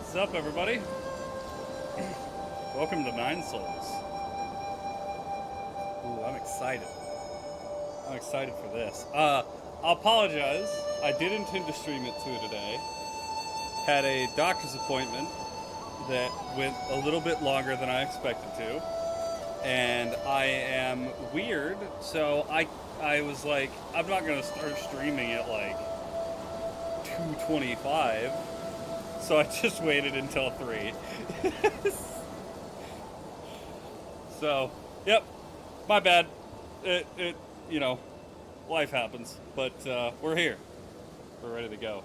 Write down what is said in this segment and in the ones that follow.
What's up, everybody? Welcome to Nine Souls. Ooh, I'm excited. I'm excited for this. I'll apologize. I did intend to stream it to today. Had a doctor's appointment that went a little bit longer than I expected to. And I am weird, so I was like, I'm not gonna start streaming at like 2:25. So I just waited until 3. So, yep, my bad. You know, life happens. But we're here. We're ready to go.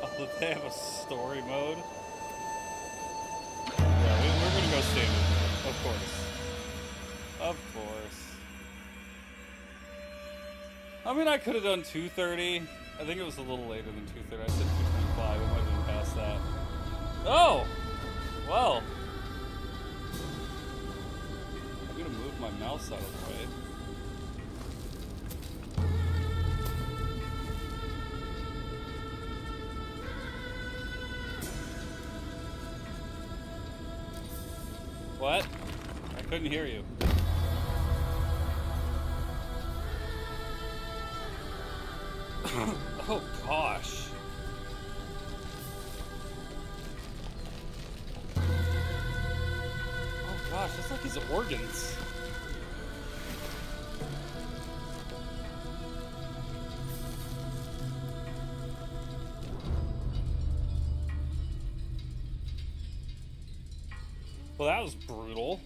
Oh, they have a story mode? Yeah, we're gonna go standard mode, of course. Of course. I mean, I could have done 2:30. I think it was a little later than 2:30. I said 2:25. It might have been past that. Oh! Well. I'm gonna move my mouse out of the way. What? I couldn't hear you. Oh gosh. Oh gosh, that's like his organs. Well, that was brutal.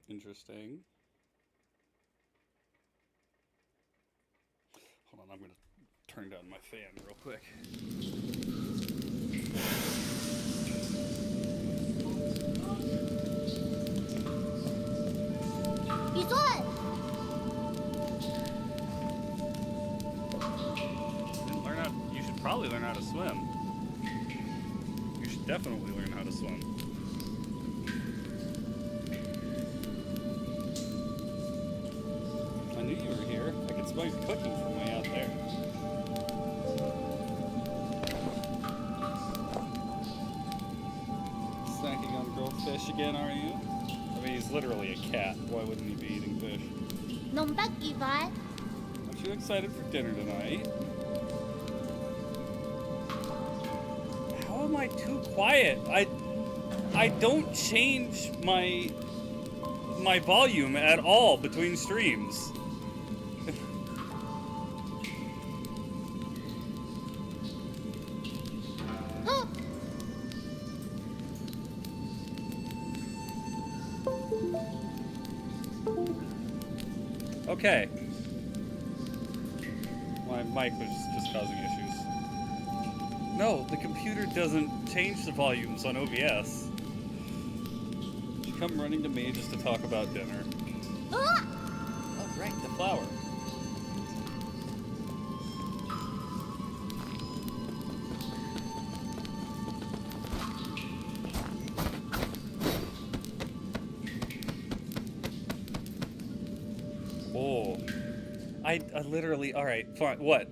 Interesting. Hold on, I'm gonna turn down my fan real quick. You should probably learn how to swim. You should definitely learn how to swim. I knew you were here. I could smell you cooking from way out there. Snacking on grilled fish again, are you? I mean, he's literally a cat. Why wouldn't he be eating fish? Aren't you excited for dinner tonight? How am I too quiet? I don't change my volume at all between streams. Okay. My mic was just causing issues. No, the computer doesn't change the volumes on OBS. You come running to me just to talk about dinner. Oh, right, the flower. Oh, I literally. All right, fine. What?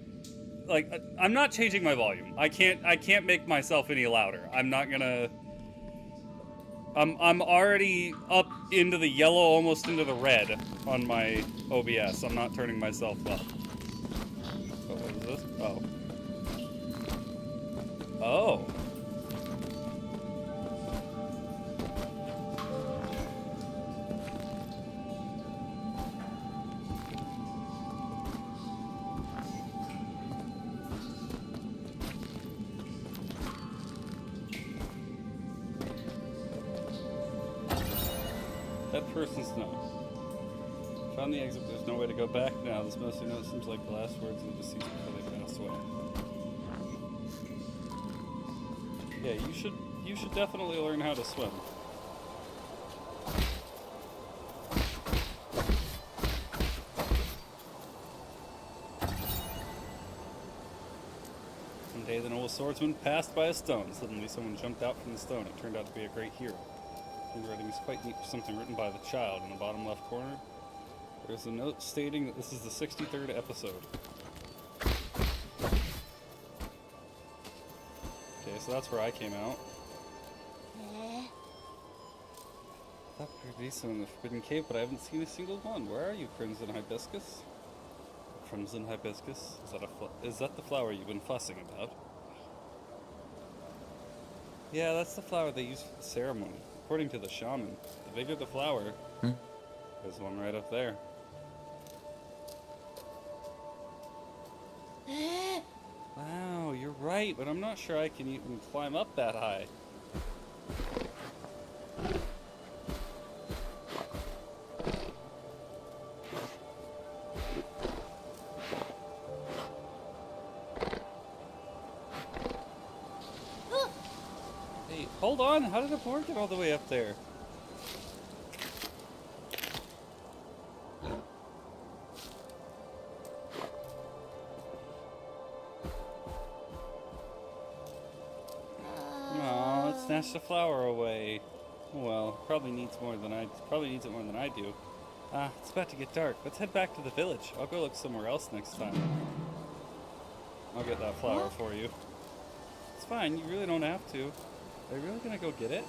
Like, I'm not changing my volume. I can't make myself any louder. I'm not gonna. I'm already up into the yellow, almost into the red on my OBS. I'm not turning myself up. Oh, what is this? Oh. Oh. That person's note. Found the exit, there's no way to go back now. This mostly note seems like the last words of the deceased before they passed away. Yeah, you should definitely learn how to swim. One day the noble swordsman passed by a stone. Suddenly someone jumped out from the stone. It turned out to be a great hero. The writing is quite neat for something written by the child. In the bottom left corner, there's a note stating that this is the 63rd episode. Okay, so that's where I came out. I thought there'd be some in the Forbidden Cave, but I haven't seen a single one. Where are you, Crimson Hibiscus? Crimson Hibiscus? Is that the flower you've been fussing about? Yeah, that's the flower they use for the ceremony. According to the shaman, the bigger the flower, there's one right up there. Wow, you're right, but I'm not sure I can even climb up that high. Hey, hold on, how did a board get all the way up there? Snatched the flower away. Well, probably needs it more than I do. It's about to get dark. Let's head back to the village. I'll go look somewhere else next time. I'll get that flower for you. It's fine, you really don't have to. Are you really gonna go get it?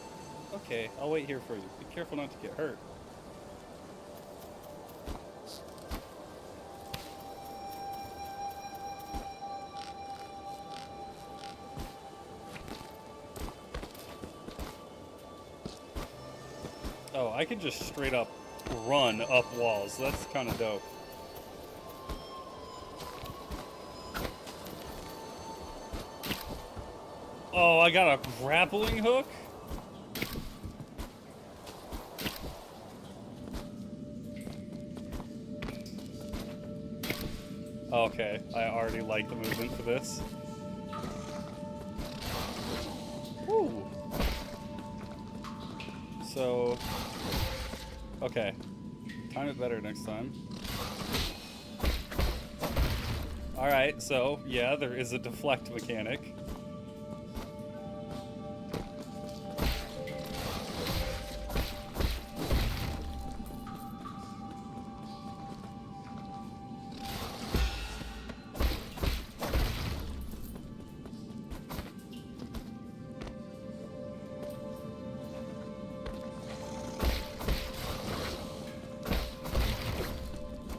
Okay, I'll wait here for you. Be careful not to get hurt. Oh, I could just straight up run up walls. That's kind of dope. Oh, I got a grappling hook? Okay, I already like the movement for this. Woo! So, okay, time it better next time. Alright, so, yeah, there is a deflect mechanic.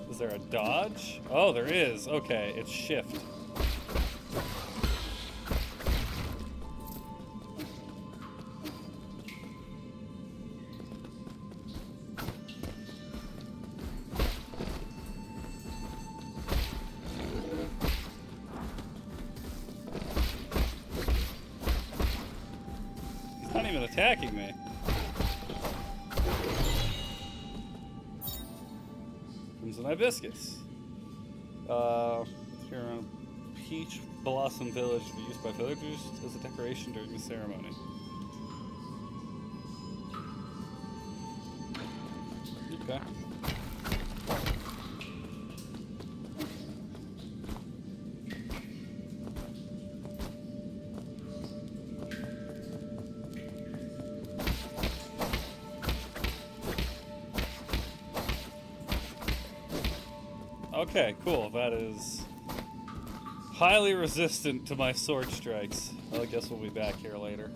Is there a dodge? Oh, there is. Okay, it's shift. He's not even attacking me. Crimson Hibiscus. Here around Peach Blossom Village to be used by villagers as a decoration during the ceremony. Okay. Okay, cool. That is highly resistant to my sword strikes. Well, I guess we'll be back here later.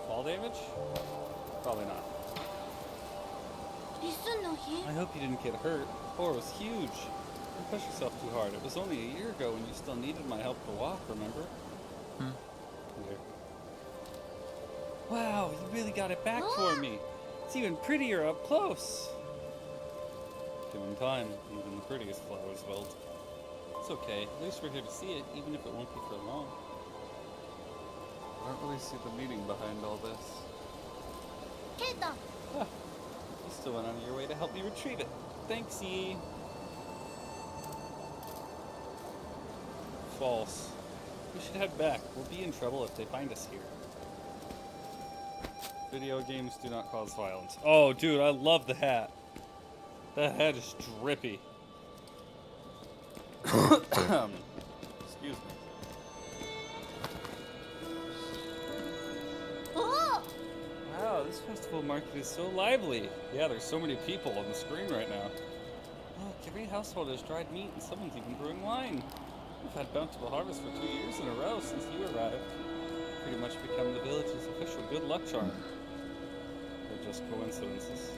Fall damage? Probably not. I hope you didn't get hurt. The floor was huge. Don't push yourself too hard. It was only a year ago when you still needed my help to walk, remember? Here. Wow, you really got it back for me. It's even prettier up close. Given time, even the prettiest flowers wilt. It's okay. At least we're here to see it, even if it won't be for long. I don't really see the meaning behind all this. Huh. You still went out of your way to help me retrieve it. Thanks, Yi. False. We should head back. We'll be in trouble if they find us here. Video games do not cause violence. Oh, dude, I love the hat. That hat is drippy. Excuse me. Wow, this festival market is so lively. Yeah, there's so many people on the screen right now. Look, every household has dried meat and someone's even brewing wine. We've had bountiful harvest for 2 years in a row since you arrived. Pretty much become the village's official good luck charm. Or just coincidences.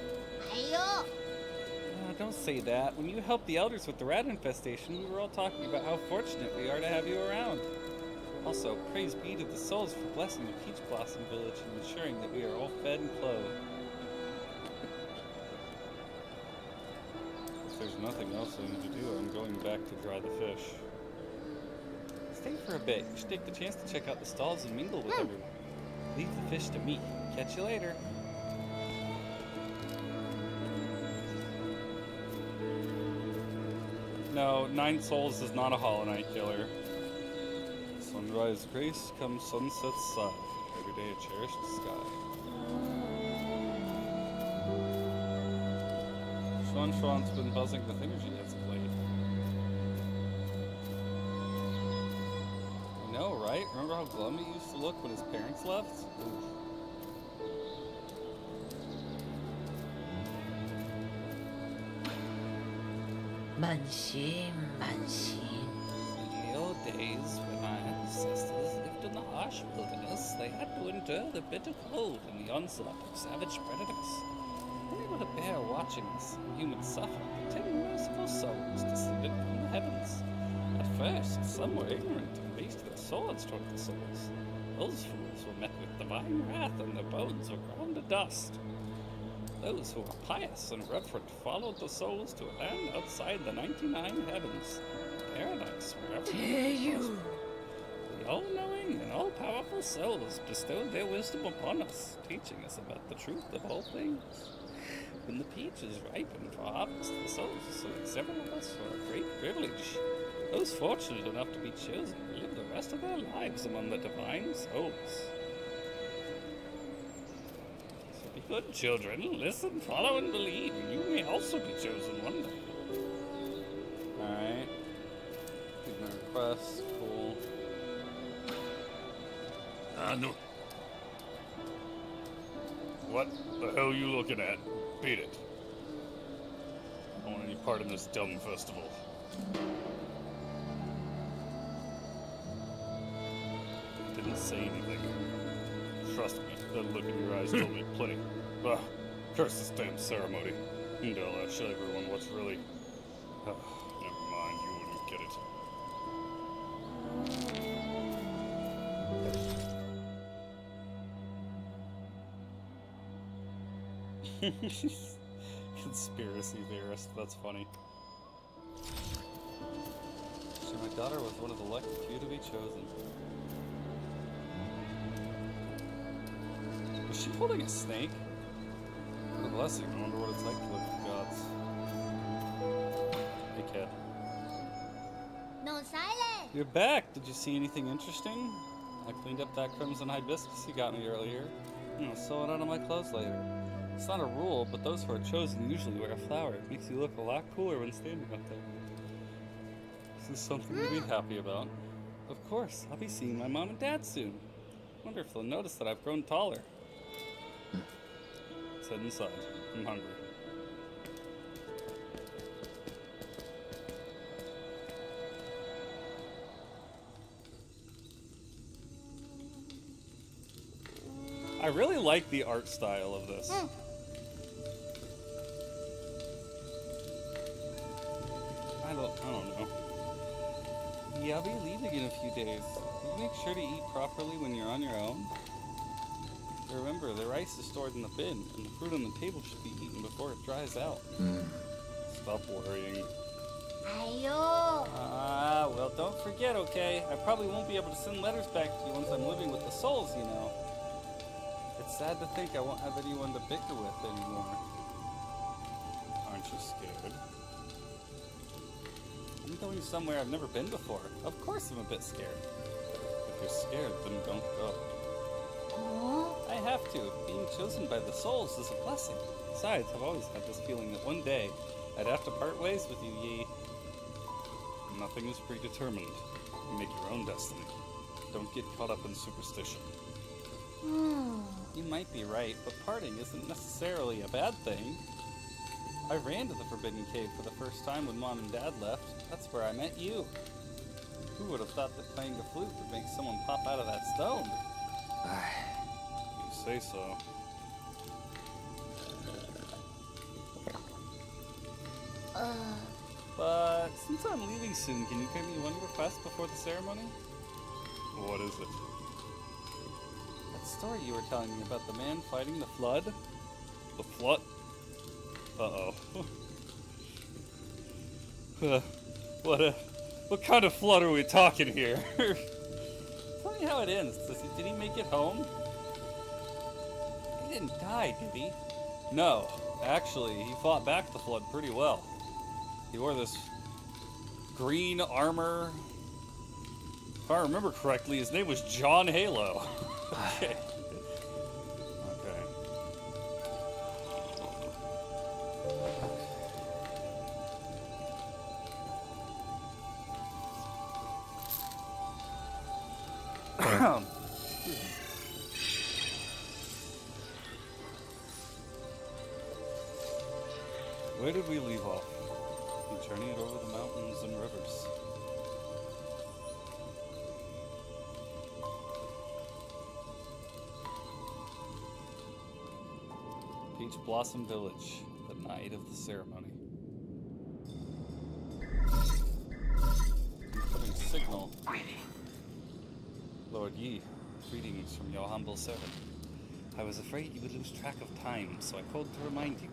Don't say that. When you helped the elders with the rat infestation, we were all talking about how fortunate we are to have you around. Also, praise be to the souls for blessing the Peach Blossom Village and ensuring that we are all fed and clothed. If there's nothing else I need to do, I'm going back to dry the fish. Stay for a bit. You should take the chance to check out the stalls and mingle with everyone. Leave the fish to me. Catch you later. No, 9 souls is not a Hollow Knight killer. Sunrise grace comes sunset sun. Every day a cherished sky. Shuan's been buzzing the thingamajig as of late. I know, right? Remember how glum he used to look when his parents left? Oof. Mansin. In the old days, when our ancestors lived in the harsh wilderness, they had to endure the bitter cold and the onslaught of savage predators. Unable to bear watching us humans suffer, 10 merciful souls descended from the heavens. At first, some were ignorant and raised their swords toward the souls. Those fools were met with divine wrath and their bones were ground to dust. Those who were pious and reverent followed the souls to a land outside the 99 heavens, paradise where everyone. The all-knowing and all-powerful souls bestowed their wisdom upon us, teaching us about the truth of all things. When the peaches ripened for harvest, the souls selected several of us for a great privilege. Those fortunate enough to be chosen will live the rest of their lives among the divine souls. Good children, listen, follow, and believe. You may also be chosen one day. Alright. Ignore requests. Cool. No. What the hell are you looking at? Beat it. I don't want any part in this dumb festival. Didn't say anything. Trust me. That look in your eyes told me plenty. Ugh, curse this damn ceremony. And I'll show everyone what's really... never mind, you wouldn't get it. Conspiracy theorist, that's funny. So my daughter was one of the lucky few to be chosen. Is she holding a snake? What a blessing. I wonder what it's like to live with gods. Hey, kid. No silence. You're back. Did you see anything interesting? I cleaned up that crimson hibiscus you got me earlier. I'll sew it onto my clothes later. It's not a rule, but those who are chosen usually wear a flower. It makes you look a lot cooler when standing up there. This is something to be happy about. Of course, I'll be seeing my mom and dad soon. Wonder if they'll notice that I've grown taller. Let's head inside. I'm hungry. I really like the art style of this. don't know. Yeah, I'll be leaving in a few days. Will you make sure to eat properly when you're on your own? Remember, the rice is stored in the bin, and the fruit on the table should be eaten before it dries out. Stop worrying. Ayo. Well, don't forget, okay? I probably won't be able to send letters back to you once I'm living with the souls, you know. It's sad to think I won't have anyone to bicker with anymore. Aren't you scared? I'm going somewhere I've never been before. Of course I'm a bit scared. If you're scared, then don't go. I have to. Being chosen by the souls is a blessing. Besides, I've always had this feeling that one day I'd have to part ways with you, Yi. Nothing is predetermined. You make your own destiny. Don't get caught up in superstition. You might be right, but parting isn't necessarily a bad thing. I ran to the Forbidden Cave for the first time when Mom and Dad left. That's where I met you. Who would have thought that playing the flute would make someone pop out of that stone? You say so. But since I'm leaving soon, can you grant me one request before the ceremony? What is it? That story you were telling me about the man fighting the flood? The flood? Uh-oh. What kind of flood are we talking here? Tell me how it ends. Did he make it home? He didn't die, did he? No. Actually, he fought back the flood pretty well. He wore this green armor. If I remember correctly, his name was John Halo. Okay. Where did we leave off? We journeyed over the mountains and rivers. Peach Blossom Village, the night of the ceremony. Incoming signal. Lord Yi, greetings from your humble servant. I was afraid you would lose track of time, so I called to remind you.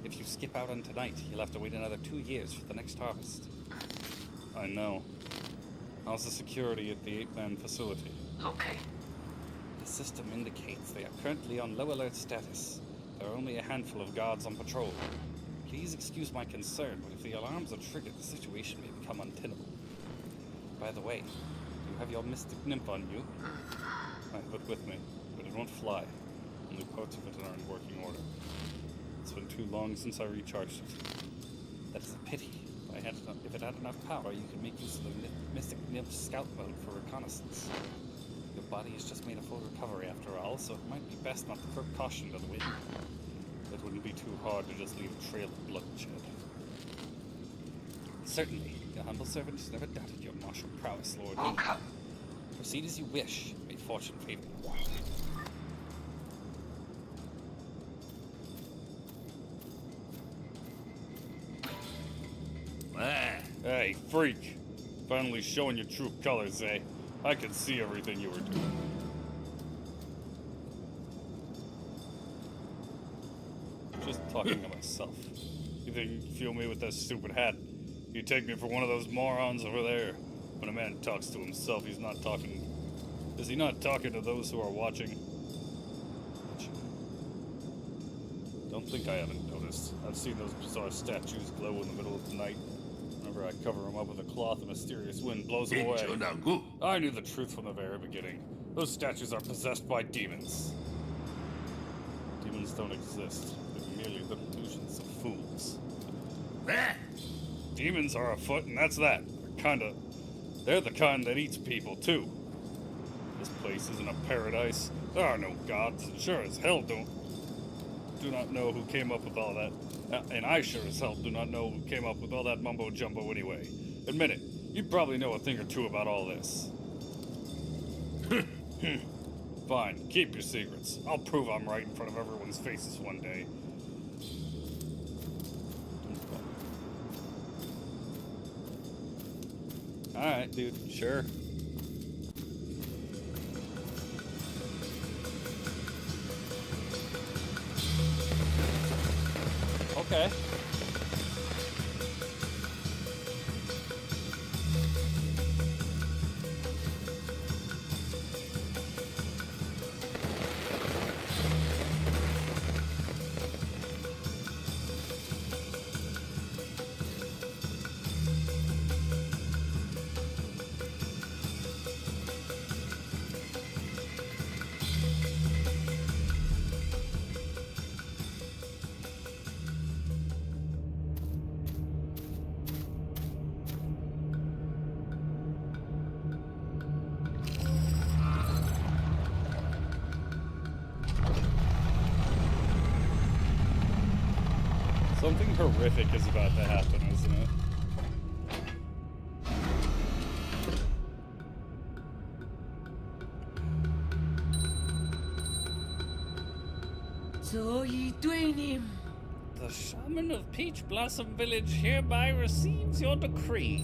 If you skip out on tonight, you'll have to wait another 2 years for the next harvest. I know. How's the security at the 8-man facility? Okay. The system indicates they are currently on low alert status. There are only a handful of guards on patrol. Please excuse my concern, but if the alarms are triggered, the situation may become untenable. By the way, do you have your mystic nymph on you? I have it with me, but it won't fly. Only parts of it are in working order. It's been too long since I recharged it. That is a pity. If it had enough power, you could make use of the Mystic Nymph Scout mode for reconnaissance. Your body has just made a full recovery after all, so it might be best not to throw caution to the wind. It wouldn't be too hard to just leave a trail of bloodshed. Certainly, your humble servant has never doubted your martial prowess, Lord. Okay. Proceed as you wish. May fortune favor you. Hey, freak. Finally showing your true colors, eh? I can see everything you were doing. Just talking to myself. You think you can fool me with that stupid hat? You take me for one of those morons over there. When a man talks to himself, he's not talking... Is he not talking to those who are watching? Don't think I haven't noticed. I've seen those bizarre statues glow in the middle of the night. Whenever I cover them up with a cloth, a mysterious wind blows them away. I knew the truth from the very beginning. Those statues are possessed by demons. Demons don't exist. They're merely the illusions of fools. Demons are afoot, and that's that. They're the kind that eats people, too. This place isn't a paradise. There are no gods, and sure as hell do not know who came up with all that. And I sure as hell do not know who came up with all that mumbo-jumbo anyway. Admit it, you probably know a thing or two about all this. Fine, keep your secrets. I'll prove I'm right in front of everyone's faces one day. Alright, dude. Sure. Okay. Something horrific is about to happen, isn't it? The shaman of Peach Blossom Village hereby receives your decree.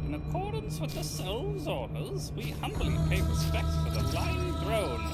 In accordance with the soul's orders, we humbly pay respects to the flying throne.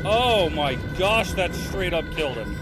Oh my gosh, that straight up killed him.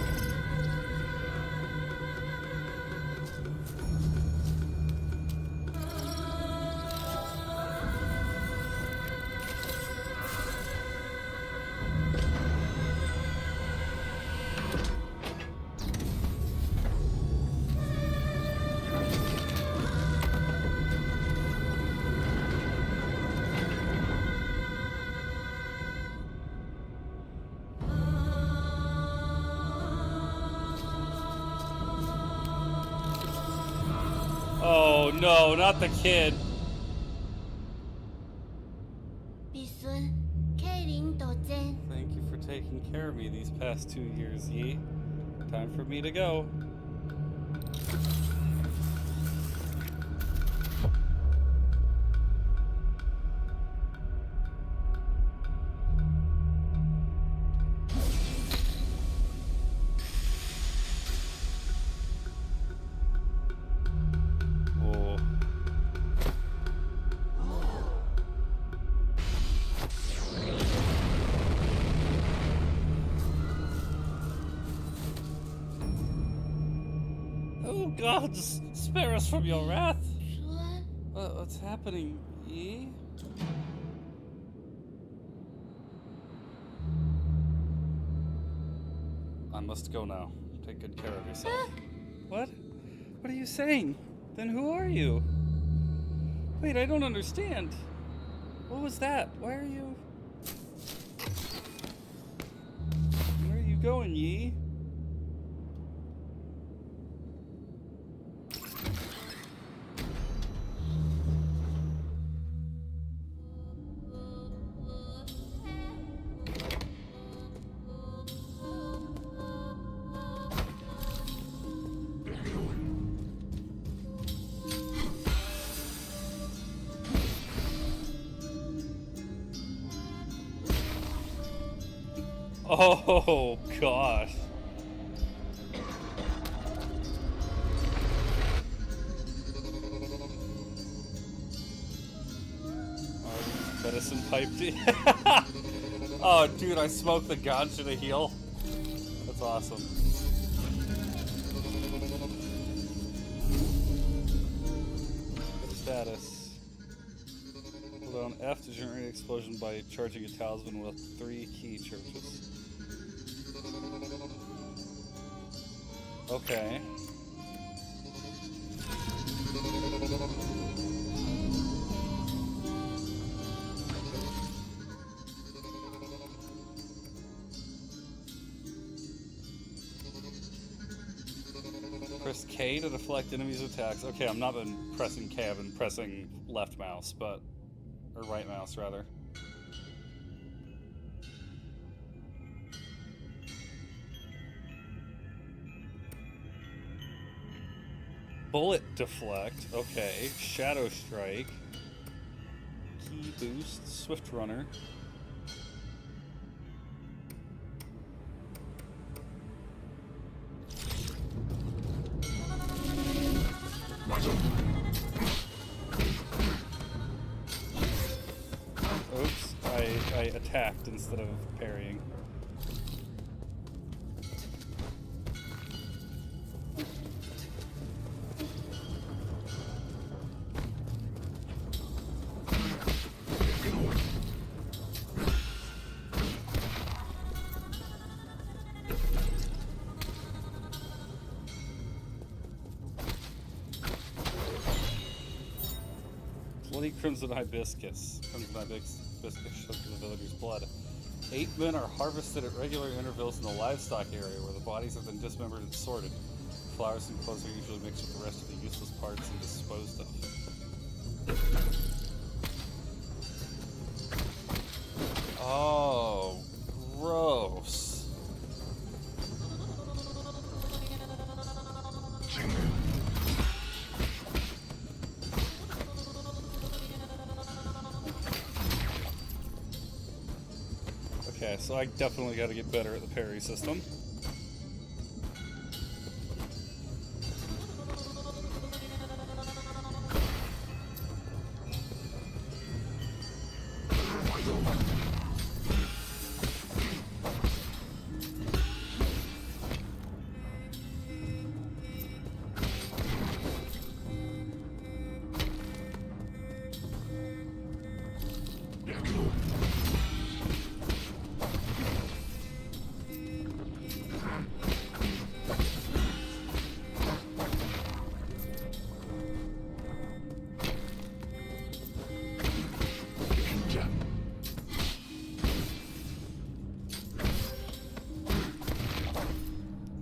Oh no, not the kid. 必須麒麟道前 Thank you for taking care of me these past 2 years, Yi. Time for me to go. Oh. Oh gods, spare us from your wrath. 說 What's happening, Yi? I must go now. Take good care of yourself. What? What are you saying? Then who are you? Wait, I don't understand. What was that? Why are you... Where are you going, Yi? Oh, gosh. Medicine pipe tea. Oh, dude, I smoked the ganja to heal. That's awesome. Status. Hold on F to generate explosion by charging a talisman with 3 key churches. Okay. Press K to deflect enemies' attacks. Okay, I'm not been pressing K, I've been pressing left mouse, but... or right mouse, rather. Bullet deflect. Okay. Shadow strike. Key boost. Swift runner. Oops, I attacked instead of parrying. Bloody Crimson Hibiscus. Crimson Hibiscus soaked in the villagers' blood. 8 men are harvested at regular intervals in the livestock area where the bodies have been dismembered and sorted. Flowers and clothes are usually mixed with the rest of the useless parts and disposed of. Oh, gross. Okay, so I definitely got to get better at the parry system.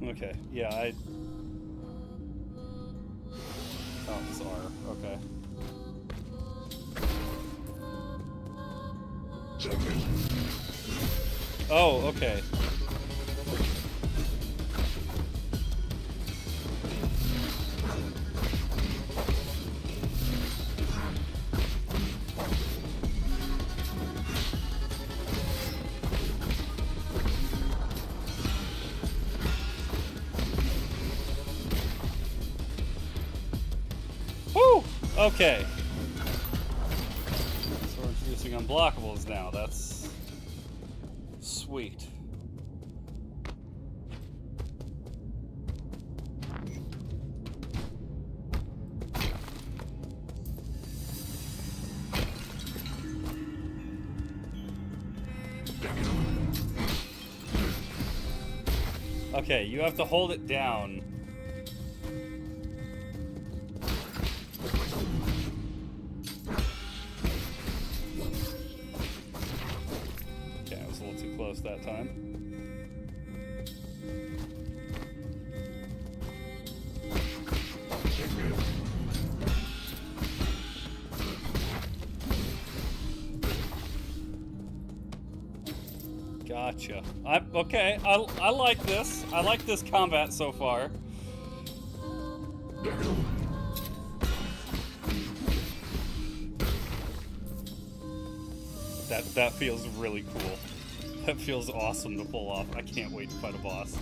Okay, yeah, oh, it's R, okay. Oh, okay. Woo! Okay. So we're introducing unblockables now. That's sweet. Okay, you have to hold it down. Okay, I was a little too close that time. Gotcha. Okay. I like this. I like this combat so far. That feels really cool. That feels awesome to pull off. I can't wait to fight a boss.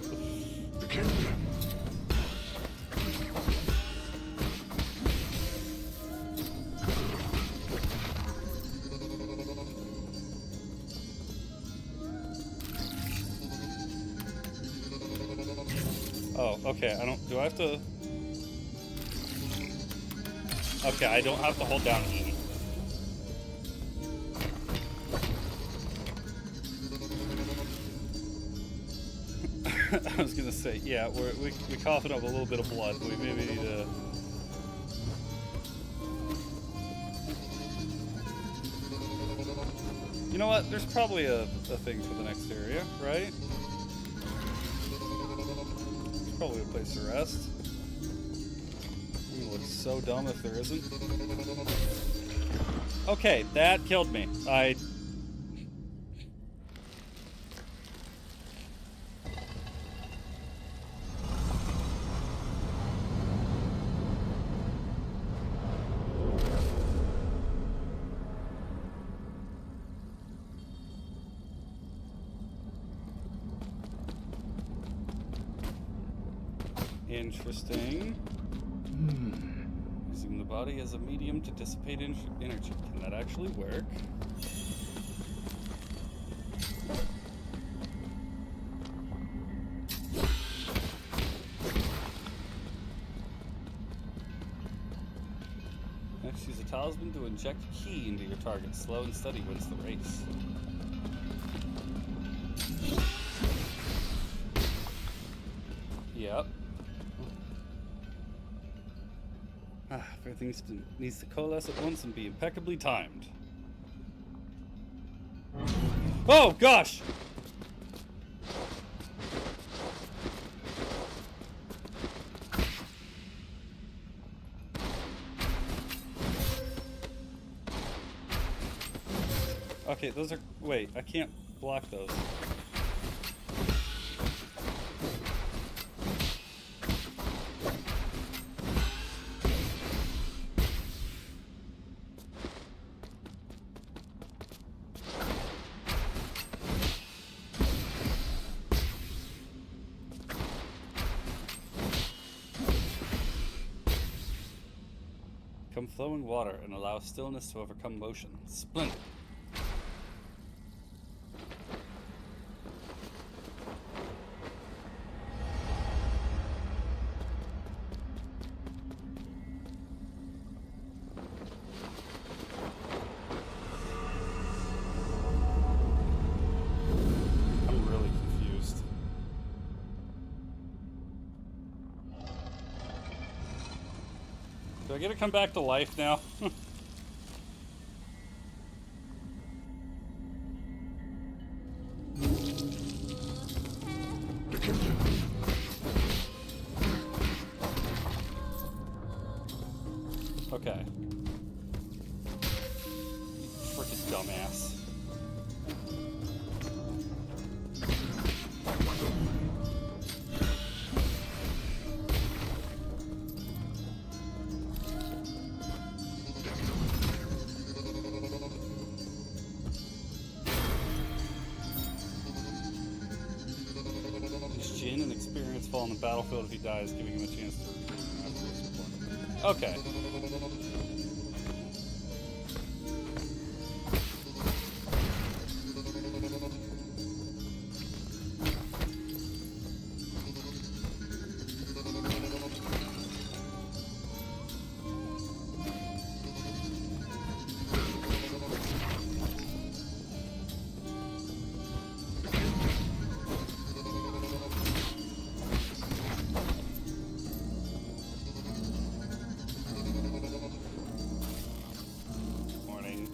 Oh, okay, do I have to... Okay, I don't have to hold down E. I was gonna say, yeah, we coughing up a little bit of blood. We maybe need to... You know what, there's probably a thing for the next area, right? Probably a place to rest. It looks so dumb if there isn't. Okay, that killed me. Interesting. Using the body as a medium to dissipate energy. Can that actually work? Next, use a talisman to inject ki into your target. Slow and steady wins the race. Yep. Everything needs to coalesce at once and be impeccably timed. Oh, gosh! Okay, those are... Wait, I can't block those. Become flowing water and allow stillness to overcome motion. Splendid. I'm really confused. Do I get to come back to life now? Okay. Freaking dumbass. His Jin and experience fall on the battlefield if he dies, giving him a chance to return after his deployment. Okay.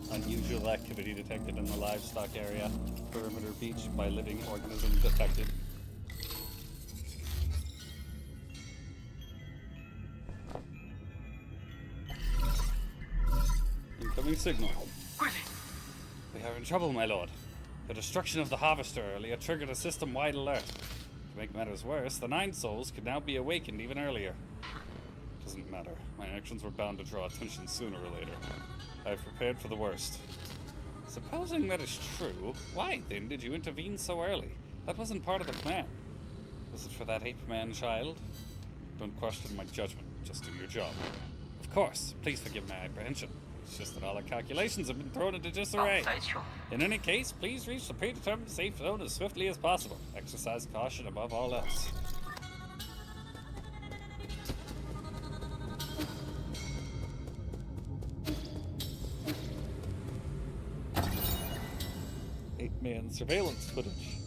Unusual activity detected in the livestock area. Perimeter beach by living organism detected. Incoming signal. We are in trouble, my lord. The destruction of the harvester earlier triggered a system-wide alert. To make matters worse, the 9 souls could now be awakened even earlier. Doesn't matter. My actions were bound to draw attention sooner or later. I have prepared for the worst. Supposing that is true, why then did you intervene so early? That wasn't part of the plan. Was it for that ape-man child? Don't question my judgment. Just do your job. Of course. Please forgive my apprehension. It's just that all our calculations have been thrown into disarray. In any case, please reach the predetermined safe zone as swiftly as possible. Exercise caution above all else. Ape-man surveillance footage.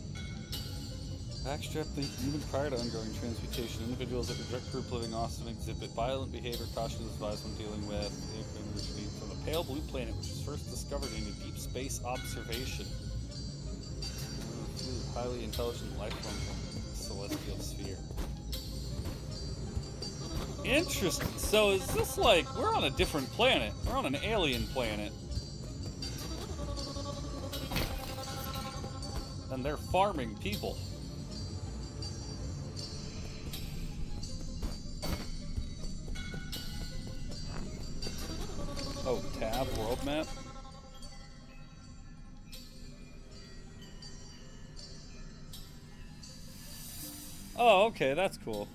Backstrap the human prior to undergoing transmutation. Individuals at the direct group living Austin exhibit violent behavior. Caution is advised when dealing with ape-man originating from the pale blue planet, which was first discovered in a deep space observation. Highly intelligent life form from the celestial sphere. Interesting. So is this like, we're on a different planet. We're on an alien planet. And they're farming people. Oh, tab, world map? Oh, okay, that's cool.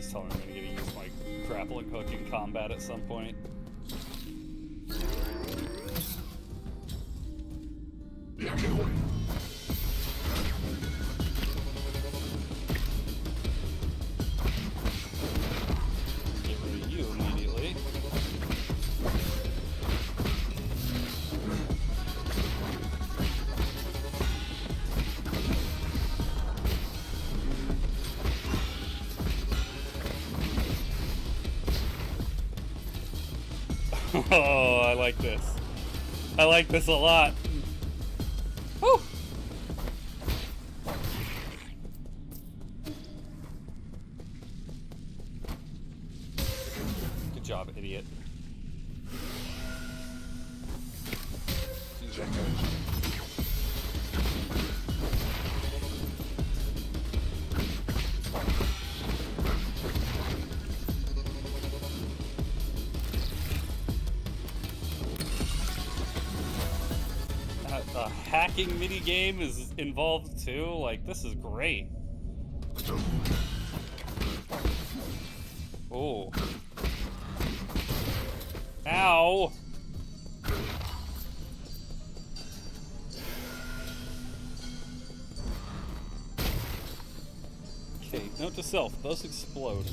Please tell me I'm gonna get to use my grappling hook in combat at some point. Get rid of you immediately. Oh, I like this. I like this a lot. Woo! Good job, idiot. The hacking minigame is involved too. Like, this is great. Oh. Ow! Okay, note to self, those explode.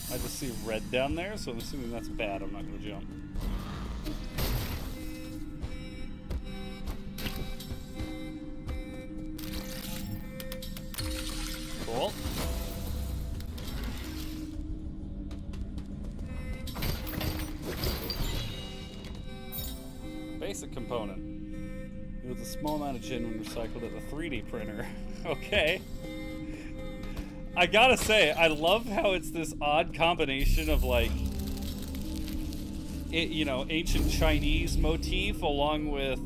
I just see red down there, so I'm assuming that's bad. I'm not going to jump. Cool. Basic component. With a small amount of gin when recycled at the 3D printer. Okay. I gotta say, I love how it's this odd combination of like, you know, ancient Chinese motif along with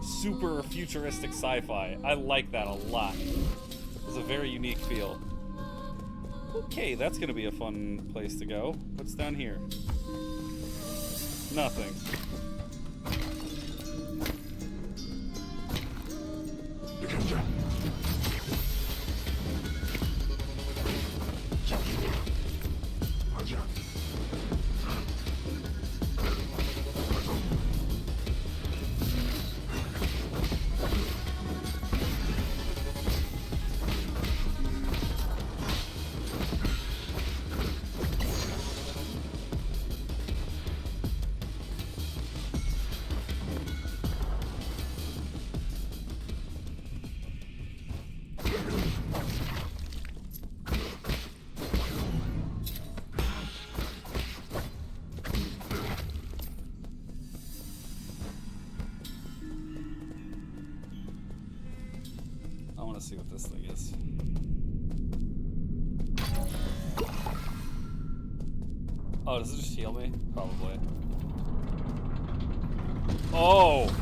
super futuristic sci-fi. I like that a lot. It's a very unique feel. Okay, that's gonna be a fun place to go. What's down here? Nothing. I want to see what this thing is. Oh, does it just heal me? Probably. Oh!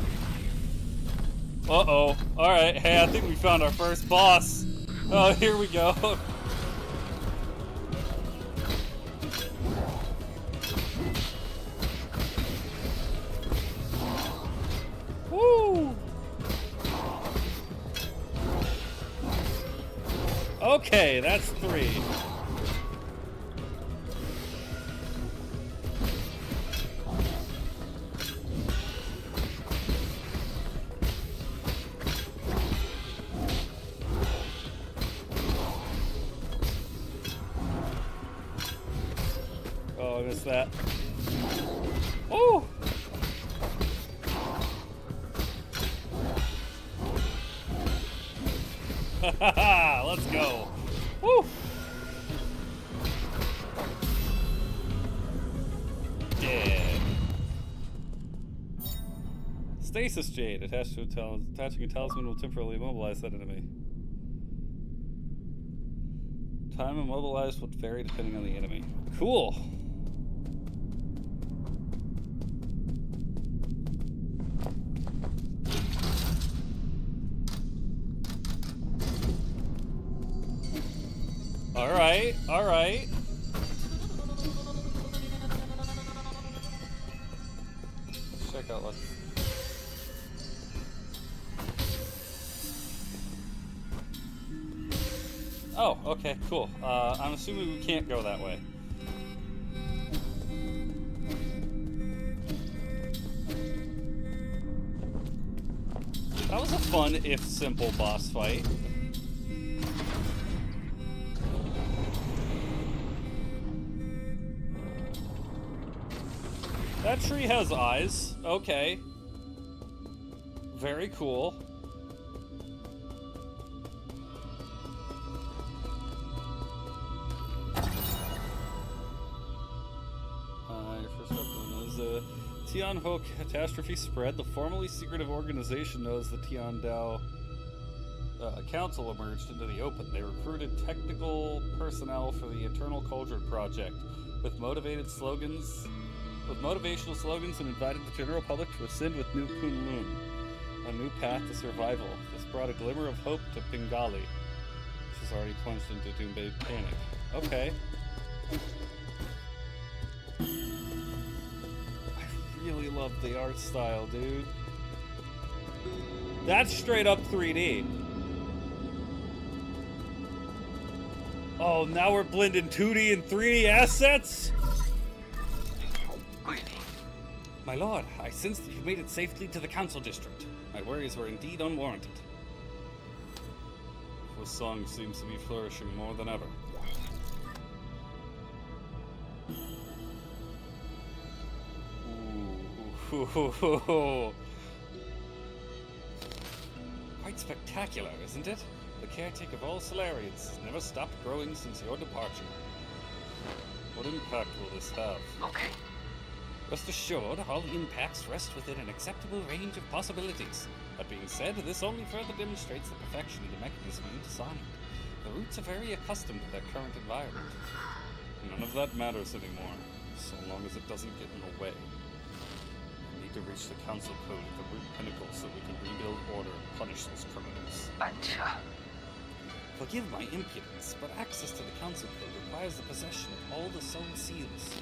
Uh-oh. Alright, hey, I think we found our first boss. Oh, here we go. Woo! Okay, that's 3. Oh, I missed that. Oh! Let's go. Woo! Dead. Stasis Jade. Attaching a talisman will temporarily immobilize that enemy. Time immobilized would vary depending on the enemy. Cool. Alright, alright. Check out what's... Oh, okay, cool. I'm assuming we can't go that way. That was a fun, if simple, boss fight. That tree has eyes. Okay. Very cool. Tianho catastrophe spread. The formerly secretive organization known as the Tiandao Council emerged into the open. They recruited technical personnel for the Eternal Cauldron project with motivational slogans and invited the general public to ascend with New Kunlun, a new path to survival. This brought a glimmer of hope to Pingali, which has already plunged into doom-based panic. Okay. Really love the art style, dude. That's straight up 3D. Oh, now we're blending 2D and 3D assets? My lord, I sense that you made it safely to the council district. My worries were indeed unwarranted. This song seems to be flourishing more than ever. Quite spectacular, isn't it? The caretaker of all Solarians has never stopped growing since your departure. What impact will this have? Okay. Rest assured, all impacts rest within an acceptable range of possibilities. That being said, this only further demonstrates the perfection of the mechanism you designed. The roots are very accustomed to their current environment. None of that matters anymore, so long as it doesn't get in the way. To reach the council code at the root pinnacle so we can rebuild order and punish those criminals. Forgive my impudence, but access to the council code requires the possession of all the soul seals.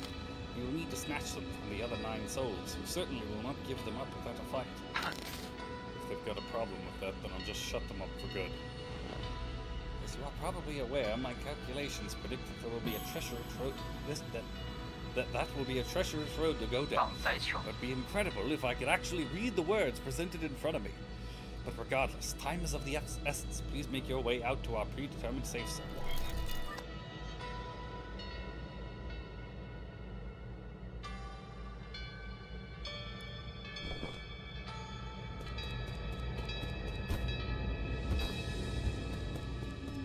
You will need to snatch them from the other 9 souls, who certainly will not give them up without a fight. If they've got a problem with that, then I'll just shut them up for good. As you are probably aware, my calculations predict that there will be a treacherous road that will be a treacherous road to go down. It would be incredible if I could actually read the words presented in front of me. But regardless, time is of the essence. Please make your way out to our predetermined safe zone.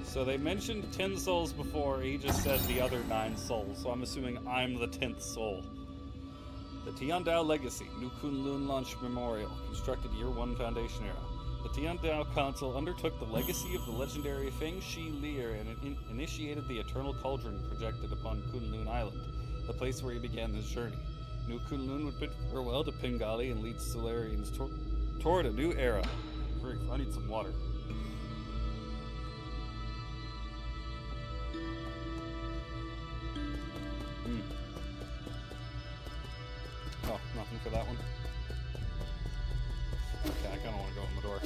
So they mentioned 10 souls before, he just said the other 9 souls, so I'm assuming I'm the 10th soul. The Tiandao Legacy, New Kunlun Launch Memorial, constructed Year 1 Foundation era. The Tiandao Council undertook the legacy of the legendary Feng Shi Leer and initiated the Eternal Cauldron projected upon Kunlun Island, the place where he began his journey. New Kunlun would bid farewell to Pingali and lead Solarians toward a new era. Grief, I need some water. Oh, nothing for that one. Okay, I kind of want to go in the door.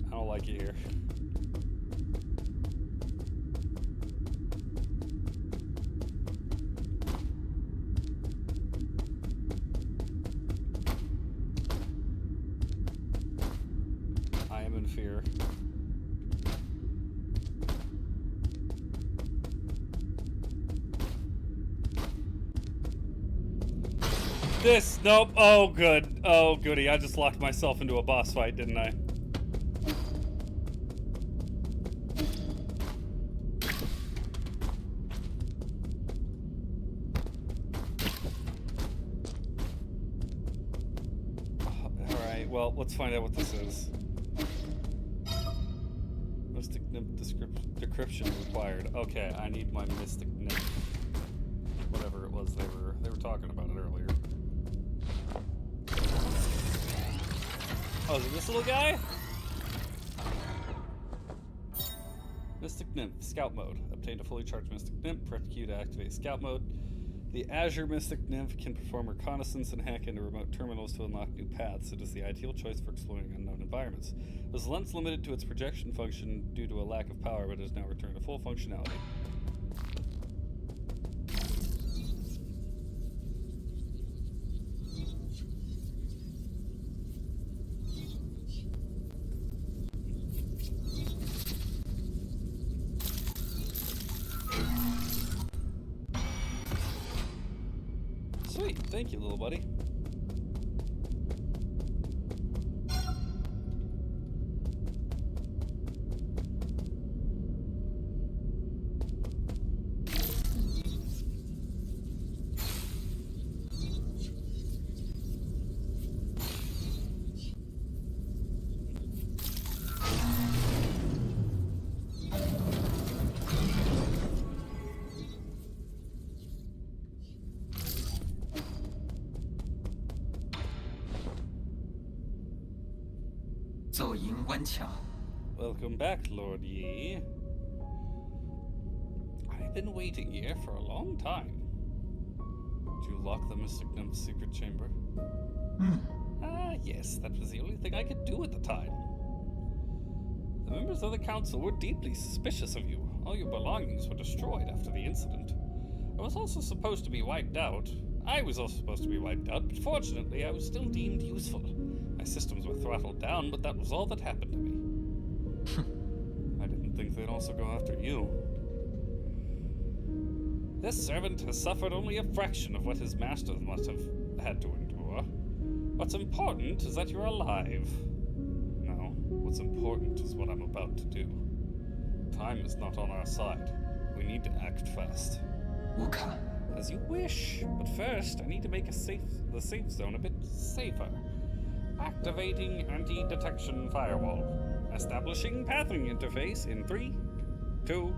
I don't like it here. Fear. This, nope. Oh, good. Oh, goody. I just locked myself into a boss fight, didn't I? Alright, well, let's find out what this is. Mystic Nymph decryption required. Okay, I need my Mystic Nymph. Whatever it was they were talking about it earlier. Oh, is it this little guy? Mystic Nymph, Scout Mode. Obtain a fully charged Mystic Nymph. Press Q to activate Scout Mode. The Azure Mystic Nymph can perform reconnaissance and hack into remote terminals to unlock new paths. It is the ideal choice for exploring unknown environments. It was once limited to its projection function due to a lack of power, but has now returned to full functionality. Sweet, thank you, little buddy. Welcome back, Lord Yi. I've been waiting here for a long time. Did you lock the Mystic Nymph's secret chamber? Ah, yes, that was the only thing I could do at the time. The members of the council were deeply suspicious of you. All your belongings were destroyed after the incident. I was also supposed to be wiped out. But fortunately I was still deemed useful. My systems were throttled down, but that was all that happened to me. I didn't think they'd also go after you. This servant has suffered only a fraction of what his masters must have had to endure. What's important is that you're alive. No, what's important is what I'm about to do. Time is not on our side. We need to act fast. As you wish, but first I need to make the safe zone a bit safer. Activating anti-detection firewall. Establishing pathing interface in 3, 2...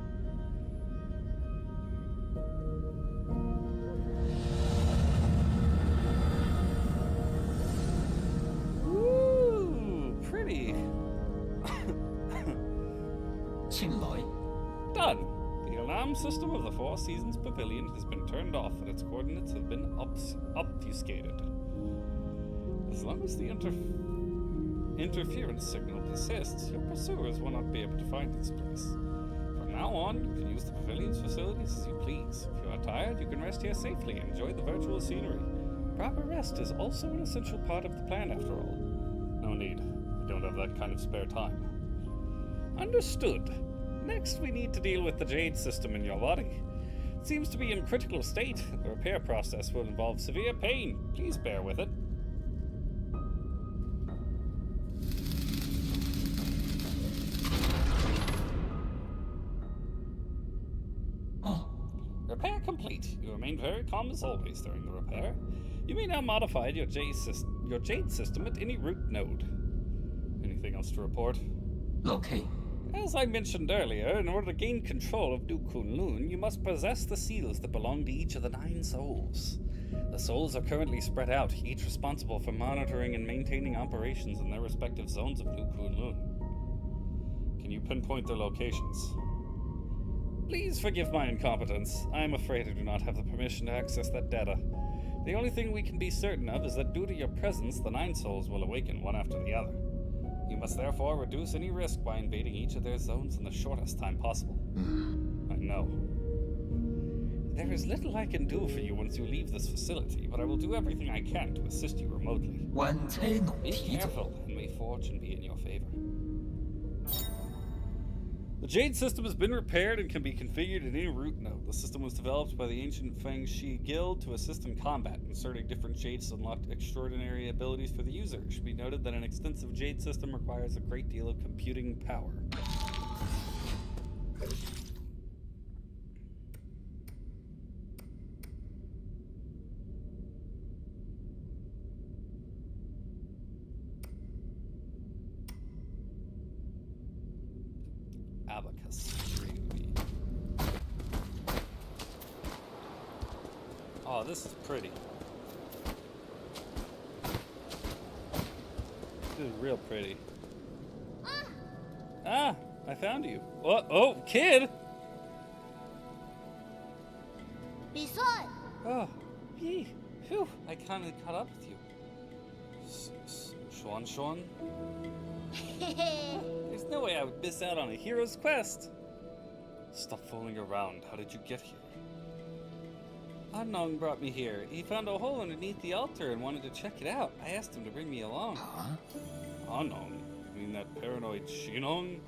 Ooh, pretty. Done. The alarm system of the Four Seasons Pavilion has been turned off and its coordinates have been obfuscated. As long as the interference signal persists, your pursuers will not be able to find this place. From now on, you can use the pavilion's facilities as you please. If you are tired, you can rest here safely and enjoy the virtual scenery. Proper rest is also an essential part of the plan, after all. No need. We don't have that kind of spare time. Understood. Next, we need to deal with the jade system in your body. It seems to be in critical state. The repair process will involve severe pain. Please bear with it. Repair complete. You remain very calm as always during the repair. You may now modify your jade system at any root node. Anything else to report? Okay. As I mentioned earlier, in order to gain control of Du Kunlun, you must possess the seals that belong to each of the 9 souls. The souls are currently spread out, each responsible for monitoring and maintaining operations in their respective zones of Du Kunlun. Can you pinpoint their locations? Please forgive my incompetence. I am afraid I do not have the permission to access that data. The only thing we can be certain of is that due to your presence, the 9 souls will awaken one after the other. You must therefore reduce any risk by invading each of their zones in the shortest time possible. I know. There is little I can do for you once you leave this facility, but I will do everything I can to assist you remotely. Be careful, and may fortune be in your favor. The Jade system has been repaired and can be configured in any route node. The system was developed by the ancient Feng Shi Guild to assist in combat. Inserting different Jades unlocked extraordinary abilities for the user. It should be noted that an extensive Jade system requires a great deal of computing power. Abacus. Oh, this is pretty. This is real pretty. Ah, I found you. Oh, kid! Bison! Oh, yee. Phew, I kind of caught up with you. Shuan? There's no way I would miss out on a hero's quest. Stop fooling around. How did you get here? Anong brought me here. He found a hole underneath the altar and wanted to check it out. I asked him to bring me along. Huh? Anong? You mean that paranoid Shinong?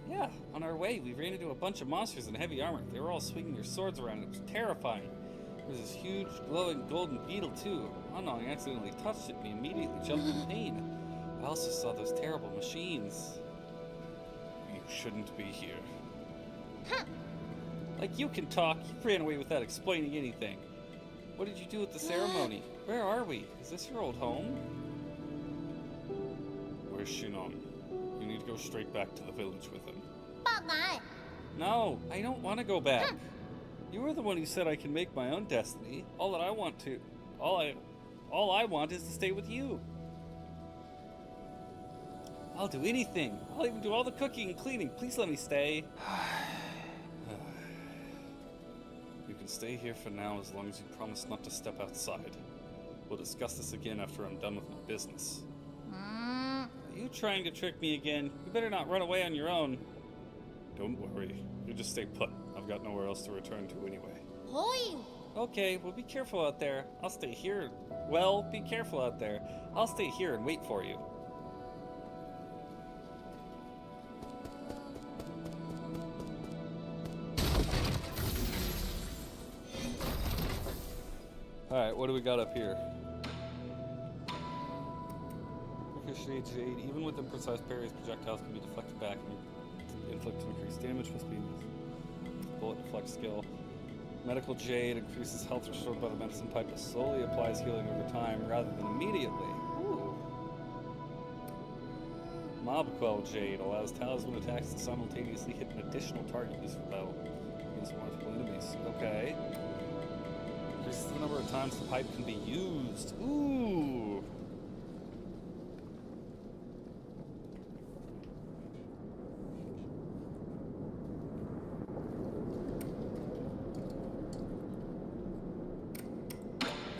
Yeah, on our way, we ran into a bunch of monsters in heavy armor. They were all swinging their swords around. It was terrifying. There was this huge, glowing golden beetle, too. Anong accidentally touched it and we immediately jumped in pain. I also saw those terrible machines. You shouldn't be here. Huh. Like you can talk, you ran away without explaining anything. What did you do at the ceremony? Where are we? Is this your old home? Where's Shinong? You need to go straight back to the village with him. 报改. No, I don't want to go back. You were the one who said I can make my own destiny. All I want is to stay with you. I'll do anything. I'll even do all the cooking and cleaning. Please let me stay. You can stay here for now as long as you promise not to step outside. We'll discuss this again after I'm done with my business. Are you trying to trick me again? You better not run away on your own. Don't worry. You just stay put. I've got nowhere else to return to anyway. ほい. Okay, well be careful out there. I'll stay here. Well, be careful out there. I'll stay here and wait for you. Alright, what do we got up here? Ricochet Jade. Even with imprecise parries, projectiles can be deflected back and inflict increased damage. Must be bullet deflect skill. Medical Jade increases health restored by the medicine pipe, but slowly applies healing over time rather than immediately. Ooh. Mob Quell Jade allows talisman attacks to simultaneously hit an additional target used for battle against multiple enemies. Okay. Increases the number of times the pipe can be used. Ooh.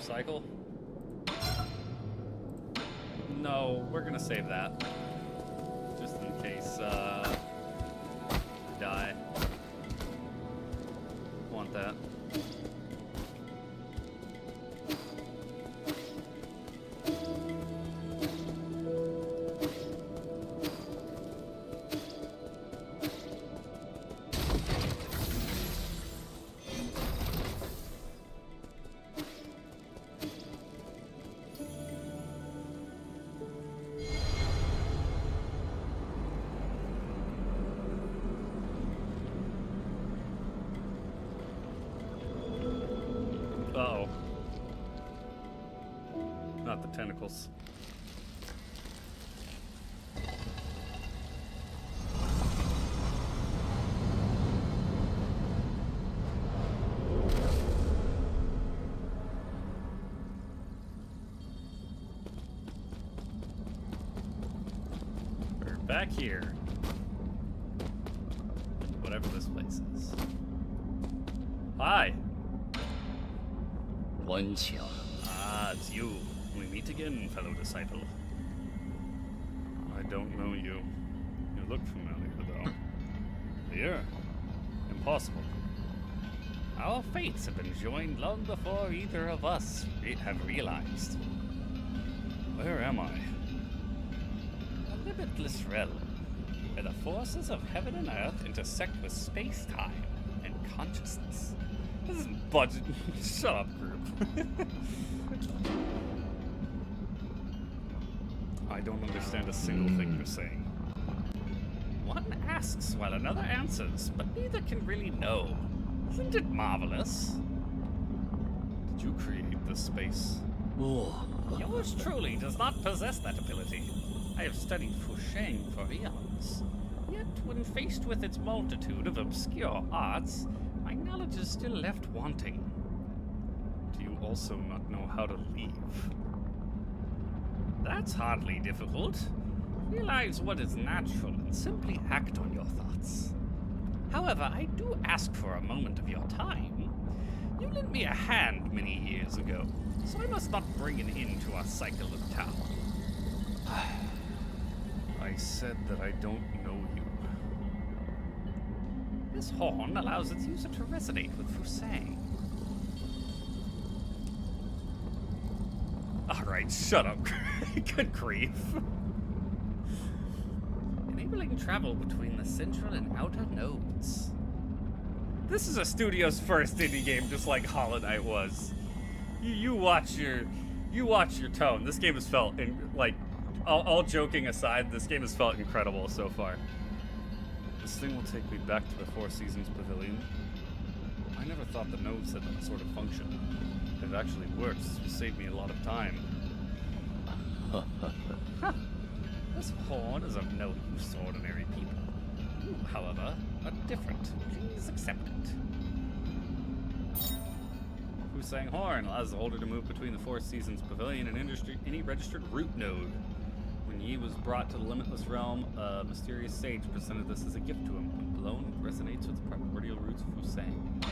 Cycle? No, we're gonna save that. Just in case, we die. Want that. Uh-oh. Not the tentacles. We're back here. Whatever this place is. Hi! Ah, it's you. We meet again, fellow disciple. I don't know you. You look familiar, though. Here? Impossible. Our fates have been joined long before either of us have realized. Where am I? A limitless realm. where the forces of heaven and earth intersect with space-time and consciousness. This is budget. Shut up, group. I don't understand a single thing you're saying. One asks while another answers, but neither can really know. Isn't it marvelous? Did you create this space? Yours truly does not possess that ability. I have studied Fusheng for eons. Yet, when faced with its multitude of obscure arts, my knowledge is still left wanting. Do you also not know how to leave? That's hardly difficult. Realize what is natural and simply act on your thoughts. However, I do ask for a moment of your time. You lent me a hand many years ago, so I must not bring an end to our cycle of tower. I said that I don't know you. This horn allows its user to resonate with Fusang. Alright, shut up. Good grief. Enabling travel between the central and outer nodes. This is a studio's first indie game, just like Hollow Knight was. You watch your tone. This game has felt, like, all joking aside, this game has felt incredible so far. This thing will take me back to the Four Seasons Pavilion. I never thought the nodes had that sort of function. It actually works. It saved me a lot of time. This horn is of no use to ordinary people. You, however, are different. Please accept it. Fusang Horn allows the holder to move between the Four Seasons Pavilion and any registered root node. When Yi was brought to the Limitless Realm, a mysterious sage presented this as a gift to him. When blown, it resonates with the primordial roots of Fusang.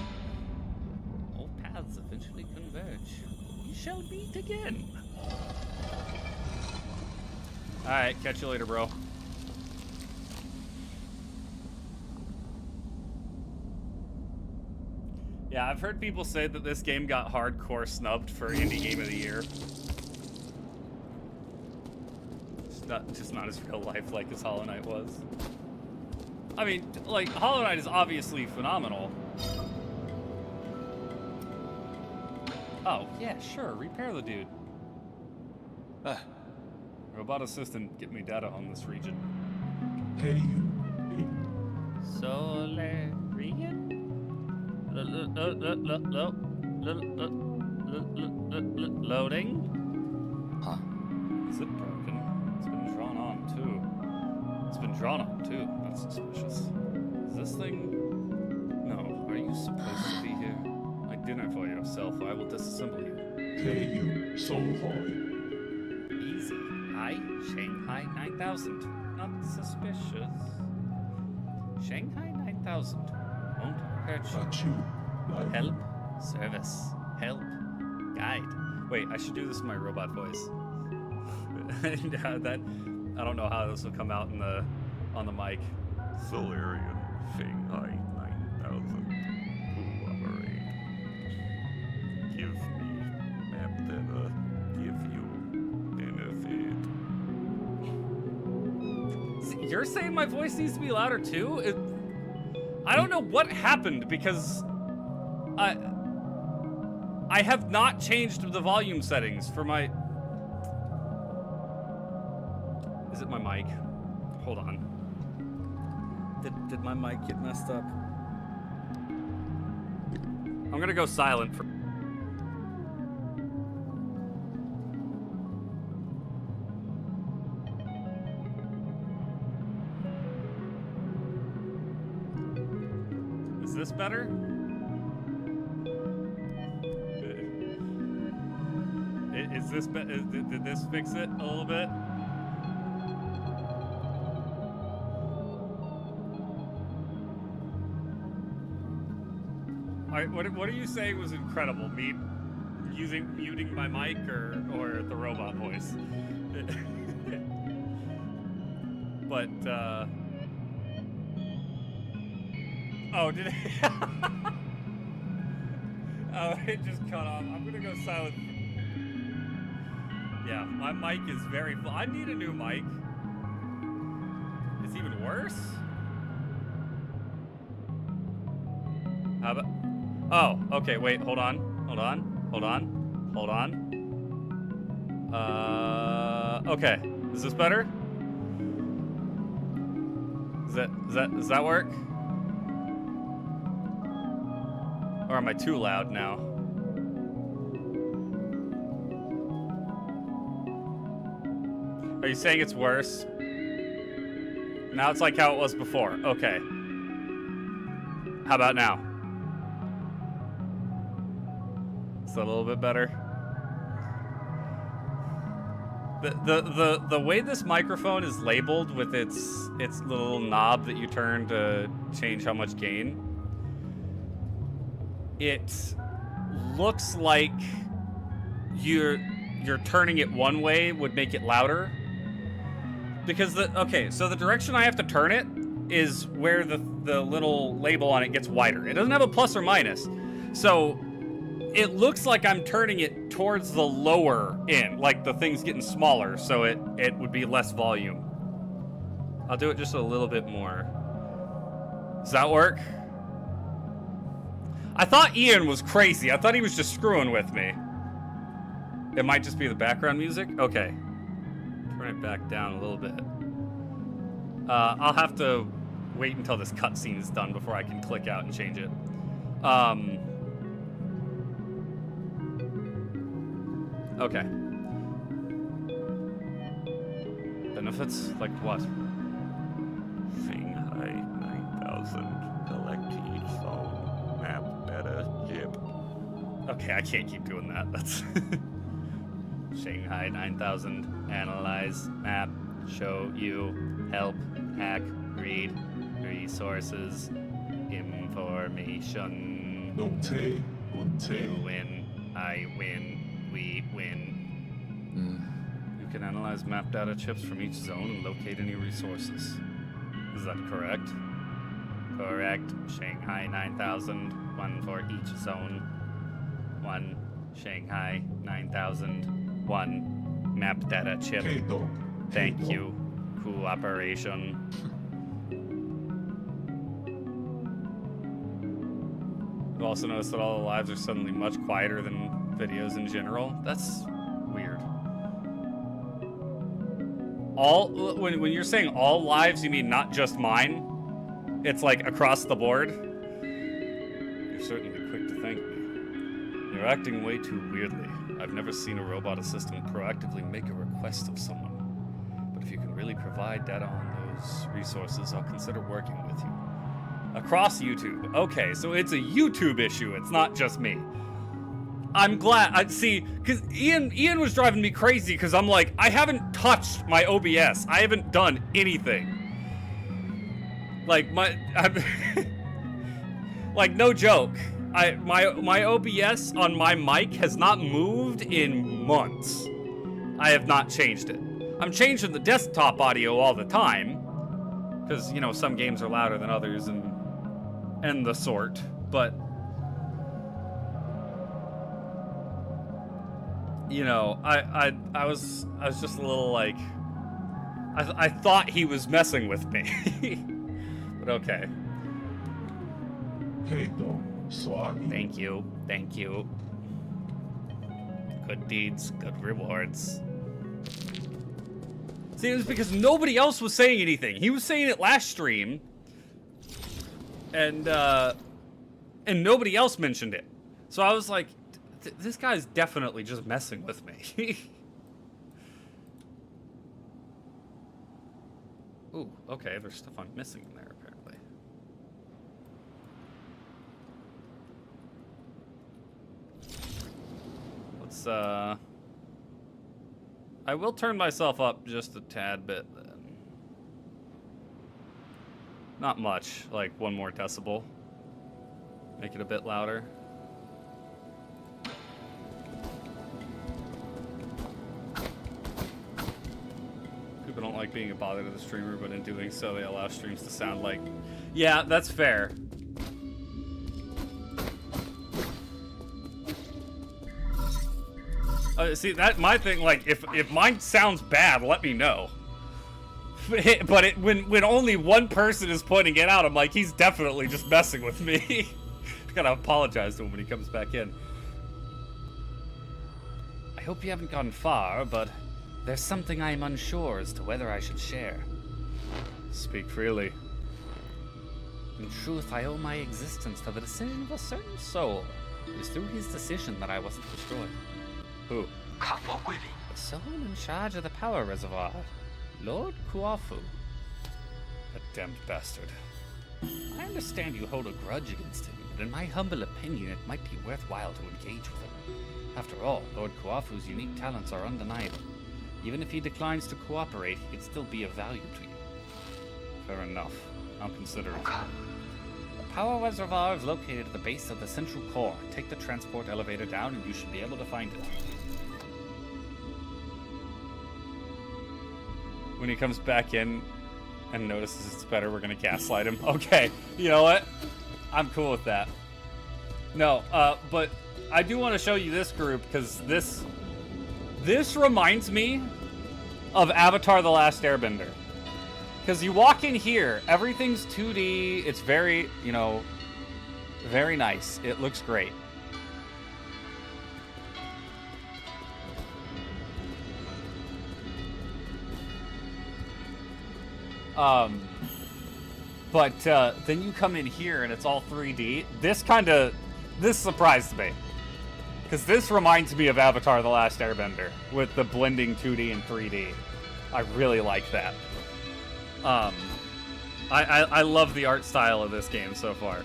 All paths eventually converge. We shall meet again. Alright, catch you later, bro. Yeah, I've heard people say that this game got hardcore snubbed for Indie Game of the Year. It's just not as real life like as Hollow Knight was. I mean, like, Hollow Knight is obviously phenomenal. Oh, yeah, sure, repair the dude. Robot assistant, get me data on this region. Hey, Solarian? Loading? Huh? Is it broken? It's been drawn on, too. It's been drawn on, too. That's suspicious. Is this thing... No. Are you supposed to be here? Identify yourself, or I will disassemble you. Hey, you, so hard. Easy. I, Shanghai 9000. Not suspicious. Shanghai 9000. Won't hurt you. Not you. Not Help. Service. Help. Guide. Wait, I should do this in my robot voice. That I don't know how this will come out in on the mic. Solarian, Shanghai 9000. Cooperate. Give me antenna. Give you benefit. See, you're saying my voice needs to be louder too? I don't know what happened because I have not changed the volume settings for my... Is it my mic? Hold on. Did my mic get messed up? I'm gonna go silent for... Is this better? Is this did this fix it a little bit? Alright, what are you saying was incredible? Me muting my mic or the robot voice? But oh, did it? Oh, it just cut off. I'm gonna go silent. Yeah, my mic is very full. I need a new mic. It's even worse? How about... Oh, okay, wait, hold on. Okay. Is this better? Does that work? Or am I too loud now? Are you saying it's worse? Now it's like how it was before. Okay. How about now? Is that a little bit better? The way this microphone is labeled with its little knob that you turn to change how much gain, it looks like you're turning it one way would make it louder. Because so the direction I have to turn it is where the little label on it gets wider. It doesn't have a plus or minus. So it looks like I'm turning it towards the lower end, like the thing's getting smaller, so it would be less volume. I'll do it just a little bit more. Does that work? I thought Ian was crazy. I thought he was just screwing with me. It might just be the background music? Okay. Turn it back down a little bit. I'll have to wait until this cutscene is done before I can click out and change it. Okay. Benefits? Like what? Shanghai 9000. Collect each zone. Map meta chip. Okay, I can't keep doing that. That's Shanghai 9000. Analyze, map, show you, help, hack, read, resources, information. You win, I win, we win. You can analyze map data chips from each zone and locate any resources. Is that correct? Correct. Shanghai 9000. One for each zone. One Shanghai 9000. One map data chip. Thank you. Cooperation. I've also noticed that all the lives are suddenly much quieter than videos in general. That's weird. When you're saying all lives, you mean not just mine? It's like across the board? You're certainly quick to thank me. You're acting way too weirdly. I've never seen a robot assistant proactively make a request of someone. But if you can really provide data on those resources, I'll consider working with you. Across YouTube. Okay, so it's a YouTube issue. It's not just me. I'm glad. I see, because Ian was driving me crazy because I'm like, I haven't touched my OBS. I haven't done anything. Like like no joke. My OBS on my mic has not moved in months. I have not changed it. I'm changing the desktop audio all the time because you know some games are louder than others and the sort, but you know, I was just a little like I thought he was messing with me. But okay. Thank you. Good deeds, good rewards. See, it was because nobody else was saying anything. He was saying it last stream, and nobody else mentioned it. So I was like, this guy's definitely just messing with me. Ooh, okay, there's stuff I'm missing in there, apparently. Let's, I will turn myself up just a tad bit, then. Not much, like 1 more decibel. Make it a bit louder. People don't like being a bother to the streamer, but in doing so, they allow streams to sound like... Yeah, that's fair. See, that my thing, like, if mine sounds bad, let me know. when only one person is pointing it out, I'm like, he's definitely just messing with me. Gotta apologize to him when he comes back in. I hope you haven't gone far, but there's something I'm unsure as to whether I should share. Speak freely. In truth, I owe my existence to the decision of a certain soul. It was through his decision that I wasn't destroyed. Who? The soul in charge of the power reservoir. Lord Kuafu. A damned bastard. I understand you hold a grudge against him, but in my humble opinion, it might be worthwhile to engage with him. After all, Lord Kuafu's unique talents are undeniable. Even if he declines to cooperate, he could still be of value to you. Fair enough. I'll consider it. The power reservoir is located at the base of the central core. Take the transport elevator down and you should be able to find it. When he comes back in and notices it's better, we're gonna gaslight him. Okay, you know what? I'm cool with that. No, but I do want to show you this group, because this reminds me of Avatar: The Last Airbender. Because you walk in here, everything's 2D, it's very, you know, very nice. It looks great. But then you come in here and it's all 3D. This surprised me. Because this reminds me of Avatar: The Last Airbender with the blending 2D and 3D. I really like that. I love the art style of this game so far.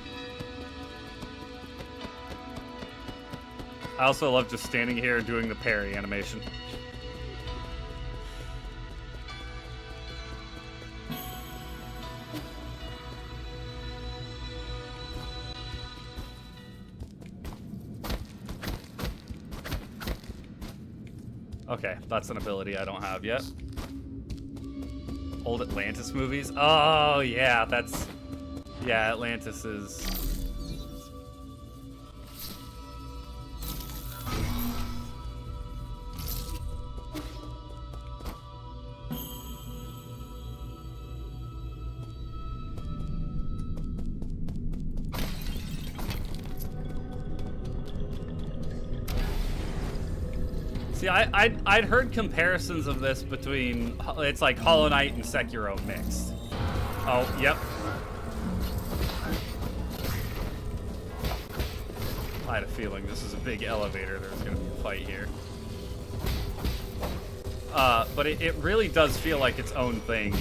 I also love just standing here and doing the parry animation. Okay, that's an ability I don't have yet. Old Atlantis movies? Oh, yeah, that's... Yeah, Atlantis is... See, I'd heard comparisons of this between, it's like Hollow Knight and Sekiro mixed. Oh, yep. I had a feeling this is a big elevator. There's going to be a fight here. But it really does feel like its own thing.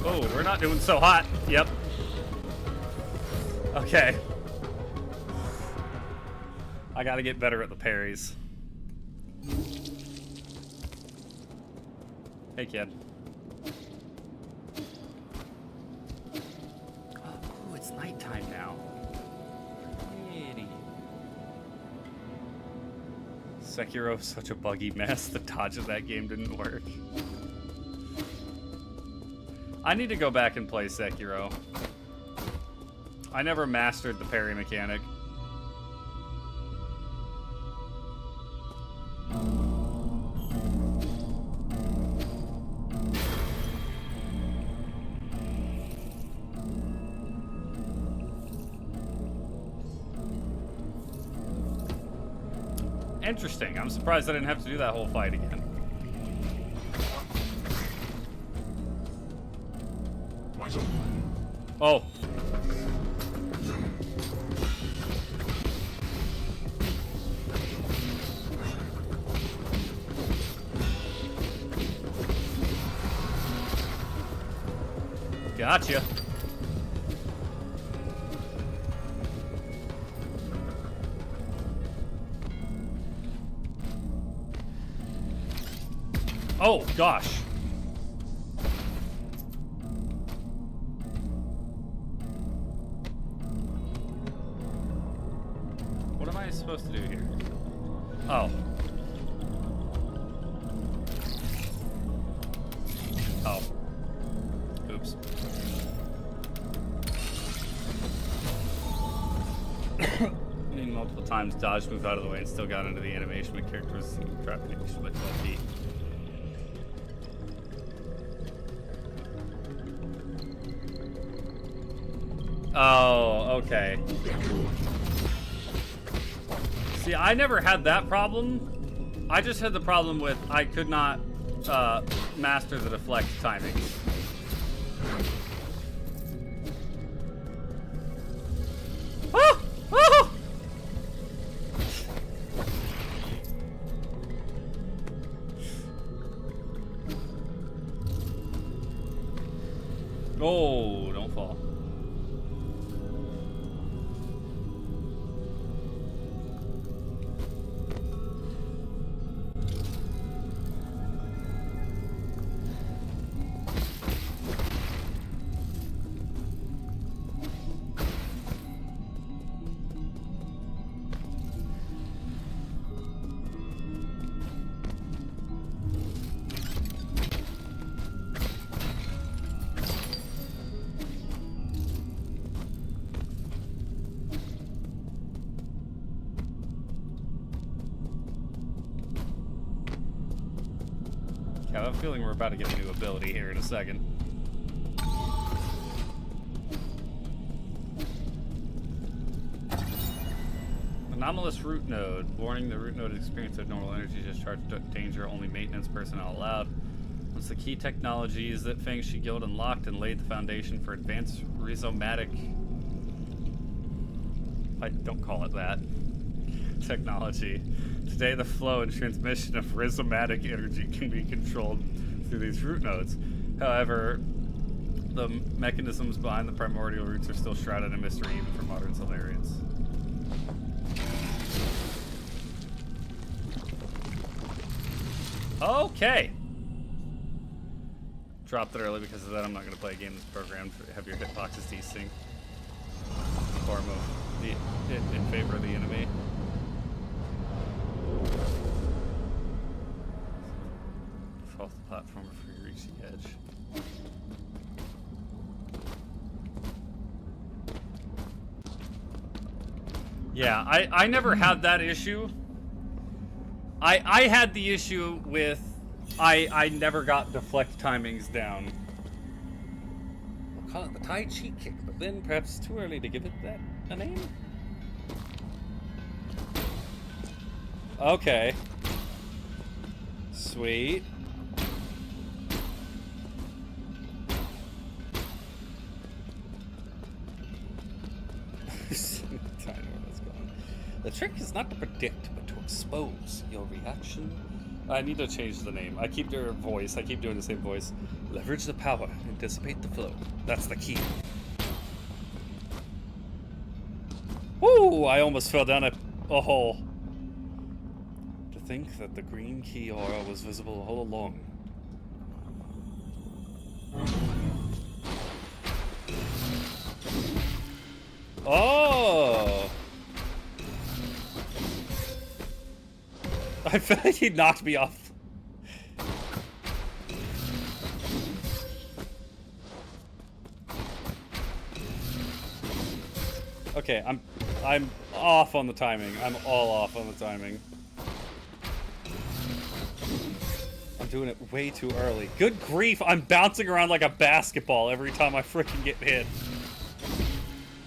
Oh, we're not doing so hot. Yep. Okay. I gotta get better at the parries. Hey, kid. Oh, it's nighttime now. Pretty. Sekiro is such a buggy mess. The dodge of that game didn't work. I need to go back and play Sekiro. I never mastered the parry mechanic. Interesting. I'm surprised I didn't have to do that whole fight again. Oh. Gotcha. Oh, gosh. What am I supposed to do here? Oh. Oh. Oops. couple times, dodged, moved out of the way, and still got into the animation. My character was trapped in by 12 feet. Oh, okay. See, I never had that problem. I just had the problem with I could not master the deflect timings. Ah! Ah! Oh, don't fall. I have a feeling we're about to get a new ability here in a second. Anomalous root node. Warning, the root node experience abnormal energy discharge danger, only maintenance personnel allowed. Once the key technologies that Fangshi Guild unlocked and laid the foundation for advanced rhizomatic... I don't call it that. Technology. Today, the flow and transmission of rhizomatic energy can be controlled through these root nodes. However, the mechanisms behind the primordial roots are still shrouded in mystery even for modern Solarians. Okay. Dropped it early because of that. I'm not going to play a game that's programmed to have your hitboxes desync. Form of the in favor of the enemy. Fall off the platform before you reach the edge. Yeah, I never had that issue. I had the issue with I never got deflect timings down. We'll call it the Tai Chi kick, but then perhaps it's too early to give it that a name. Okay. Sweet. The trick is not to predict, but to expose your reaction. I need to change the name. I keep doing voice. I keep doing the same voice. Leverage the power and dissipate the flow. That's the key. Woo! I almost fell down a hole. To think that the green key aura was visible all along. Oh! I feel like he knocked me off. Okay, I'm off on the timing. I'm all off on the timing. I'm doing it way too early. Good grief, I'm bouncing around like a basketball every time I freaking get hit.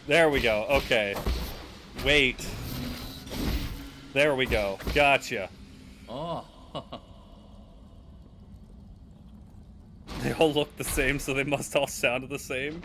There we go. Okay. Wait. There we go. Gotcha. Oh. They all look the same, so they must all sound the same.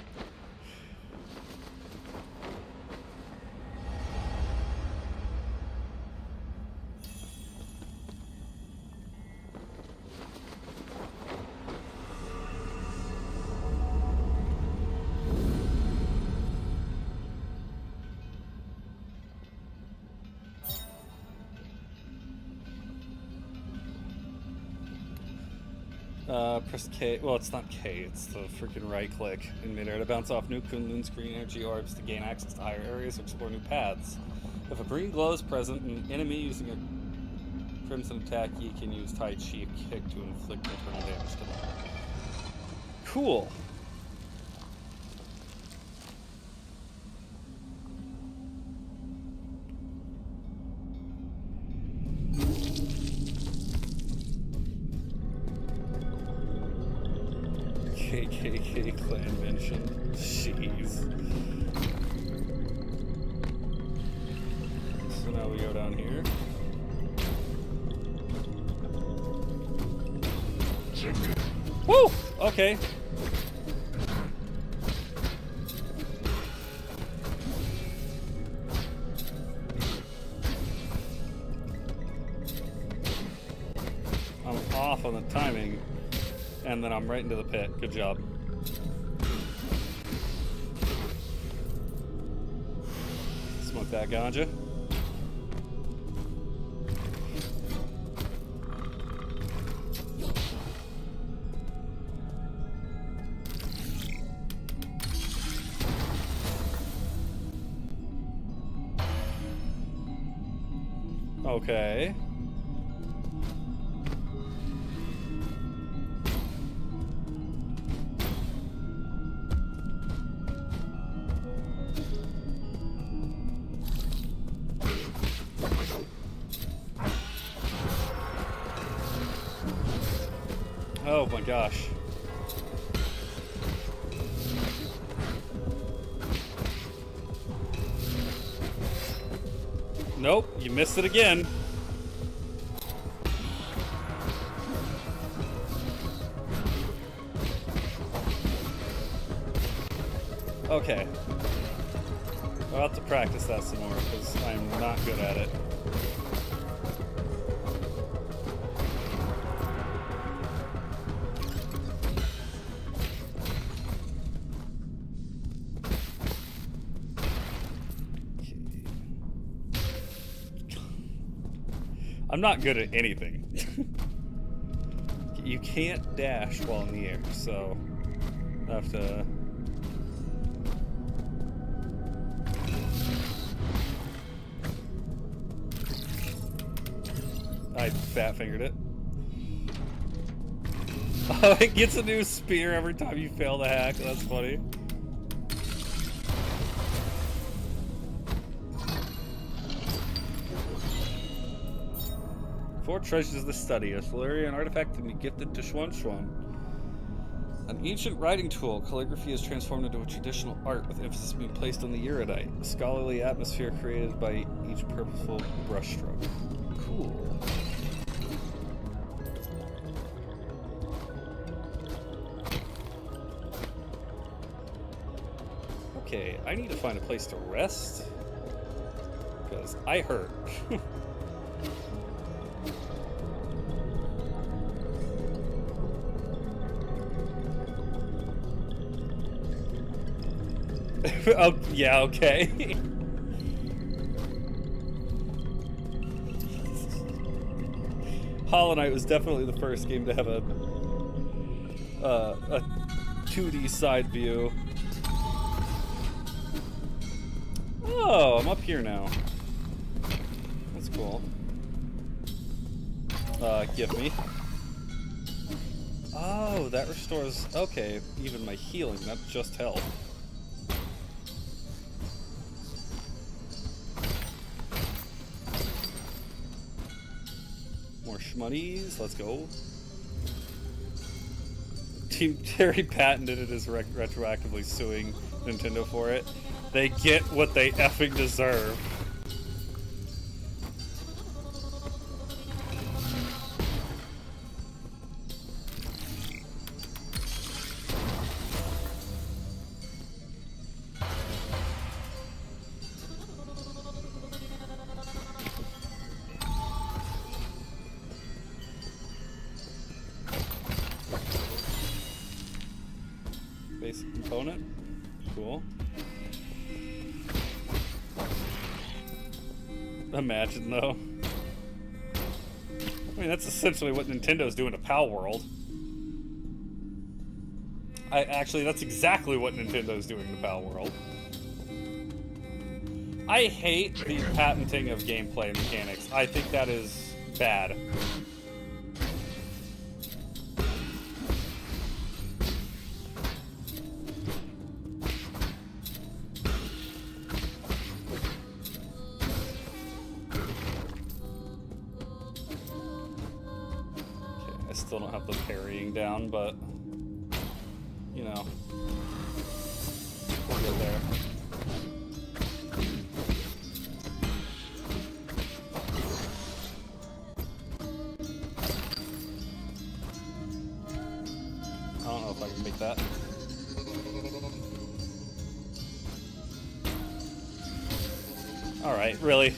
Press K. Well, it's not K. It's the freaking right click in midair to bounce off new Kunlun screen energy orbs to gain access to higher areas or explore new paths. If a green glow is present, an enemy using a crimson attack, you can use Tai Chi kick to inflict internal damage to them. Cool. KK clan mention. Jeez. So now we go down here. Woo! Okay. I'm off on the timing, and then I'm right into the pit. Good job. Smoke that ganja. Okay. Oh my gosh. Nope, you missed it again. Okay. I'll have to practice that some more because I'm not good at it. I'm not good at anything. You can't dash while in the air, so I have to... I fat fingered it. Oh, it gets a new spear every time you fail the hack. That's funny. Four treasures of the study. A Solarian artifact can be gifted to Xuan Xuan. An ancient writing tool. Calligraphy is transformed into a traditional art with emphasis being placed on the erudite. A scholarly atmosphere created by each purposeful brushstroke. Cool. Okay, I need to find a place to rest. Because I hurt. Oh, yeah, okay. Hollow Knight was definitely the first game to have a 2D side view. Oh, I'm up here now. That's cool. Give me. Oh, that restores... Okay, even my healing, not just health. More shmoney's, let's go. Team Terry patented it as retroactively suing Nintendo for it. They get what they effing deserve. Basic component. Cool. Imagine though. I mean, that's essentially what Nintendo's doing to Pal World. Actually, that's exactly what Nintendo's doing to Pal World. I hate the patenting of gameplay mechanics. I think that is bad. Still don't have the parrying down, but you know, we'll get there. I don't know if I can make that. Alright, really?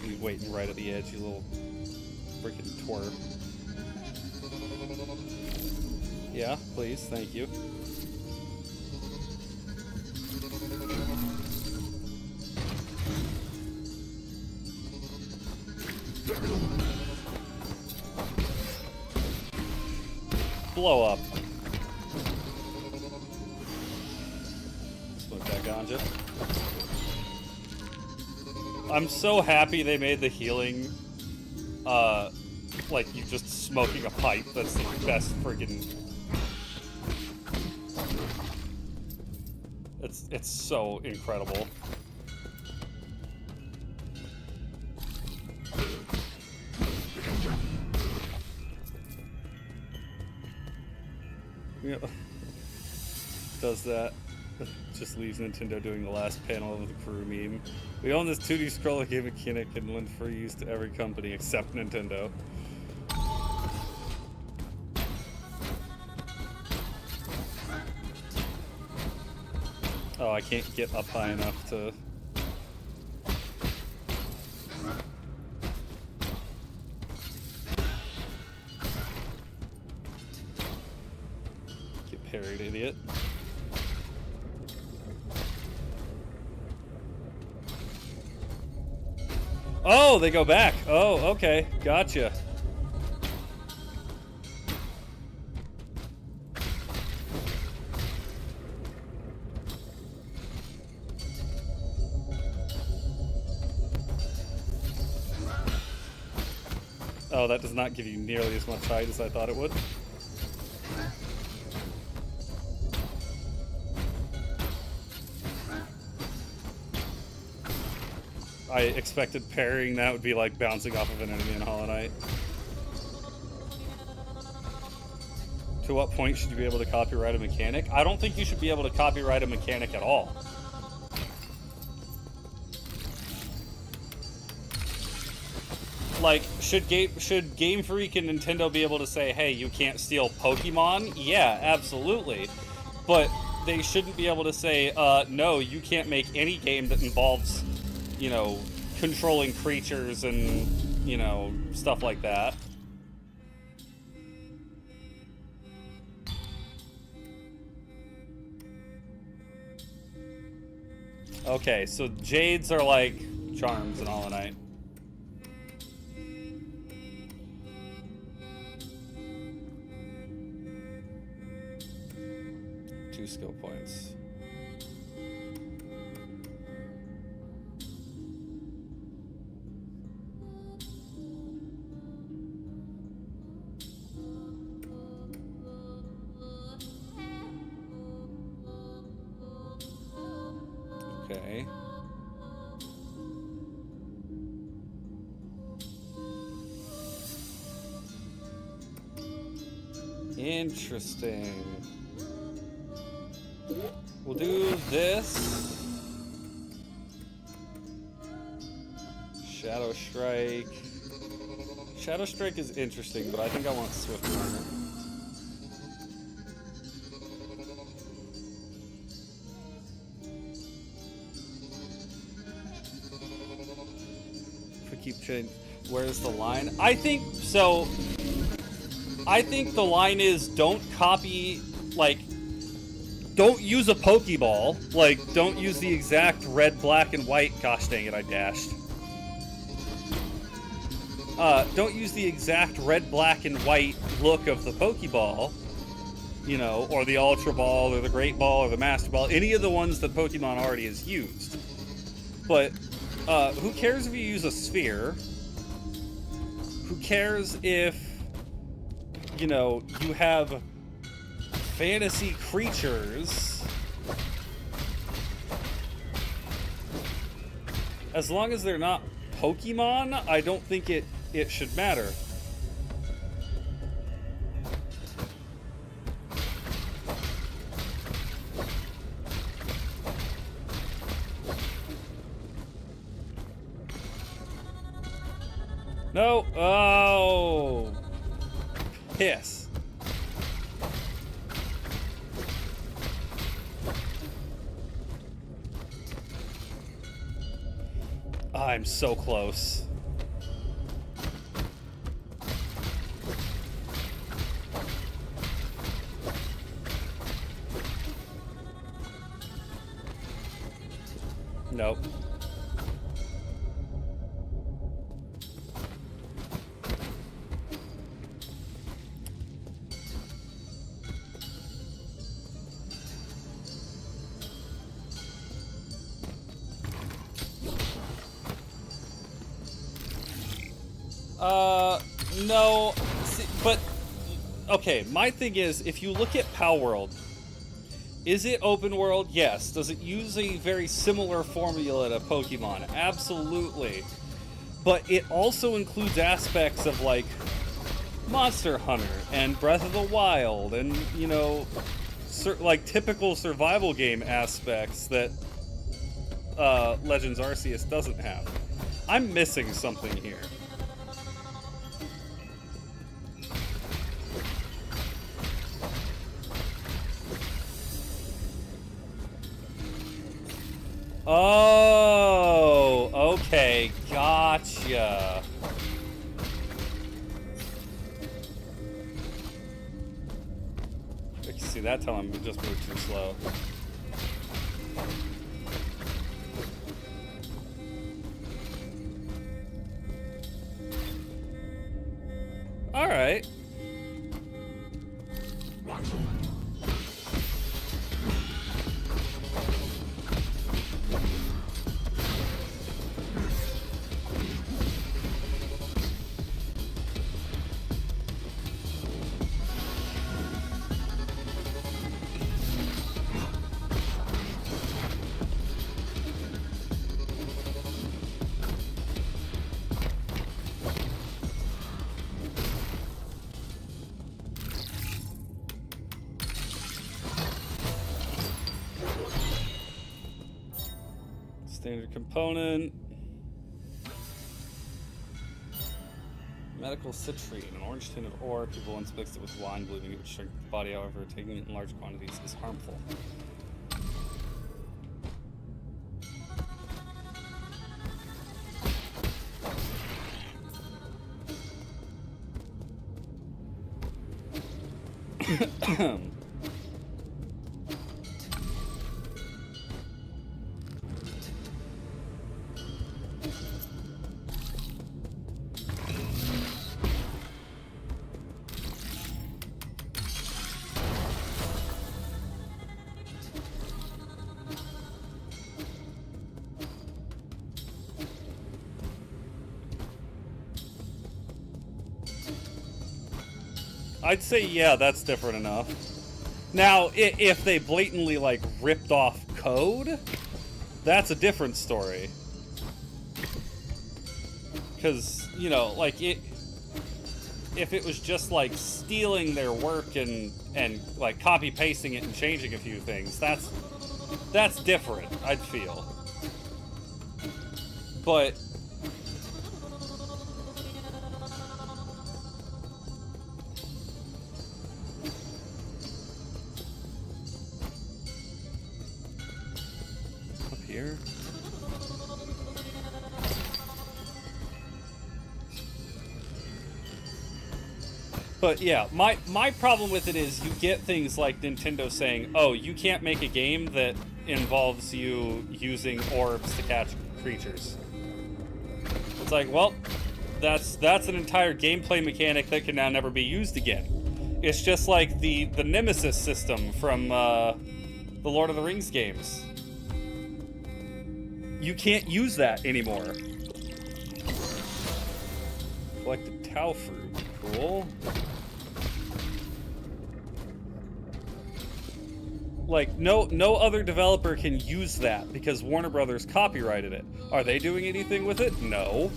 You waiting right at the edge, you little freaking twerp. Yeah, please, thank you. Blow up. Smoke that ganja. I'm so happy they made the healing, like you just smoking a pipe. That's the best friggin'... It's so incredible. Yeah. Does that. Just leaves Nintendo doing the last panel of the crew meme. We own this 2D scroller game mechanic and lend free use to every company except Nintendo. Oh, I can't get up high enough to... Get parried, idiot. Oh, they go back. Oh, okay. Gotcha. Oh, that does not give you nearly as much height as I thought it would. I expected parrying that would be like bouncing off of an enemy in Hollow Knight. To what point should you be able to copyright a mechanic? I don't think you should be able to copyright a mechanic at all. Like, should Game Freak and Nintendo be able to say, hey, you can't steal Pokemon? Yeah, absolutely. But they shouldn't be able to say, no, you can't make any game that involves, you know, controlling creatures and, you know, stuff like that. Okay, so Jades are like charms in Hollow Knight. Two skill points. Okay. Interesting. We'll do this. Shadow Strike. Shadow Strike is interesting, but I think I want Swift Runner. Keep changing. Where's the line? I think so. I think the line is don't copy, like, don't use a Pokeball. Like, don't use the exact red, black, and white. Gosh dang it, I dashed. Don't use the exact red, black, and white look of the Pokeball. You know, or the Ultra Ball, or the Great Ball, or the Master Ball. Any of the ones that Pokemon already has used. But who cares if you use a sphere? Who cares if, you know, you have fantasy creatures? As long as they're not Pokemon, I don't think it should matter. No! Oh! Piss. I'm so close. Nope. No. See, but, okay, my thing is, if you look at Palworld, is it open world? Yes. Does it use a very similar formula to Pokemon? Absolutely. But it also includes aspects of, like, Monster Hunter and Breath of the Wild and, you know, like, typical survival game aspects that Legends Arceus doesn't have. I'm missing something here. Oh, okay, gotcha. I can see that time I'm just moved too slow. All right. Standard component. Medical citrine, an orange tinted ore. People once mixed it with wine, believing it would shrink the body. However, taking it in large quantities is harmful. I'd say, yeah, that's different enough. Now, if they blatantly, like, ripped off code, that's a different story. Because, you know, like, if it was just, like, stealing their work and like, copy-pasting it and changing a few things, that's different, I'd feel. But... here. But yeah, my problem with it is you get things like Nintendo saying, oh, you can't make a game that involves you using orbs to catch creatures. It's like, well, that's an entire gameplay mechanic that can now never be used again. It's just like the Nemesis system from the Lord of the Rings games. You can't use that anymore. Collected Tau fruit. Cool. Like, no other developer can use that because Warner Brothers copyrighted it. Are they doing anything with it? No.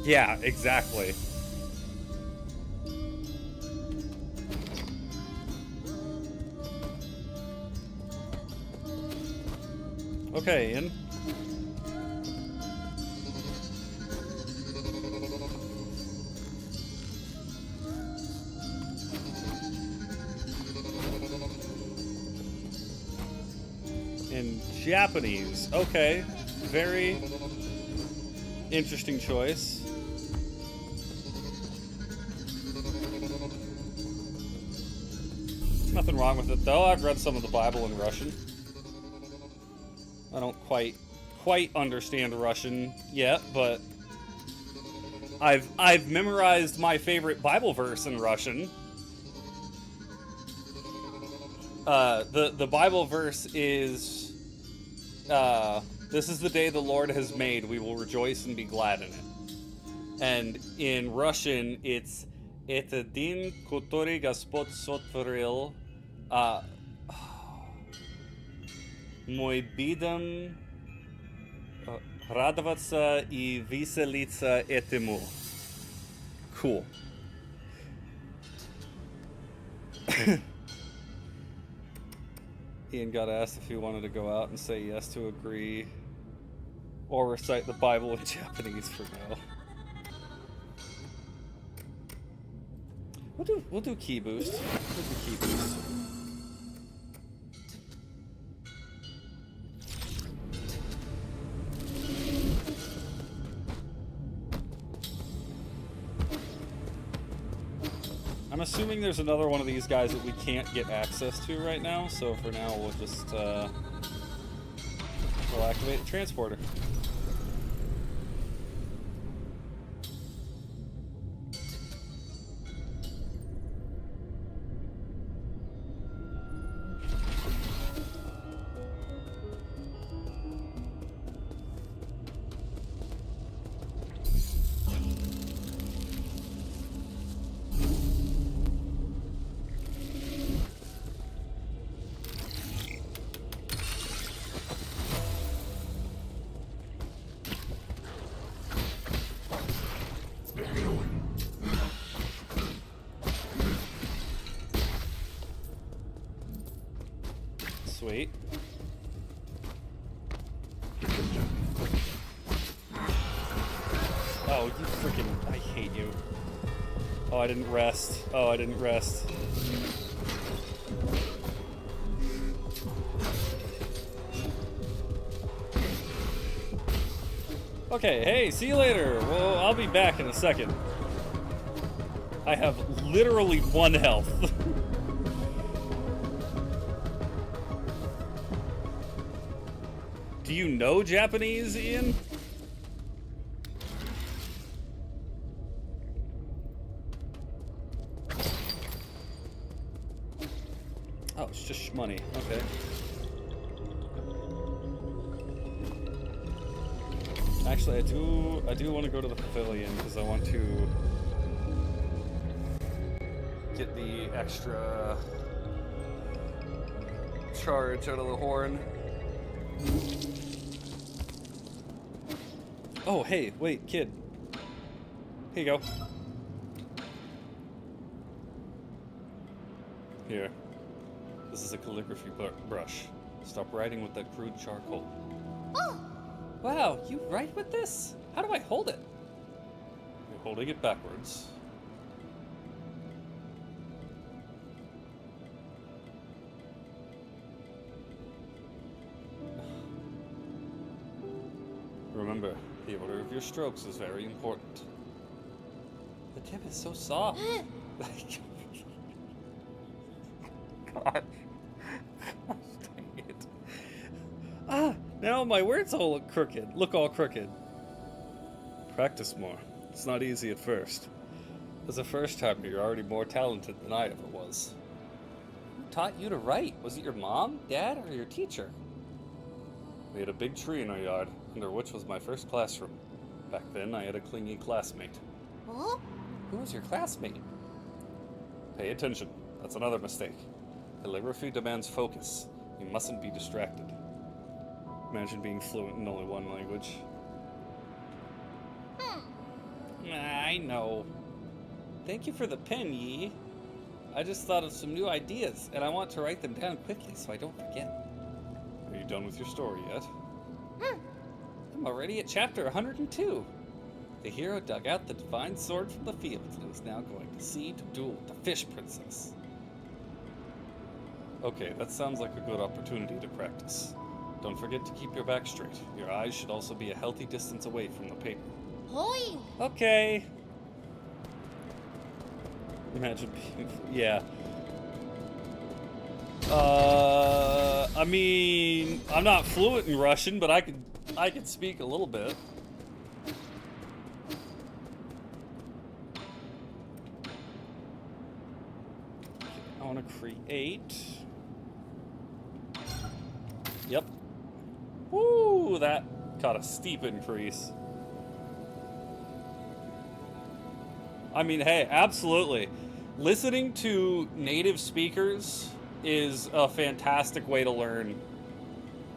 Yeah, exactly. Okay, Ian. In Japanese. Okay. Very interesting choice. Nothing wrong with it though. I've read some of the Bible in Russian. I don't quite understand Russian yet, but I've memorized my favorite Bible verse in Russian. The Bible verse is, this is the day the Lord has made, we will rejoice and be glad in it. And in Russian, it's «Это день, который Господь сотворил, мы будем радоваться и веселиться этому». Cool. Ian got asked if he wanted to go out and say yes to agree or recite the Bible in Japanese for now. We'll do key boost. We'll do key boost. I'm assuming there's another one of these guys that we can't get access to right now, so for now we'll just we'll activate the transporter. Sweet. Oh, you freaking... I hate you. Oh, I didn't rest. Oh, I didn't rest. Okay, hey, see you later. Well, I'll be back in a second. I have literally 1 health. Do you know Japanese, Ian? Oh, it's just shmoney. Okay. Actually, I do want to go to the pavilion because I want to get the extra charge out of the horn. Oh, hey, wait, kid. Here you go. Here. This is a calligraphy brush. Stop writing with that crude charcoal. Oh! Wow, you write with this? How do I hold it? You're holding it backwards. Remember, the order of your strokes is very important. The tip is so soft. God. Dang it. Ah, now my words all look all crooked. Practice more. It's not easy at first. As a first timer, you're already more talented than I ever was. Who taught you to write? Was it your mom, dad, or your teacher? We had a big tree in our yard, under which was my first classroom. Back then, I had a clingy classmate. Oh? Who was your classmate? Pay attention. That's another mistake. Calligraphy demands focus. You mustn't be distracted. Imagine being fluent in only one language. I know. Thank you for the pen, Yi. I just thought of some new ideas, and I want to write them down quickly so I don't forget. Are you done with your story yet? I'm already at chapter 102. The hero dug out the divine sword from the fields and is now going to sea to duel with the fish princess. Okay, that sounds like a good opportunity to practice. Don't forget to keep your back straight. Your eyes should also be a healthy distance away from the paper. Hoi. Okay. Imagine being... Yeah. I mean, I'm not fluent in Russian, but I could speak a little bit. I want to create. Yep. Woo, that got a steep increase. I mean, hey, absolutely. Listening to native speakers is a fantastic way to learn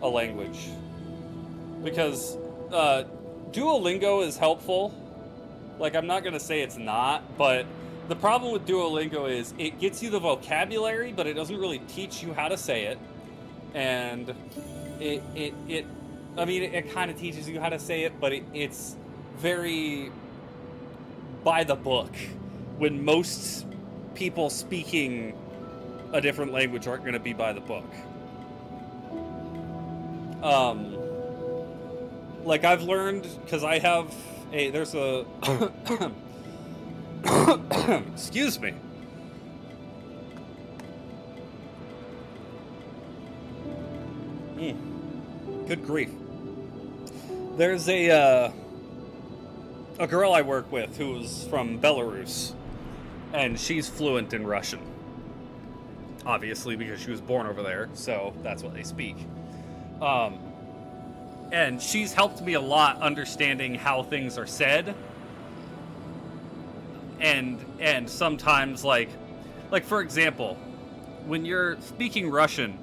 a language. Because Duolingo is helpful. Like, I'm not going to say it's not, but the problem with Duolingo is it gets you the vocabulary, but it doesn't really teach you how to say it. And it kind of teaches you how to say it, but it's very by the book, when most people speaking a different language aren't going to be by the book. Like I've learned, because I have there's a excuse me. Good grief. There's a girl I work with who's from Belarus, and she's fluent in Russian. Obviously, because she was born over there, so that's what they speak. And she's helped me a lot understanding how things are said. And sometimes, like for example, when you're speaking Russian,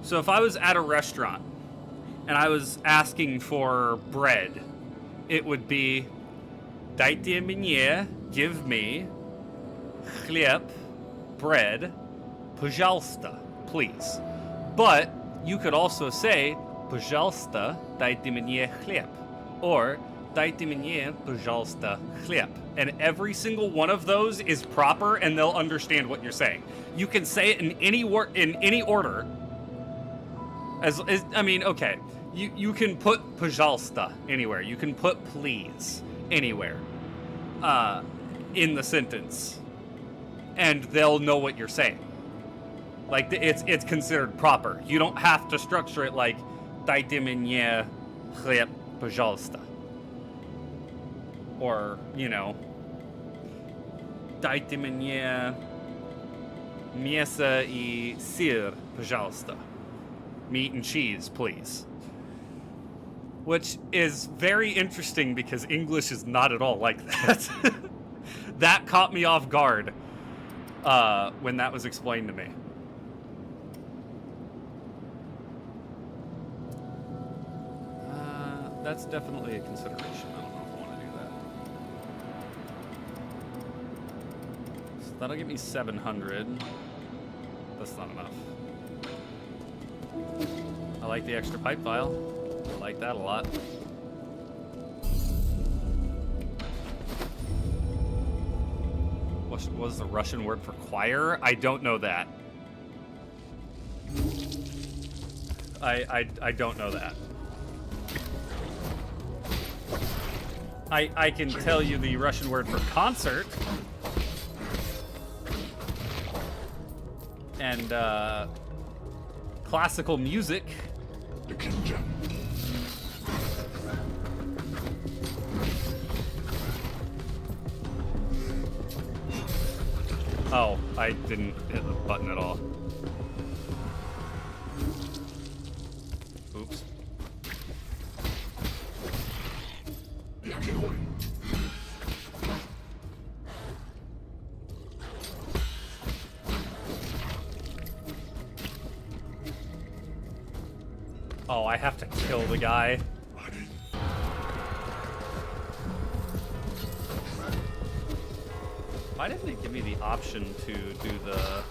so if I was at a restaurant and I was asking for bread, it would be "Дайте мне", give me, хлеб, bread, пожалуйста, please. But you could also say "Пожалуйста, дайте мне хлеб", or "Дайте мне, пожалуйста, хлеб". And every single one of those is proper, and they'll understand what you're saying. You can say it in any order. I mean, okay, you can put "пожалуйста" anywhere. You can put "please" anywhere in the sentence, and they'll know what you're saying. Like, it's considered proper. You don't have to structure it like "Дайте мне хлеб, пожалуйста", or, you know, "Дайте мне мясо и сыр, пожалуйста", meat and cheese, please. Which is very interesting because English is not at all like that. That caught me off guard when that was explained to me. That's definitely a consideration. I don't know if I want to do that. So that'll get me 700. That's not enough. I like the extra pipe file. I like that a lot. What was the Russian word for choir? I don't know that. I don't know that. I can tell you the Russian word for concert. And classical music. Oh, I didn't hit the button at all. Oops. Oh, I have to kill the guy. Why didn't it give me the option to do the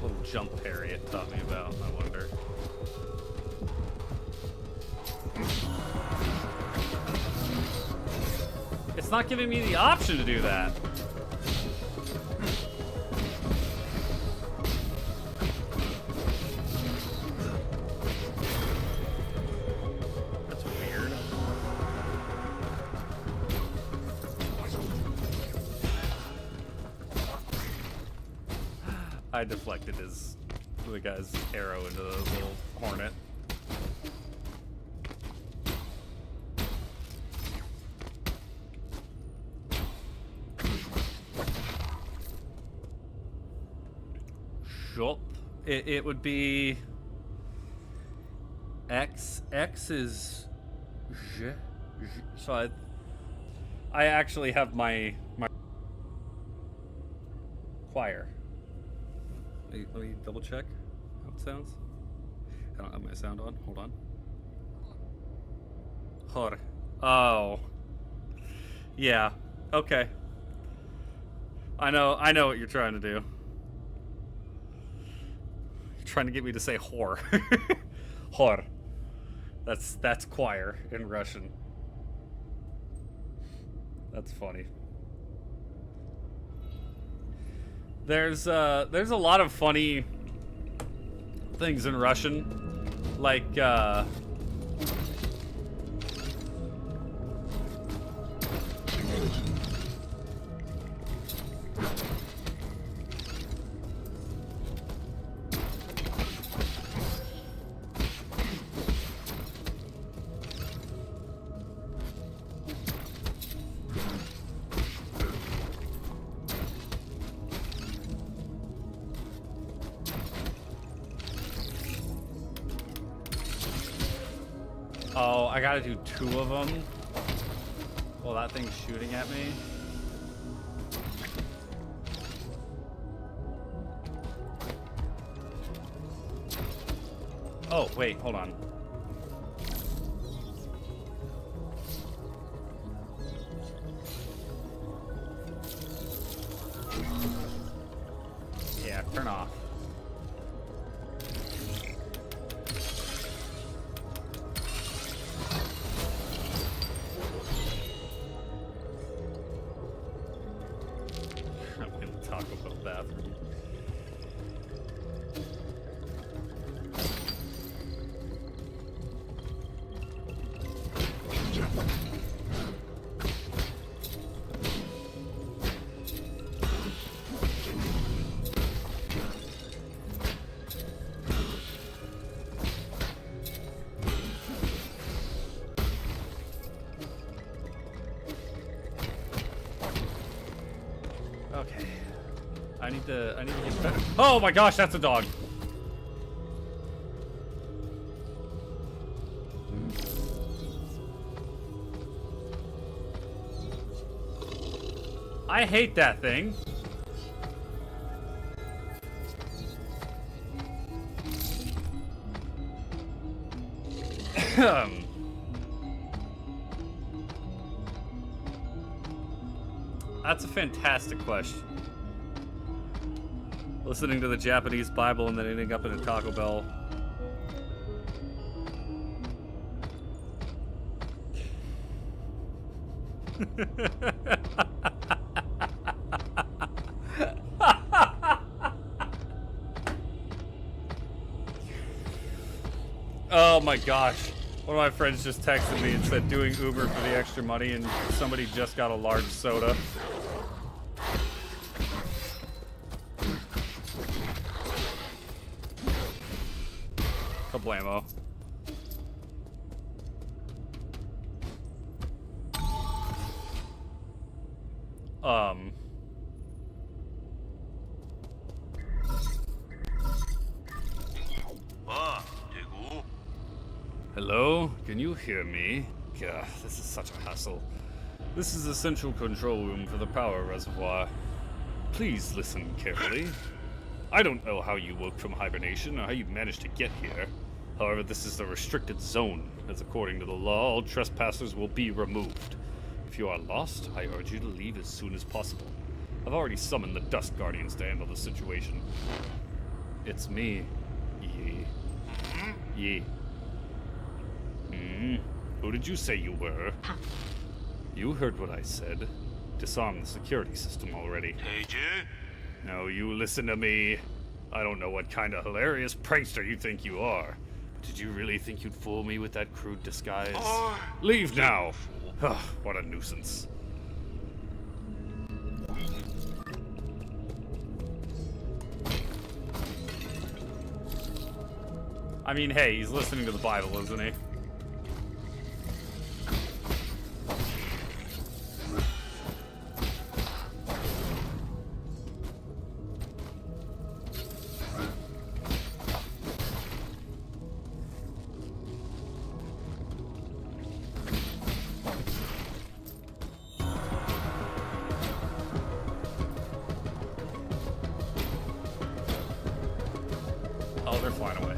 little jump parry it taught me about, I wonder. It's not giving me the option to do that. That's weird. I deflected the guy's arrow into the little hornet. It would be X. X is J. So I actually have my choir. Let me double check how it sounds. I don't have my sound on. Hold on. Hor. Oh. Yeah. Okay. I know what you're trying to do. Trying to get me to say whore. Hor. That's choir in Russian. That's funny. There's a lot of funny things in Russian, like oh, I gotta do 2 of them. Well, that thing's shooting at me. Oh, wait, hold on. Yeah, turn off. Taco Bell bathroom. Okay. I need to get better. Oh my gosh, that's a dog. I hate that thing. That's a fantastic question. Listening to the Japanese Bible and then ending up in a Taco Bell. Oh my gosh. One of my friends just texted me and said doing Uber for the extra money and somebody just got a large soda. Kablamo. Hello? Can you hear me? Gah, this is such a hassle. This is the central control room for the power reservoir. Please listen carefully. I don't know how you woke from hibernation or how you managed to get here. However, this is the restricted zone, as according to the law, all trespassers will be removed. If you are lost, I urge you to leave as soon as possible. I've already summoned the Dust Guardians to handle the situation. It's me, Yi. Yi. Who did you say you were? You heard what I said. Disarm the security system already. Teju? No, you listen to me. I don't know what kind of hilarious prankster you think you are. But did you really think you'd fool me with that crude disguise? Leave now! Ugh, what a nuisance. I mean, hey, he's listening to the Bible, isn't he? Oh, they're flying away.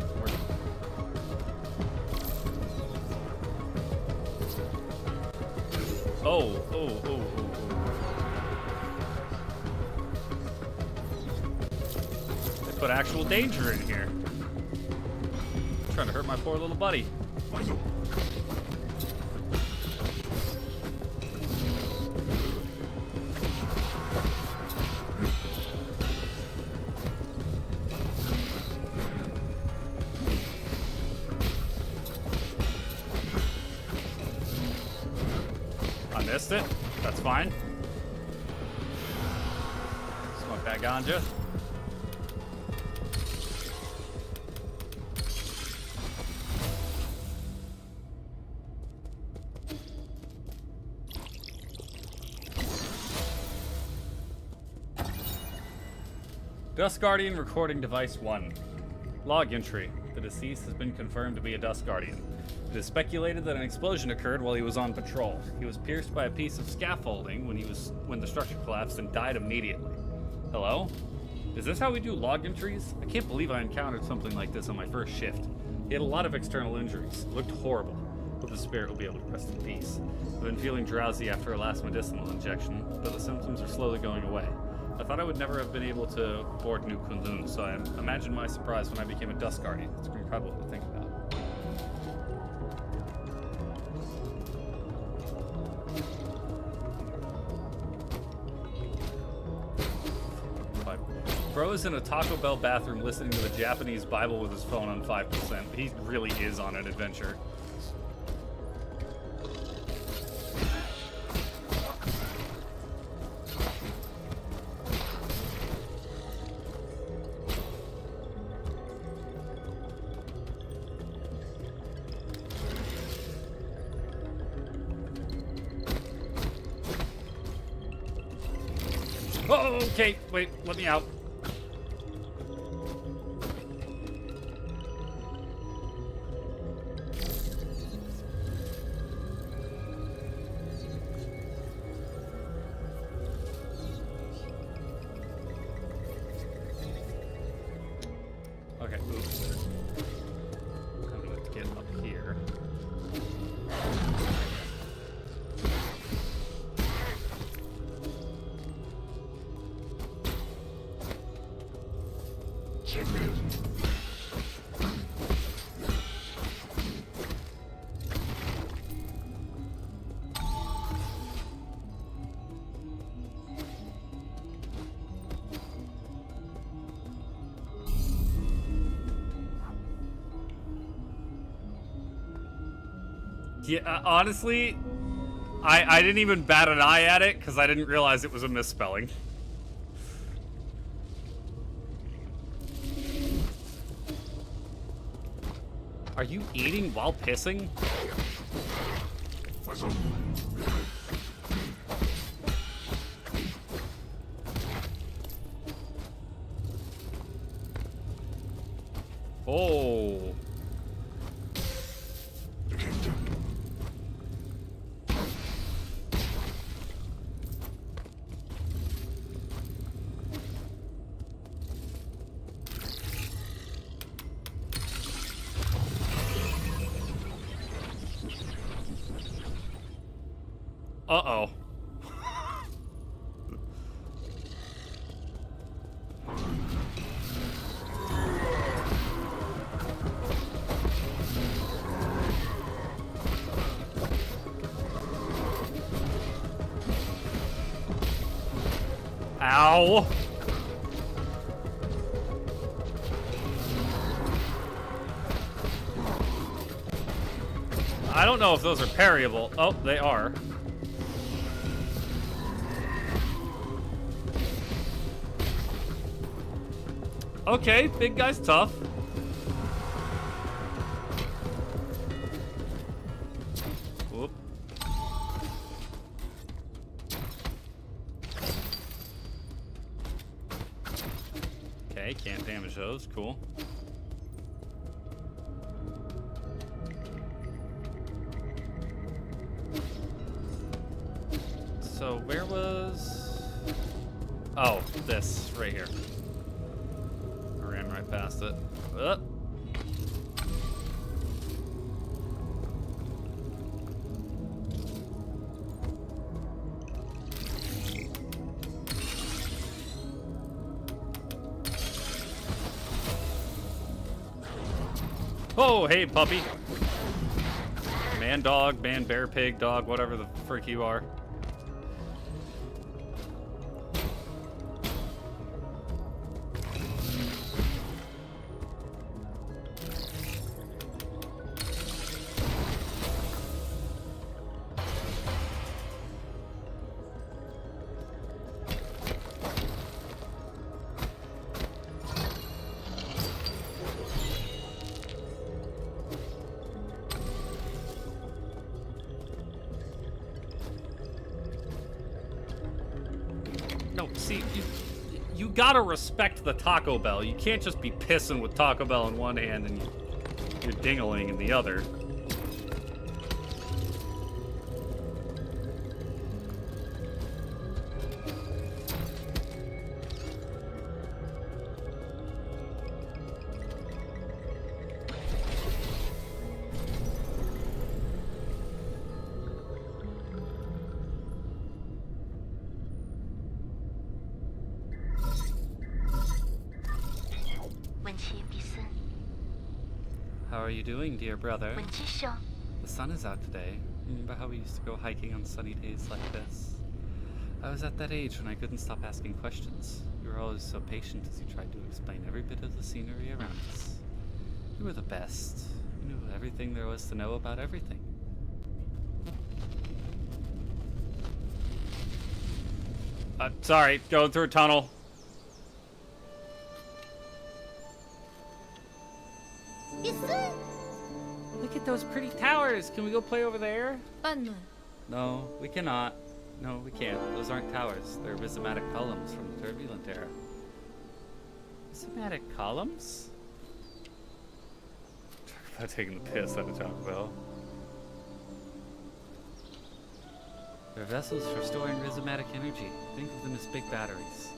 Oh. They put actual danger in here. Trying to hurt my poor little buddy. Missed it. That's fine. Smoke that ganja. Dust Guardian recording device 1. Log entry. The deceased has been confirmed to be a Dust Guardian. It is speculated that an explosion occurred while he was on patrol. He was pierced by a piece of scaffolding when the structure collapsed and died immediately. Hello? Is this how we do log entries? I can't believe I encountered something like this on my first shift. He had a lot of external injuries. It looked horrible. Hope his spirit will be able to rest in peace. I've been feeling drowsy after a last medicinal injection, but the symptoms are slowly going away. I thought I would never have been able to board New Kunlun, so I imagine my surprise when I became a Dust Guardian. It's incredible to think about. Bro is in a Taco Bell bathroom listening to the Japanese Bible with his phone on 5%. He really is on an adventure. Oh, okay, wait, let me out. Okay, oops. I'm gonna have to get up here. Yeah, honestly, I didn't even bat an eye at it because I didn't realize it was a misspelling. Are you eating while pissing? Oh. Uh-oh. Ow! I don't know if those are parryable. Oh, they are. Okay, big guy's tough. Whoop. Okay, can't damage those. Cool. So where was... Oh, this right here. I ran right past it. Oh, hey, puppy. Man, dog, man, bear, pig, dog, whatever the frick you are. No, see, you gotta respect the Taco Bell. You can't just be pissing with Taco Bell in one hand and you're dingling in the other. How are you doing, dear brother? The sun is out today. Remember how we used to go hiking on sunny days like this? I was at that age when I couldn't stop asking questions. You were always so patient as you tried to explain every bit of the scenery around us. You were the best. You knew everything there was to know about everything. Sorry, going through a tunnel. Look at those pretty towers. Can we go play over there? No, we cannot. No, we can't. Those aren't towers. They're rhizomatic columns from the turbulent era. Rhizomatic columns? Talk about taking the piss out of Taco Bell. They're vessels for storing rhizomatic energy. Think of them as big batteries.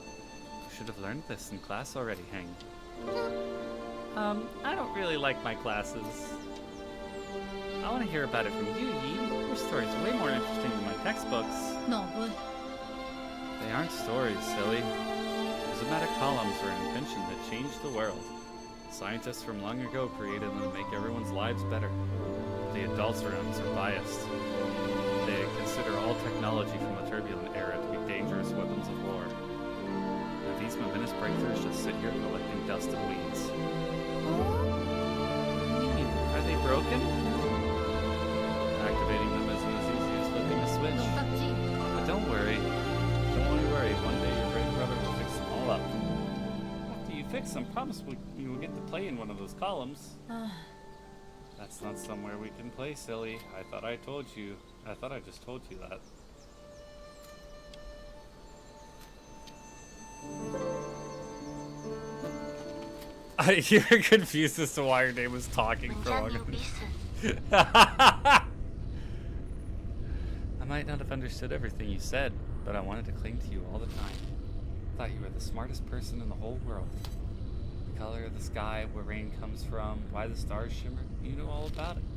You should have learned this in class already, Hang. I don't really like my classes. I want to hear about it from you, Yi. Your story's way more interesting than my textbooks. No, but... They aren't stories, silly. Rhizomatic columns were an invention that changed the world. Scientists from long ago created them to make everyone's lives better. The adults around us are biased. They consider all technology from the turbulent era to be dangerous weapons of war. Now these momentous breakthroughs just sit here collecting dust and weeds. Are they broken? Activating them isn't as easy as flipping a switch. But don't worry. Don't worry. One day your brave brother will fix them all up. After you fix them, promise you will get to play in one of those columns. That's not somewhere we can play, silly. I thought I told you. I thought I just told you that. You're confused as to why your name was talking for long. I might not have understood everything you said, but I wanted to cling to you all the time. I thought you were the smartest person in the whole world. The color of the sky, where rain comes from, why the stars shimmer. You know all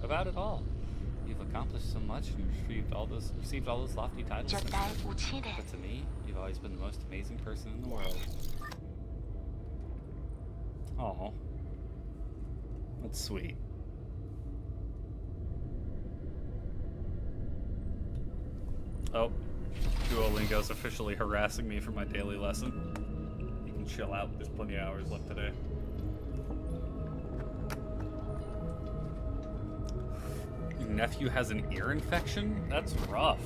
about it all. You've accomplished so much and received all those lofty titles. But to me, you've always been the most amazing person in the world. Oh, that's sweet. Oh, Duolingo's officially harassing me for my daily lesson. You can chill out. There's plenty of hours left today. Your nephew has an ear infection? That's rough.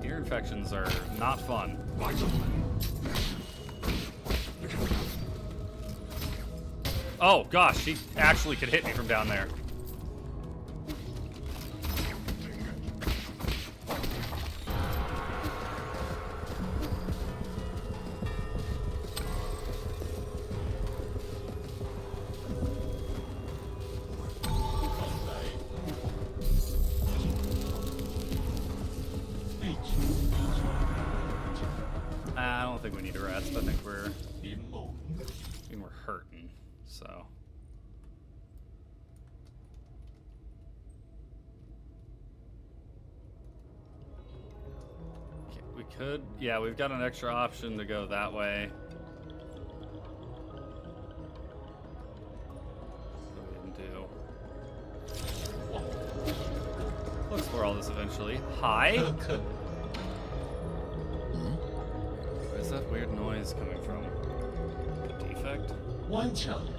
Ear infections are not fun. Oh gosh, she actually could hit me from down there. I don't think we need to rest. I think we're hurting, so. Okay, we could, yeah, we've got an extra option to go that way. What we didn't do. We'll explore all this eventually. Hi? Where's that weird noise coming from? A defect? One child.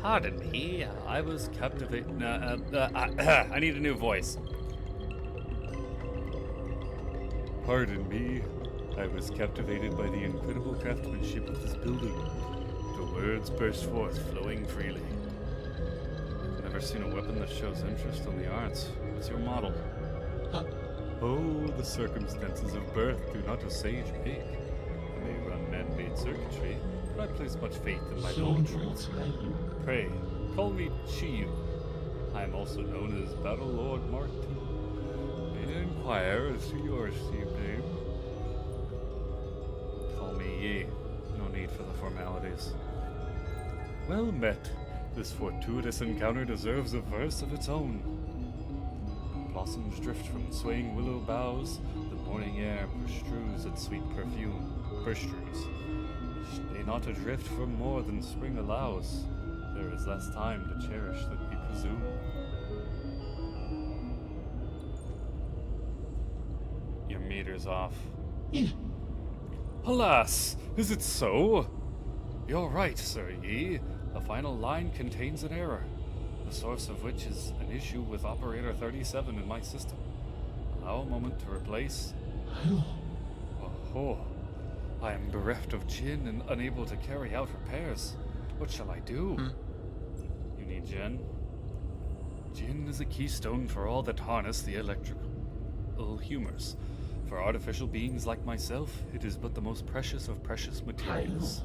Pardon me, I was captivated. I need a new voice. Pardon me, I was captivated by the incredible craftsmanship of this building. The words burst forth, flowing freely. I've never seen a weapon that shows interest in the arts. What's your model? Oh, the circumstances of birth do not a sage make. I may run man-made circuitry, but I place much faith in my poetry. Pray, call me Chiyu. I am also known as Battle Lord Mark II. May I inquire as to your esteemed name? Call me Yi. No need for the formalities. Well met. This fortuitous encounter deserves a verse of its own. Blossoms drift from swaying willow boughs. The morning air bestrews its sweet perfume. Bestrews. Stay not adrift for more than spring allows. There is less time to cherish than we presume. Your meter's off. Alas, is it so? You're right, Sir Yi. The final line contains an error, the source of which is an issue with operator 37 in my system. Allow a moment to replace. Oh, I am bereft of Jin and unable to carry out repairs. What shall I do? You need Jin? Jin is a keystone for all that harness the electrical humors. For artificial beings like myself, it is but the most precious of precious materials.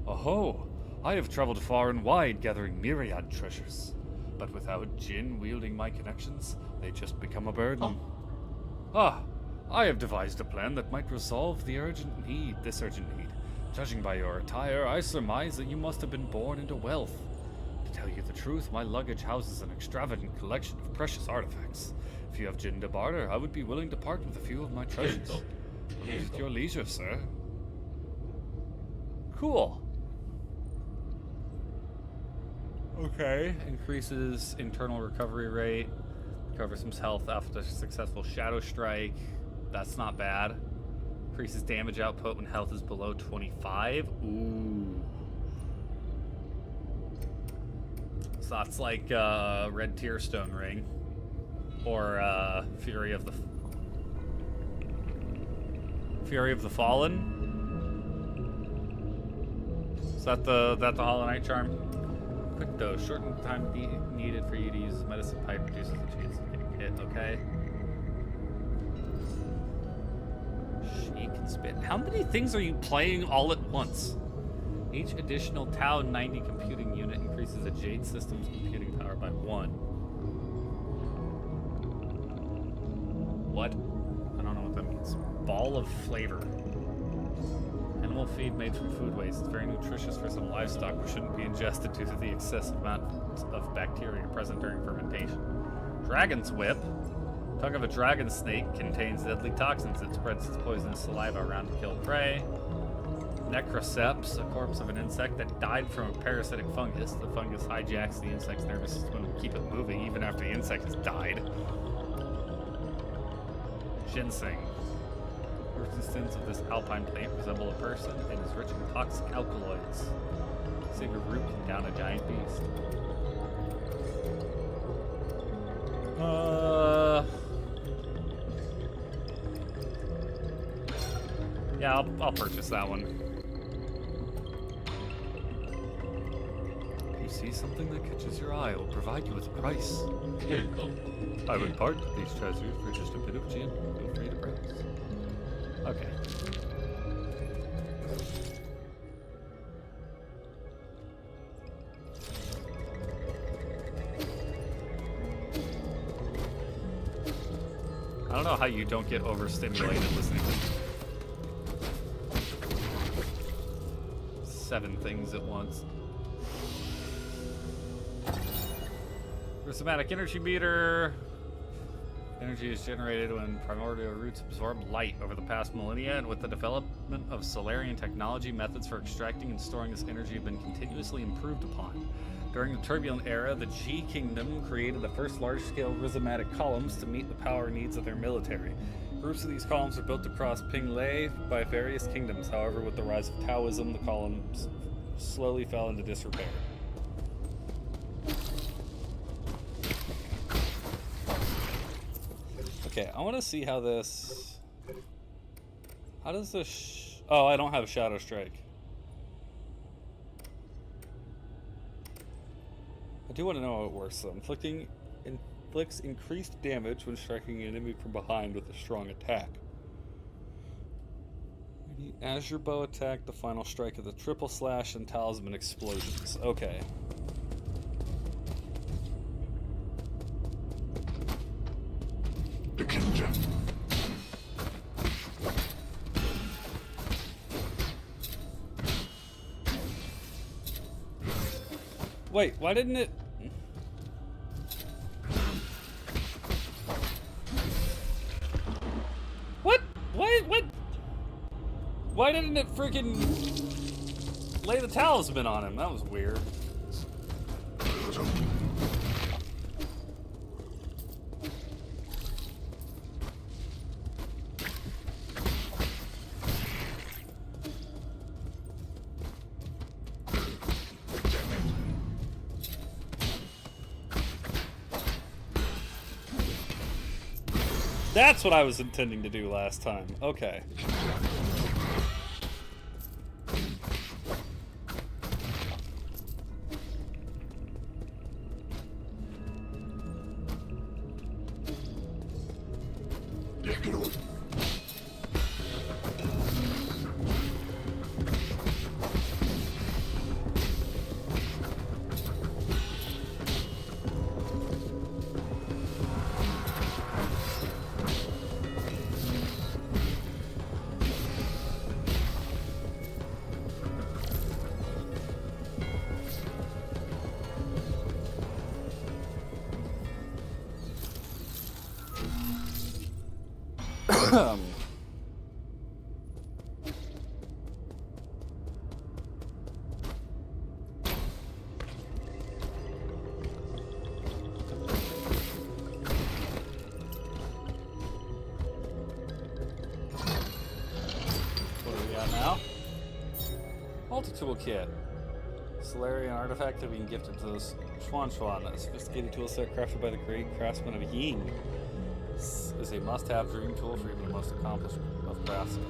Oh, I have traveled far and wide gathering myriad treasures. But without Jin wielding my connections, they just become a burden. I have devised a plan that might resolve this urgent need. Judging by your attire, I surmise that you must have been born into wealth. To tell you the truth, my luggage houses an extravagant collection of precious artifacts. If you have Jin to barter, I would be willing to part with a few of my treasures. At your leisure, sir. Cool. Okay. Increases internal recovery rate. Recovers some health after successful shadow strike. That's not bad. Increases damage output when health is below 25. Ooh. So that's like Red Tearstone Ring. Or Fury of the Fallen. Is that the Hollow Knight charm? Quick dose, shortened time needed for you to use medicine pipe reduces the chance of getting hit. Okay. She can spit. How many things are you playing all at once? Each additional Tau 90 computing unit increases a Jade system's computing power by 1. What? I don't know what that means. Ball of flavor. Animal feed made from food waste. It's very nutritious for some livestock, but shouldn't be ingested due to the excessive amount of bacteria present during fermentation. Dragon's Whip. Tongue of a dragon snake contains deadly toxins. It spreads its poisonous saliva around to kill prey. Necroceps, a corpse of an insect that died from a parasitic fungus. The fungus hijacks the insect's nervous system and will keep it moving even after the insect has died. Ginseng. The roots and stems of this alpine plant resemble a person and is rich in toxic alkaloids. A single root can down a giant beast. Yeah, I'll purchase that one. If you see something that catches your eye, it will provide you with a price. I would part these treasures for just a bit of gin. Feel free to browse. Okay. I don't know how you don't get overstimulated listening to 7 things at once. Prismatic energy meter. Energy is generated when primordial roots absorb light over the past millennia, and with the development of Solarian technology, methods for extracting and storing this energy have been continuously improved upon. During the turbulent era, the G Kingdom created the first large-scale rhizomatic columns to meet the power needs of their military. Groups of these columns are built across Pinglei by various kingdoms. However, with the rise of Taoism, the columns slowly fell into disrepair. Okay, I want to see how this... How does this... Oh, I don't have Shadow Strike. I do want to know how it works, though. Inflicts increased damage when striking an enemy from behind with a strong attack. Azure Bow attack, the final strike of the triple slash, and talisman explosions. Okay. Wait, why didn't it... What? What? Why didn't it freaking lay the talisman on him? That was weird. That's what I was intending to do last time. Okay. Multi-tool kit. Solarian artifact have been gifted to this Schwan, a sophisticated tool set crafted by the great craftsman of Ying. This is a must-have dream tool for even the most accomplished of craftsmen.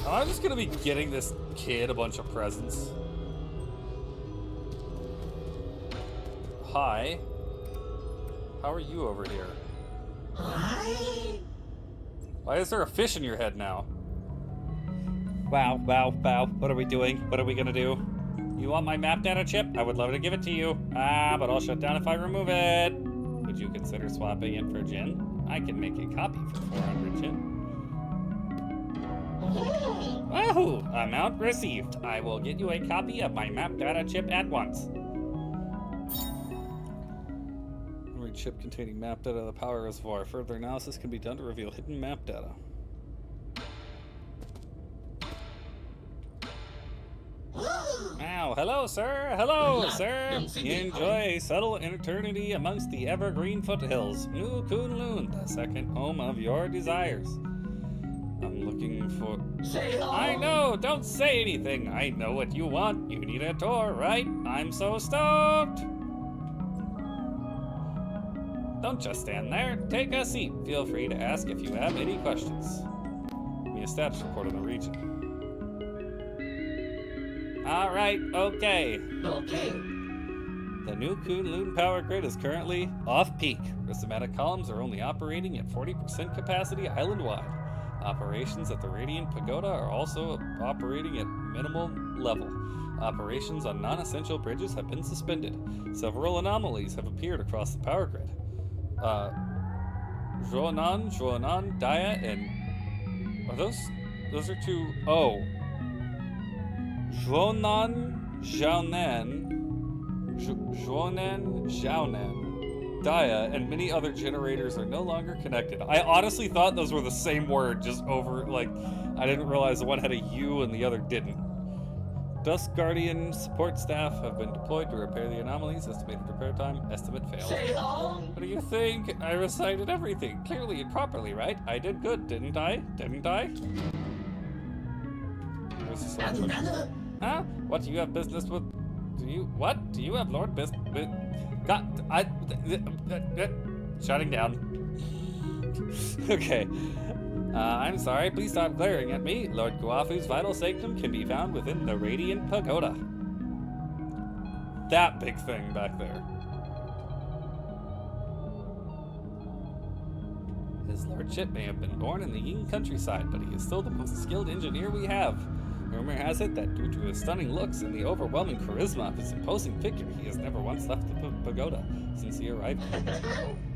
Am I just gonna be getting this kid a bunch of presents? Hi. How are you over here? Hi. Why is there a fish in your head now? Wow. What are we doing? What are we gonna do? You want my map data chip? I would love to give it to you. But I'll shut down if I remove it. Would you consider swapping it for gin? I can make a copy for 400 gin. Oh, amount received. I will get you a copy of my map data chip at once. Memory chip containing map data of the power reservoir. Further analysis can be done to reveal hidden map data. Ow, Now, hello, sir. Hello, sir. Enjoy a subtle eternity amongst the evergreen foothills. New Kunlun, the second home of your desires. I'm looking for... I know! Don't say anything! I know what you want. You need a tour, right? I'm so stoked! Don't just stand there. Take a seat. Feel free to ask if you have any questions. Give me a status report on the region. Alright, okay. The new Kunlun power grid is currently off-peak. Prismatic columns are only operating at 40% capacity island-wide. Operations at the Radiant Pagoda are also operating at minimal level. Operations on non-essential bridges have been suspended. Several anomalies have appeared across the power grid. Zhuanan, Daya, and... Are those are two... Oh. Zhuanan, Zhaonan, Daya, and many other generators are no longer connected. I honestly thought those were the same word, just over, like, I didn't realize the one had a U and the other didn't. Dusk Guardian support staff have been deployed to repair the anomalies. Estimated repair time, estimate failed. What do you think? I recited everything clearly and properly, right? I did good, didn't I? Didn't I? Where's the soldier? Huh? What do you have business with? Do you have Lord business? God, shutting down. Okay. I'm sorry, please stop glaring at me. Lord Guafu's vital sanctum can be found within the Radiant Pagoda. That big thing back there. His lordship may have been born in the Ying countryside, but he is still the most skilled engineer we have. Rumor has it that due to his stunning looks and the overwhelming charisma of his imposing figure, he has never once left the pagoda since he arrived here.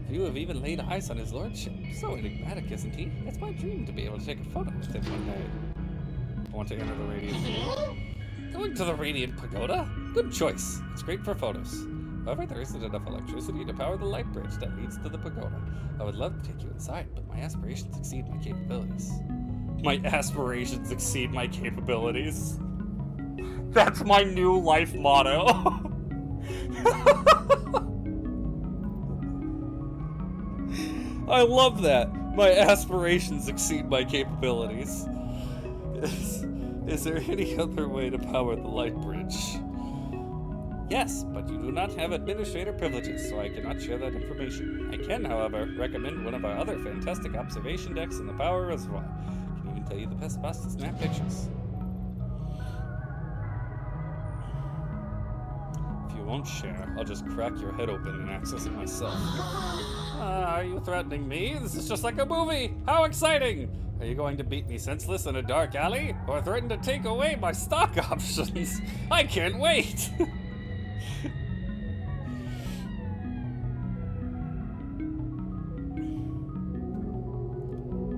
Few have even laid eyes on his lordship. So enigmatic, isn't he? It's my dream to be able to take a photo with him one day. I want to enter the Radiant. Going to the Radiant Pagoda? Good choice. It's great for photos. However, there isn't enough electricity to power the light bridge that leads to the pagoda. I would love to take you inside, but my aspirations exceed my capabilities. My aspirations exceed my capabilities. That's my new life motto. I love that. My aspirations exceed my capabilities. Is there any other way to power the light bridge? Yes, but you do not have administrator privileges, so I cannot share that information. I can, however, recommend one of our other fantastic observation decks in the power reservoir. I can even tell you the best spots to snap pictures. If you won't share, I'll just crack your head open and access it myself. Are you threatening me? This is just like a movie! How exciting! Are you going to beat me senseless in a dark alley? Or threaten to take away my stock options? I can't wait!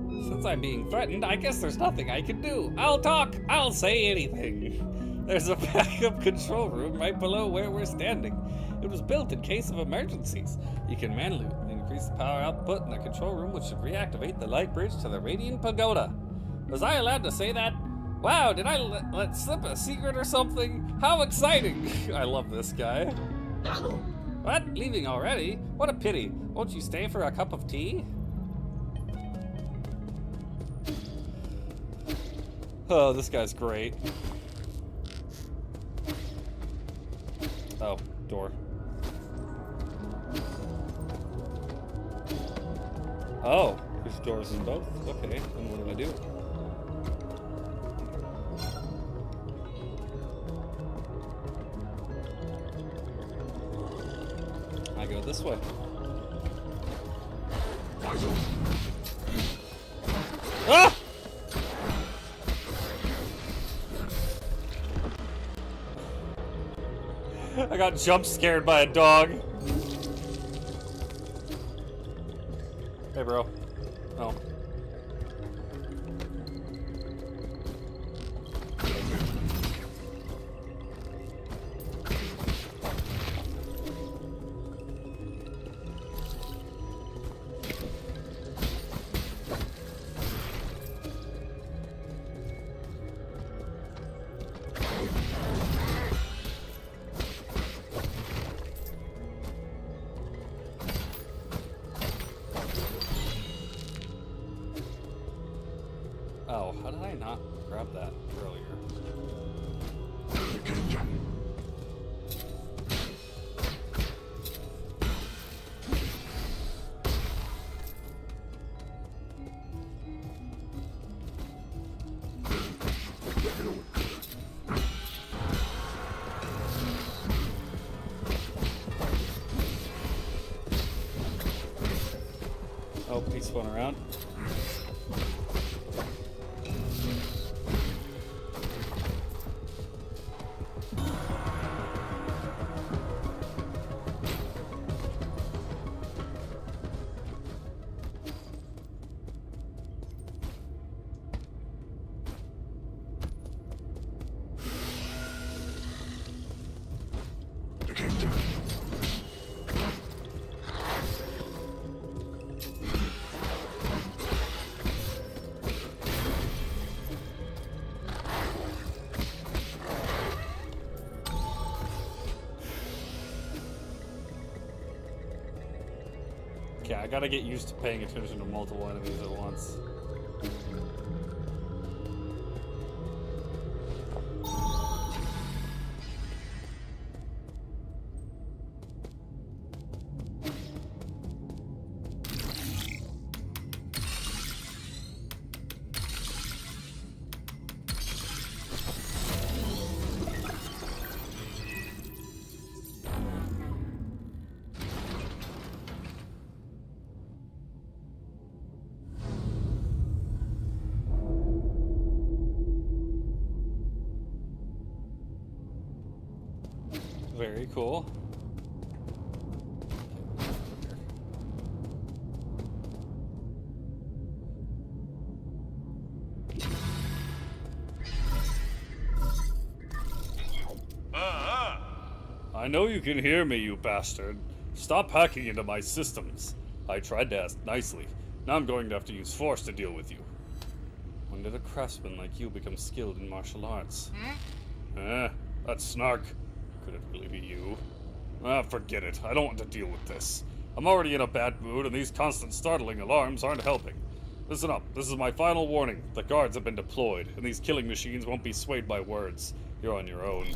Since I'm being threatened, I guess there's nothing I can do. I'll talk! I'll say anything! There's a backup control room right below where we're standing. It was built in case of emergencies. You can manually increase the power output in the control room, which should reactivate the light bridge to the Radiant Pagoda. Was I allowed to say that? Wow, did I let slip a secret or something? How exciting! I love this guy. What? Leaving already? What a pity. Won't you stay for a cup of tea? Oh, this guy's great. Oh, door. Oh, there's doors in both. Okay, then what do I do? I go this way. Ah! I got jump scared by a dog. Hey, bro. Oh. grab that earlier. Oh, he spun around. Okay, I gotta get used to paying attention to multiple enemies at once. Very cool. I know you can hear me, you bastard. Stop hacking into my systems. I tried to ask nicely. Now I'm going to have to use force to deal with you. When did a craftsman like you become skilled in martial arts? That snark. Could it really be you? Forget it. I don't want to deal with this. I'm already in a bad mood, and these constant startling alarms aren't helping. Listen up. This is my final warning. The guards have been deployed, and these killing machines won't be swayed by words. You're on your own.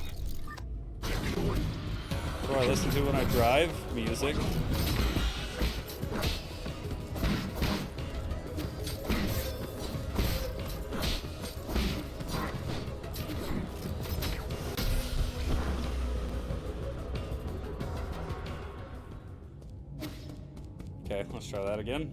What do I listen to when I drive? Music. Okay, let's try that again.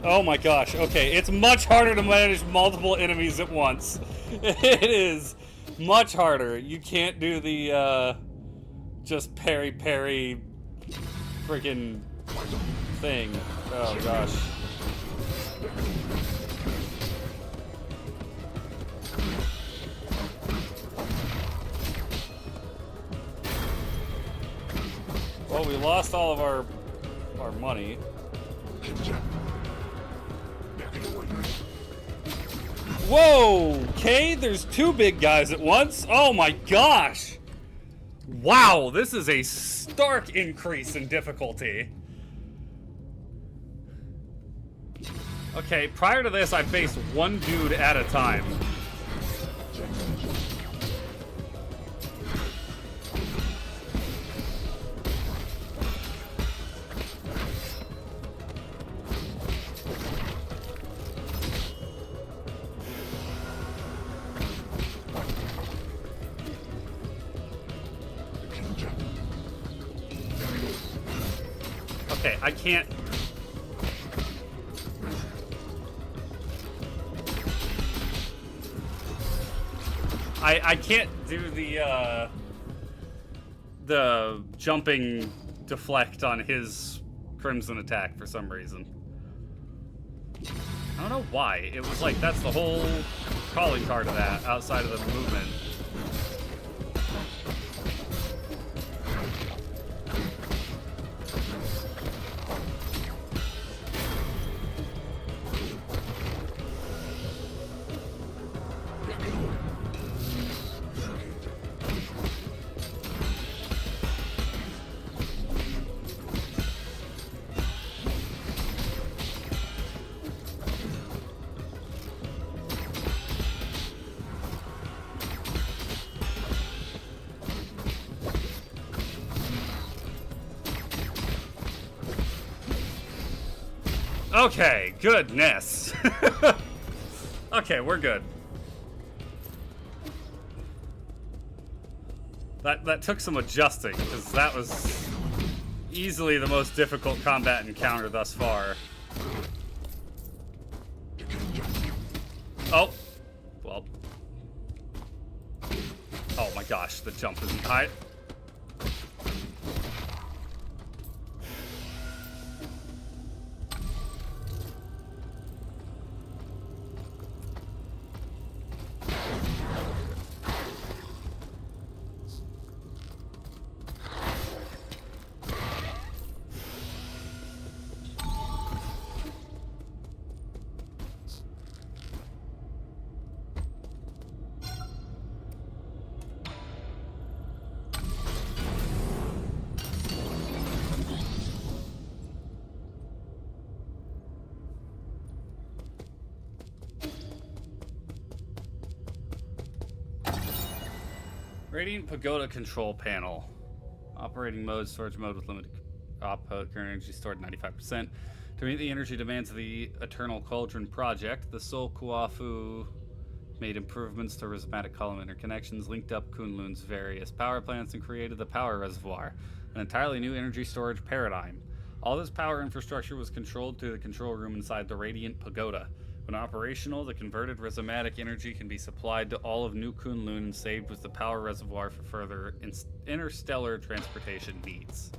Oh my gosh, okay, it's much harder to manage multiple enemies at once. It is much harder. You can't do the, just parry freaking thing. Oh gosh. Well, we lost all of our money. Whoa! Okay, there's two big guys at once. Oh my gosh! Wow, this is a stark increase in difficulty. Okay, prior to this, I faced one dude at a time. Okay, I can't... I can't do the jumping deflect on his crimson attack for some reason. I don't know why. It was like, that's the whole calling card of that, outside of the movement. Okay, goodness. Okay, we're good. That took some adjusting, because that was easily the most difficult combat encounter thus far. Oh. Well. Oh my gosh, the jump isn't high. Radiant Pagoda control panel. Operating mode, storage mode with limited output, current energy stored 95%. To meet the energy demands of the Eternal Cauldron project, the Soul Kuafu made improvements to rhizomatic column interconnections, linked up Kunlun's various power plants, and created the power reservoir, an entirely new energy storage paradigm. All this power infrastructure was controlled through the control room inside the Radiant Pagoda. When operational, the converted rhizomatic energy can be supplied to all of New Kunlun and saved with the power reservoir for further interstellar transportation needs.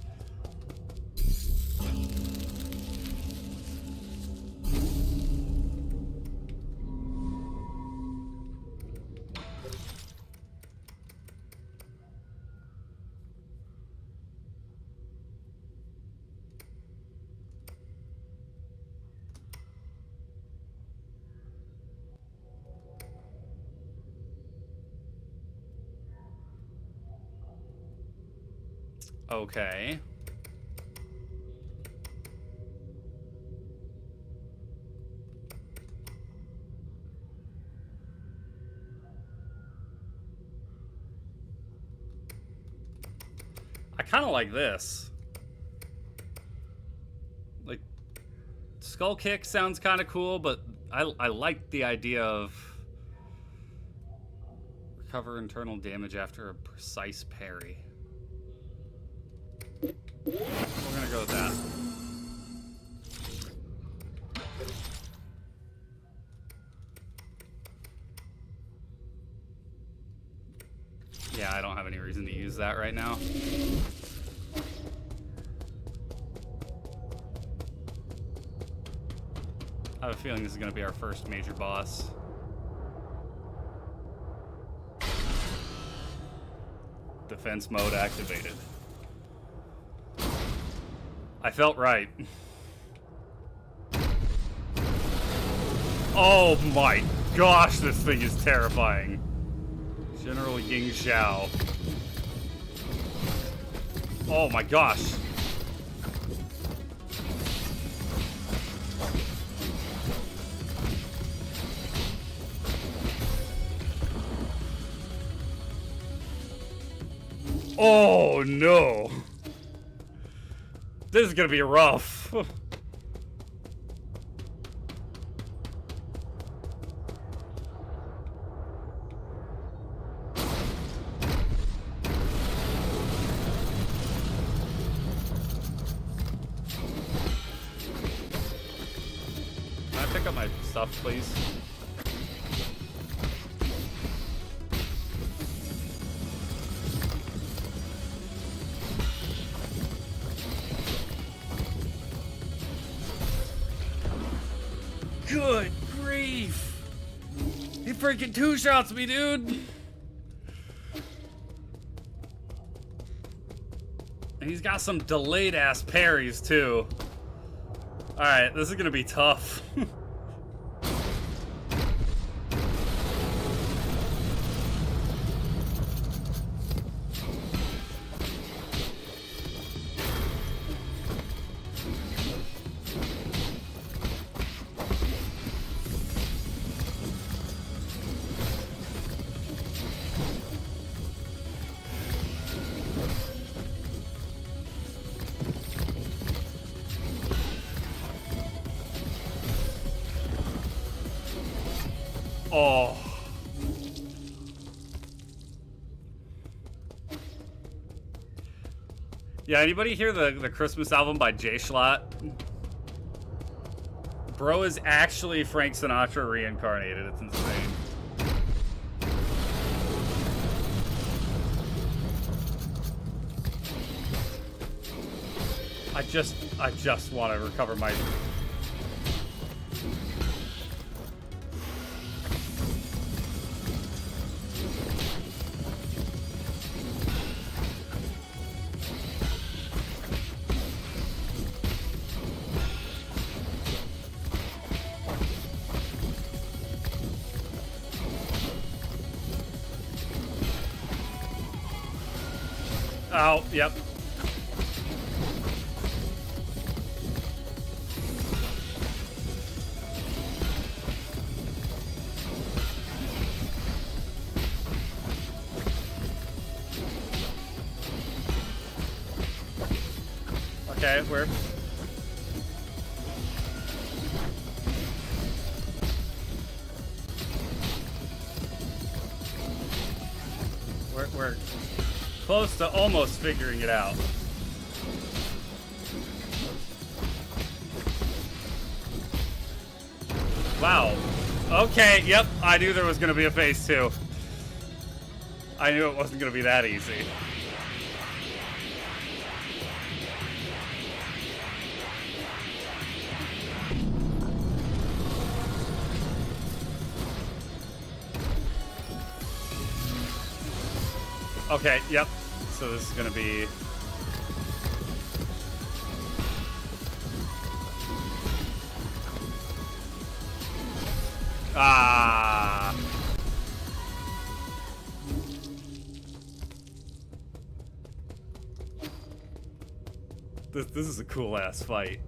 Okay. I kind of like this. Like, Skull Kick sounds kind of cool, but I like the idea of recover internal damage after a precise parry. We're gonna go with that. Yeah, I don't have any reason to use that right now. I have a feeling this is gonna be our first major boss. Defense mode activated. I felt right. Oh my gosh, this thing is terrifying. General Ying Xiao. Oh my gosh. Oh no. This is gonna be rough. Can I pick up my stuff, please? Good grief! He freaking two-shots me, dude! And he's got some delayed-ass parries, too. Alright, this is gonna be tough. Oh. Yeah, anybody hear the Christmas album by Jay Schlatt? Bro is actually Frank Sinatra reincarnated. It's insane. I just want to recover my... Oh, yep. Okay, where? We're close to almost figuring it out. Wow. Okay, yep, I knew there was gonna be a phase 2. I knew it wasn't gonna be that easy. Okay, yep. So this is gonna be... Ah. This is a cool ass fight.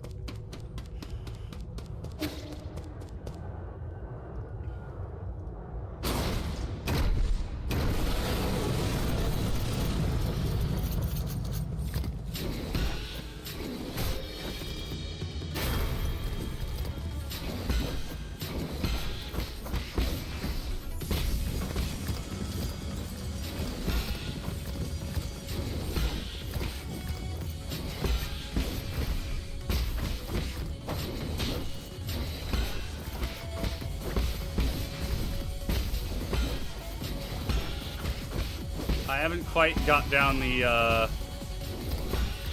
I haven't quite got down the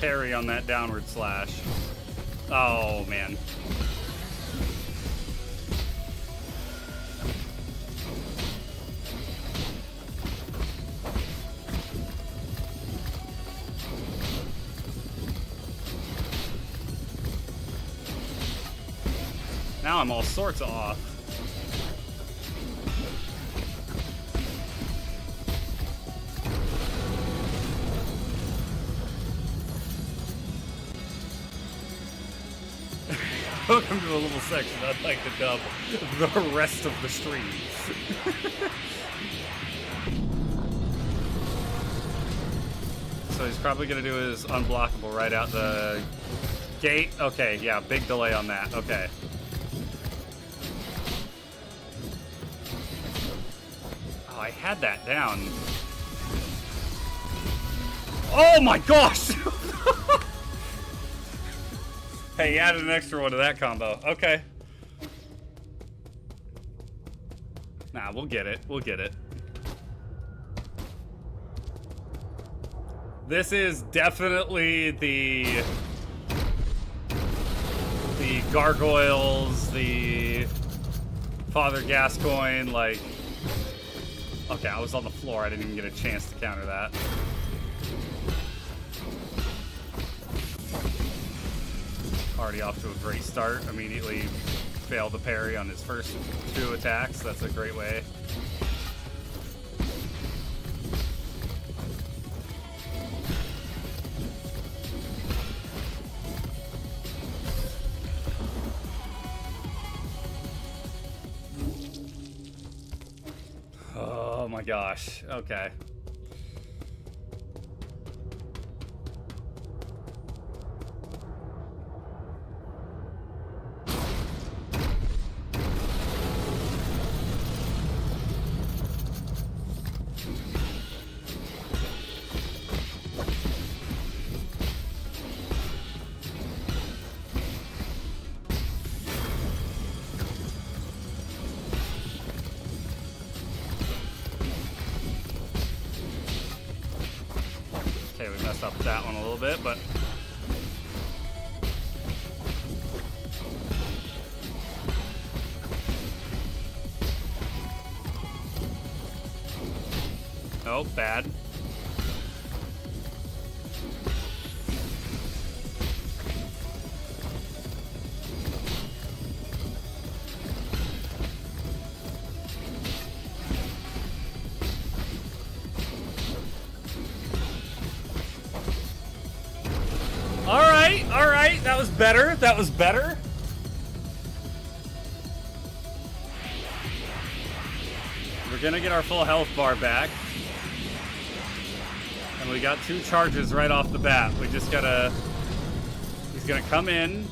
parry on that downward slash. Oh, man. Now I'm all sorts of off. Welcome to the little section I'd like to dub the rest of the stream. So he's probably gonna do his unblockable right out the gate. Okay, yeah, big delay on that. Okay. Oh, I had that down. Oh my gosh! Hey, you added an extra one to that combo. Okay. Nah, we'll get it. We'll get it. This is definitely the gargoyles, the Father Gascoigne, like... Okay, I was on the floor. I didn't even get a chance to counter that. Already off to a great start. Immediately failed the parry on his first 2 attacks. That's a great way. Oh my gosh. Okay. Okay, we messed up that one a little bit, but... Oh, bad. All right, that was better. That was better. We're gonna get our full health bar back. And we got 2 charges right off the bat. We just gotta... He's gonna come in.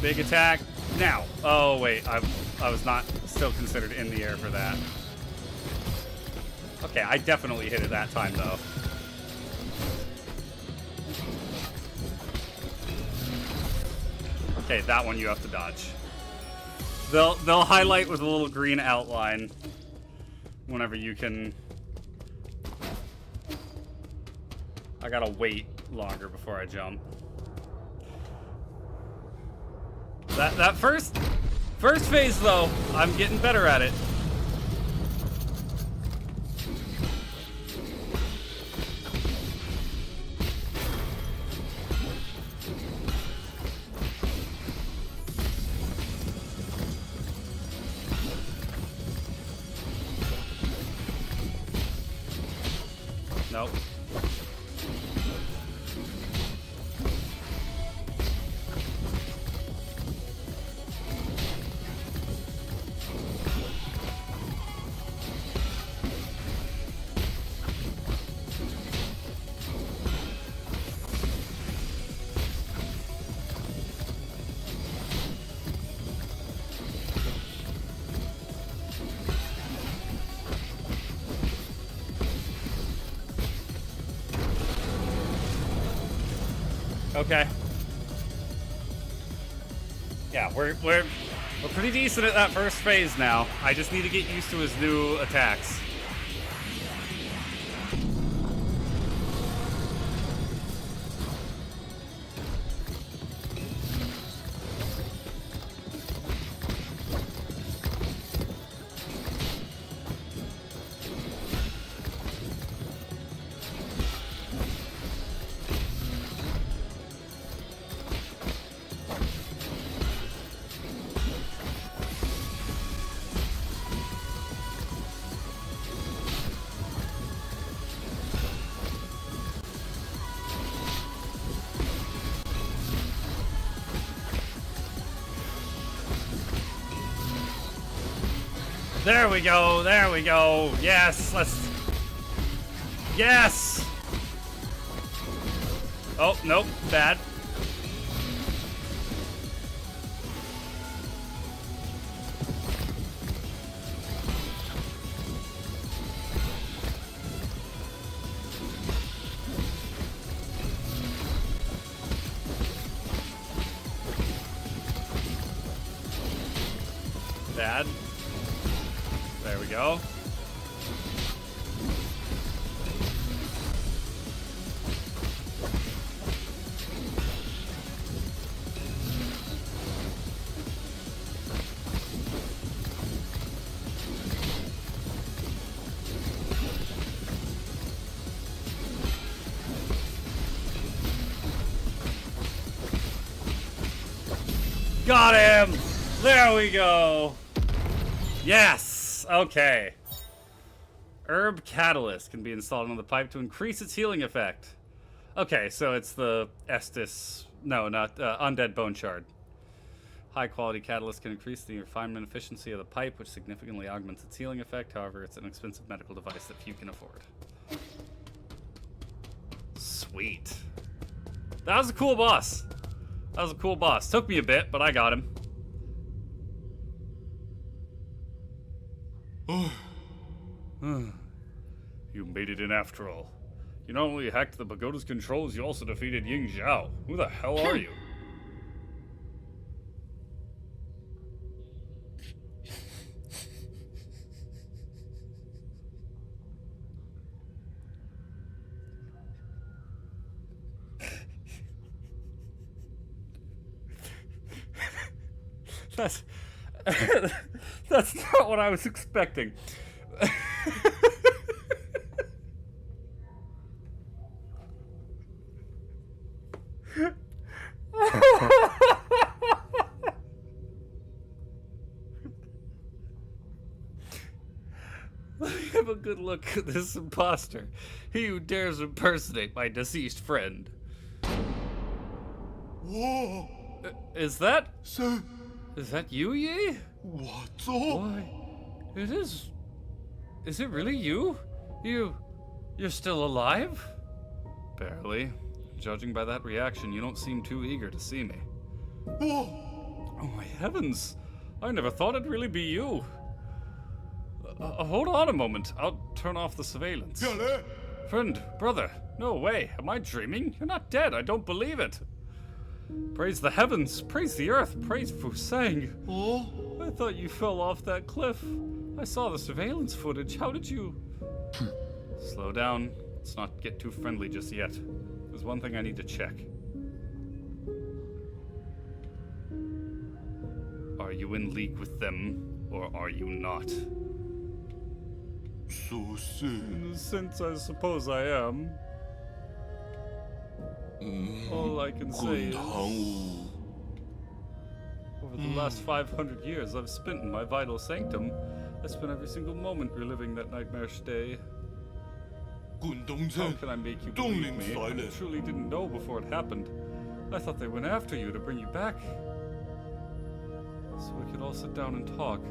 Big attack. Now. Oh, wait. I was not still considered in the air for that. Okay, I definitely hit it that time, though. Okay, that one you have to dodge. They'll highlight with a little green outline whenever you can. I gotta wait longer before I jump. That first phase though, I'm getting better at it. Nope. Okay. Yeah, we're pretty decent at that first phase now. I just need to get used to his new attacks. There we go, there we go. Yes, let's... Yes! Oh, nope, bad. Bad. There we go. Got him! There we go! Yes! Okay. Herb Catalyst can be installed on the pipe to increase its healing effect. Okay, so it's the Estus... No, not... Undead Bone Shard. High-quality catalyst can increase the refinement efficiency of the pipe, which significantly augments its healing effect. However, it's an expensive medical device that few can afford. Sweet. That was a cool boss. That was a cool boss. Took me a bit, but I got him. You made it in after all. You not only hacked the pagoda's controls, you also defeated Ying Zhao. Who the hell are you? That's, that's not what I was expecting. Let me have a good look at this imposter. He who dares impersonate my deceased friend. Whoa! Is that So, you, Yi? what's up? Why, it is. Is it really you? You're still alive? Barely. Judging by that reaction, you don't seem too eager to see me. Whoa! Oh my heavens! I never thought it'd really be you. Hold on a moment. I'll turn off the surveillance. Yalle! Friend, brother, no way. Am I dreaming? You're not dead. I don't believe it. Praise the heavens. Praise the earth. Praise Fusang. Oh? I thought you fell off that cliff. I saw the surveillance footage. How did you... Slow down. Let's not get too friendly just yet. There's one thing I need to check. Are you in league with them, or are you not? So sick. In a sense, I suppose I am. All I can say is, over the last 500 years I've spent in my vital sanctum, I spent every single moment reliving that nightmarish day. How can I make you believe me? I truly didn't know before it happened. I thought they went after you to bring you back, so we could all sit down and talk.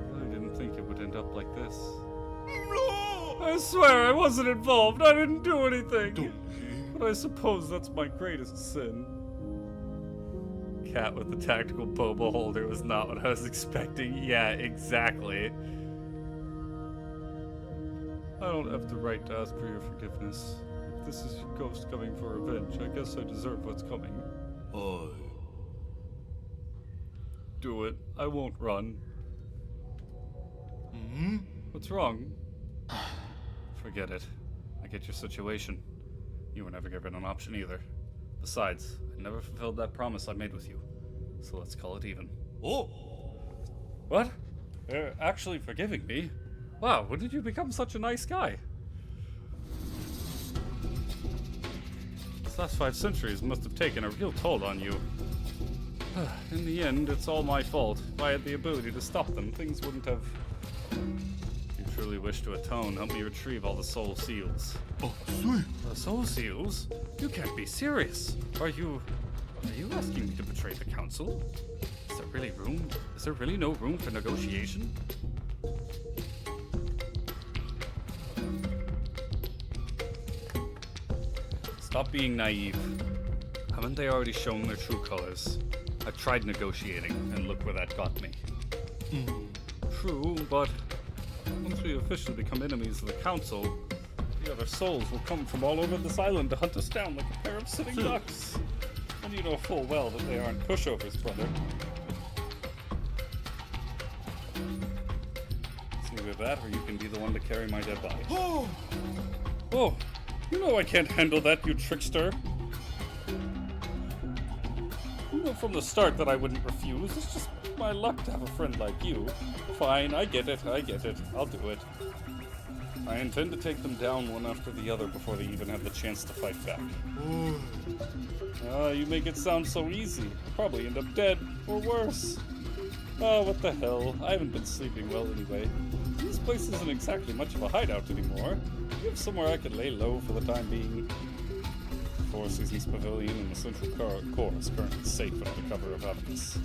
I really didn't think it would end up like this. No! I swear I wasn't involved. I didn't do anything. Don't. But I suppose that's my greatest sin. Cat with the tactical bow beholder was not what I was expecting. Yeah, exactly. I don't have the right to ask for your forgiveness. If this is your ghost coming for revenge, I guess I deserve what's coming. Do it. I won't run. What's wrong? Forget it. I get your situation. You were never given an option either. Besides, I never fulfilled that promise I made with you. So let's call it even. Oh! What? They're actually forgiving me? Wow, when did you become such a nice guy? These last 5 centuries must have taken a real toll on you. In the end, it's all my fault. If I had the ability to stop them, things wouldn't have... If you truly wish to atone, help me retrieve all the soul seals. Oh, sweet. The soul seals? You can't be serious. Are you asking me to betray the council? Is there really room? Is there really no room for negotiation? Stop being naive. Haven't they already shown their true colors? I tried negotiating, and look where that got me. True, but once we officially become enemies of the council, the other souls will come from all over this island to hunt us down like a pair of sitting ducks. And you know full well that they aren't pushovers, brother. It's either that, or you can be the one to carry my dead body. Oh! Oh, you know I can't handle that, you trickster. You know from the start that I wouldn't refuse. It's just my luck to have a friend like you. Fine, I get it. I'll do it. I intend to take them down one after the other before they even have the chance to fight back. You make it sound so easy. I'll probably end up dead, or worse. Oh, what the hell. I haven't been sleeping well anyway. This place isn't exactly much of a hideout anymore. You have somewhere I could lay low for the time being. Four Seasons Pavilion in the central core is currently safe under cover of evidence.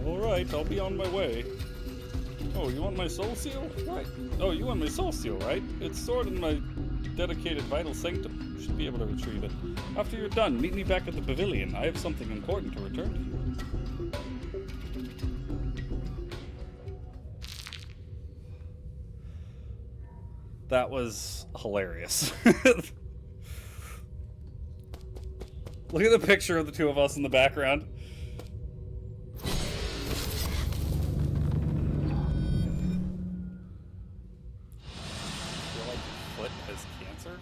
Alright, I'll be on my way. Oh, you want my soul seal? Right. Oh, you want my soul seal, right? It's stored in my dedicated vital sanctum. You should be able to retrieve it. After you're done, meet me back at the pavilion. I have something important to return to you. That was hilarious. Look at the picture of the two of us in the background. Feel like your foot has cancer?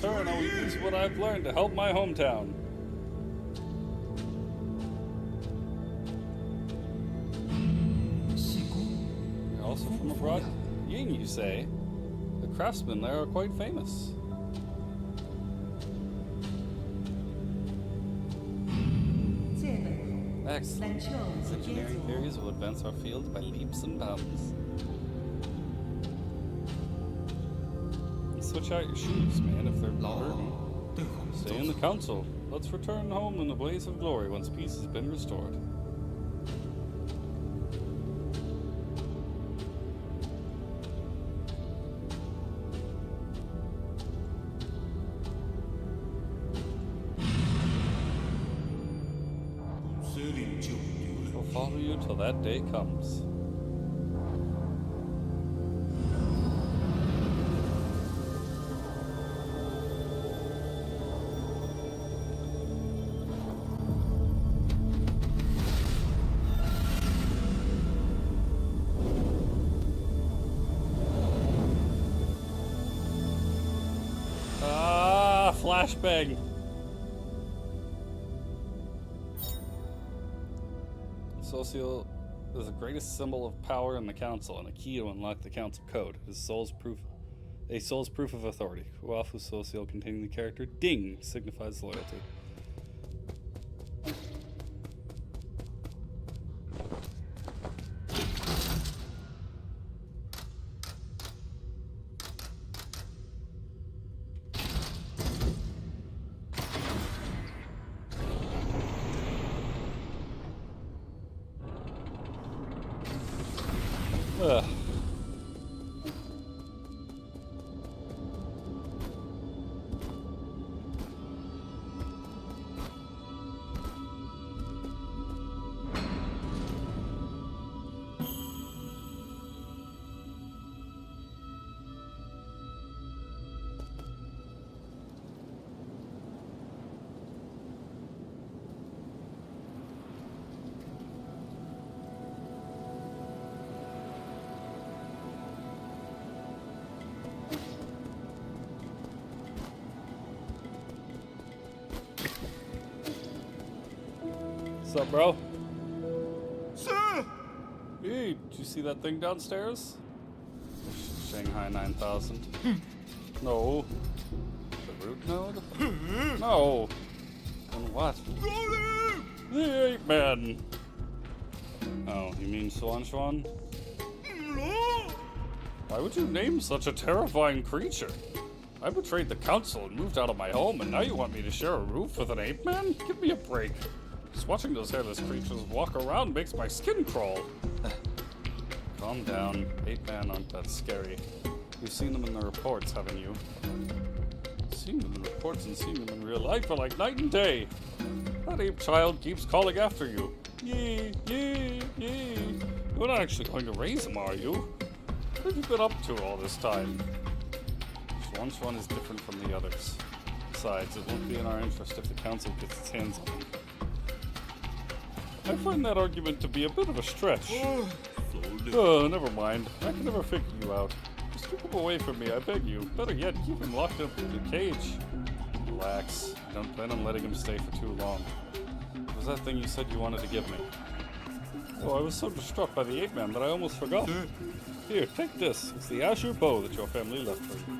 return, I will use what I've learned to help my hometown. You're also from abroad? Ying, you say? The craftsmen there are quite famous. Excellent. These engineering theories will advance our field by leaps and bounds. Switch out your shoes, man, if they're dirty. Stay in the council. Let's return home in the blaze of glory once peace has been restored. We'll follow you till that day comes. Flashbang. Social is the greatest symbol of power in the council and a key to unlock the council code. It is a soul's proof of authority. Kuafu Social containing the character Ding signifies loyalty. Ugh. What's up, bro? Sir! Hey, did you see that thing downstairs? Shanghai 9000. No. The root node? No. And what? The ape man. Oh, you mean Swan Swan? No! Why would you name such a terrifying creature? I betrayed the council and moved out of my home, and now you want me to share a roof with an ape man? Give me a break. Just watching those hairless creatures walk around makes my skin crawl. Calm down. Ape man aren't that scary. You've seen them in the reports, haven't you? Seeing them in reports and seeing them in real life are like night and day. That ape child keeps calling after you. Yee, yee, yee. You're not actually going to raise him, are you? What have you been up to all this time? Swan Swan is different from the others. Besides, it won't be in our interest if the council gets its hands on him. I find that argument to be a bit of a stretch. Oh, never mind. I can never figure you out. Just keep him away from me, I beg you. Better yet, keep him locked up in a cage. Relax. I don't plan on letting him stay for too long. What was that thing you said you wanted to give me? Oh, I was so distraught by the ape man that I almost forgot. Here, take this. It's the azure bow that your family left for you.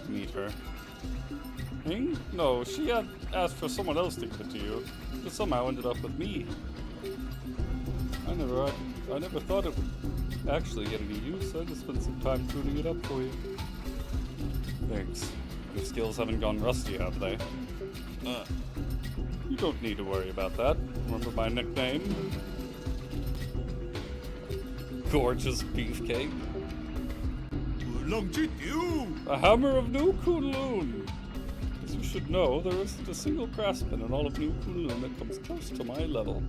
Meet her. Ming? No, she had asked for someone else to give it to you, but somehow ended up with me. I never thought it would actually get any use. I just spent some time tuning it up for you. Thanks. Your skills haven't gone rusty, have they? You don't need to worry about that. Remember my nickname? Gorgeous beefcake. A hammer of New Kunlun. As you should know, there isn't a single craftsman in all of New Kunlun that comes close to my level.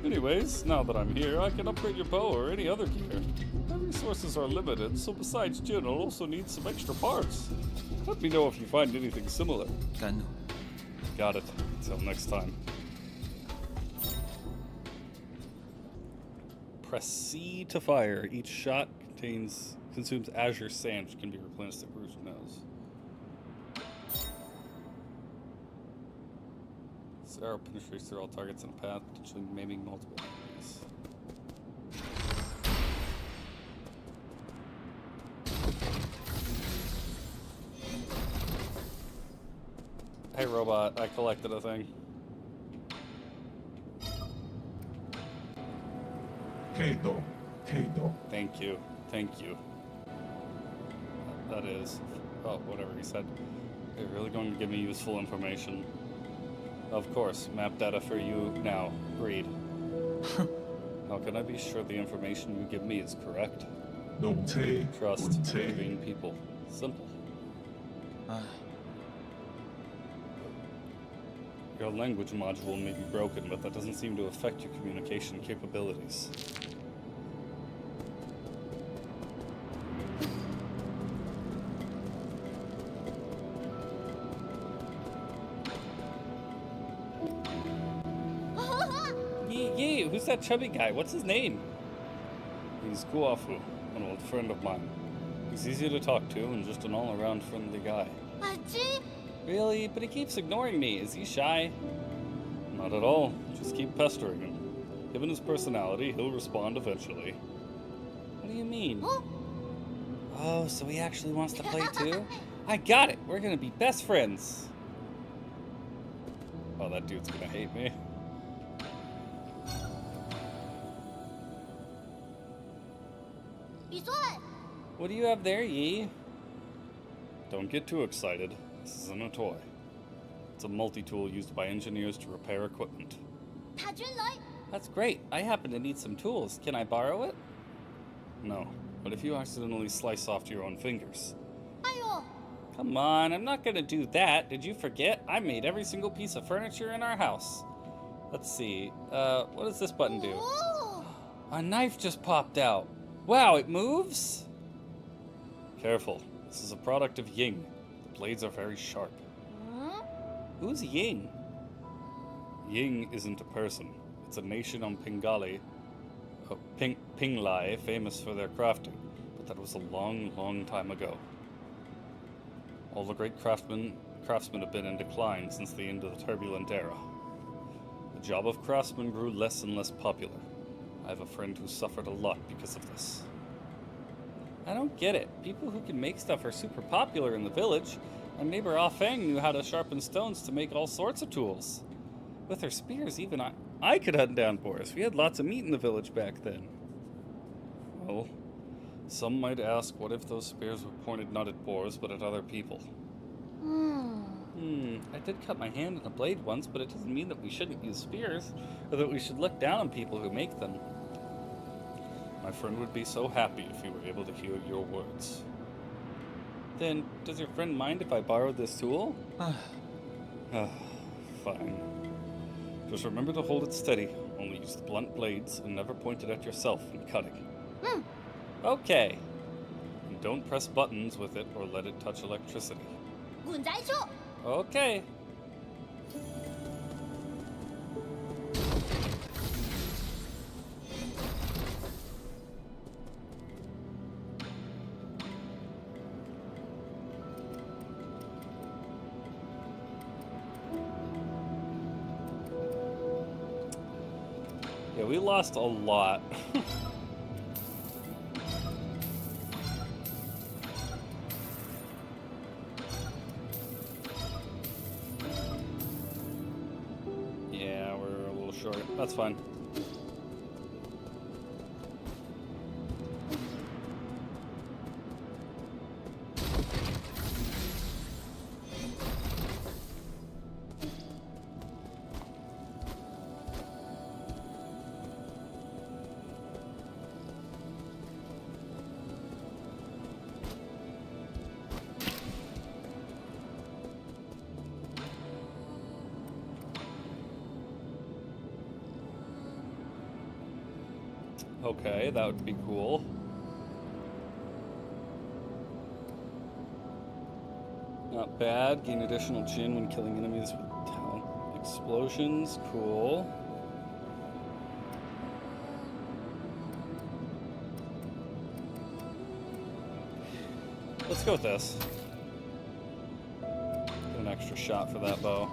Anyways, now that I'm here, I can upgrade your bow or any other gear. My resources are limited, so besides Jin, I'll also need some extra parts. Let me know if you find anything similar. Got it. Until next time. Press C to fire. Each shot consumes azure sand, which can be replenished at cruise nose. This arrow penetrates through all targets in a path, potentially maiming multiple enemies. Hey robot, I collected a thing. Kato. Thank you. Thank you. That is... Oh, whatever he said. You're really going to give me useful information. Of course, map data for you now. Read. How can I be sure the information you give me is correct? Trust between people. Simple. Your language module may be broken, but that doesn't seem to affect your communication capabilities. Yee, who's that chubby guy? What's his name? He's Guafu, an old friend of mine. He's easy to talk to and just an all-around friendly guy. Really? But he keeps ignoring me. Is he shy? Not at all. Just keep pestering him. Given his personality, he'll respond eventually. What do you mean? Oh, so he actually wants to play too? I got it! We're gonna be best friends! Oh, that dude's gonna hate me. What do you have there, Yi? Don't get too excited. This isn't a toy. It's a multi-tool used by engineers to repair equipment. That's great. I happen to need some tools. Can I borrow it? No, but if you accidentally slice off your own fingers. Come on, I'm not gonna do that. Did you forget? I made every single piece of furniture in our house. Let's see. What does this button do? A knife just popped out. Wow, it moves? Careful. This is a product of Ying. The blades are very sharp. Who's Ying? Ying isn't a person. It's a nation on Pingali, Pinglai, famous for their crafting. But that was a long, long time ago. All the great craftsmen have been in decline since the end of the turbulent era. The job of craftsman grew less and less popular. I have a friend who suffered a lot because of this. I don't get it. People who can make stuff are super popular in the village. My neighbor Ah Feng knew how to sharpen stones to make all sorts of tools. With her spears, even I could hunt down boars. We had lots of meat in the village back then. Well, some might ask, what if those spears were pointed not at boars, but at other people? I did cut my hand in a blade once, but it doesn't mean that we shouldn't use spears, or that we should look down on people who make them. My friend would be so happy if he were able to hear your words. Then, does your friend mind if I borrow this tool? Fine. Just remember to hold it steady. Only use the blunt blades and never point it at yourself when cutting. Okay. And don't press buttons with it or let it touch electricity. Okay. Yeah, we lost a lot. Yeah, we're a little short. That's fine. Okay, that would be cool. Not bad. Gain additional Jin when killing enemies with talent explosions. Cool. Let's go with this. Get an extra shot for that bow.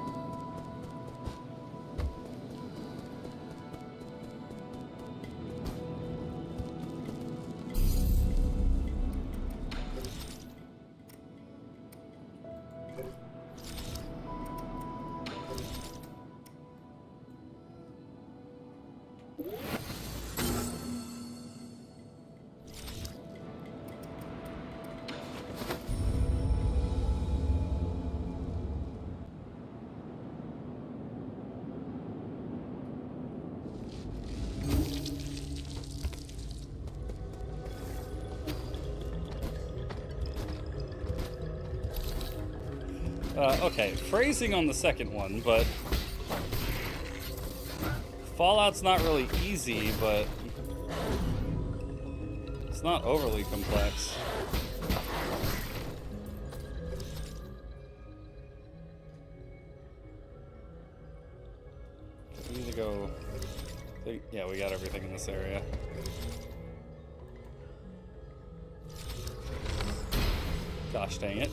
Okay, phrasing on the second one, but Fallout's not really easy, but it's not overly complex. We need to go... Yeah, we got everything in this area. Gosh dang it.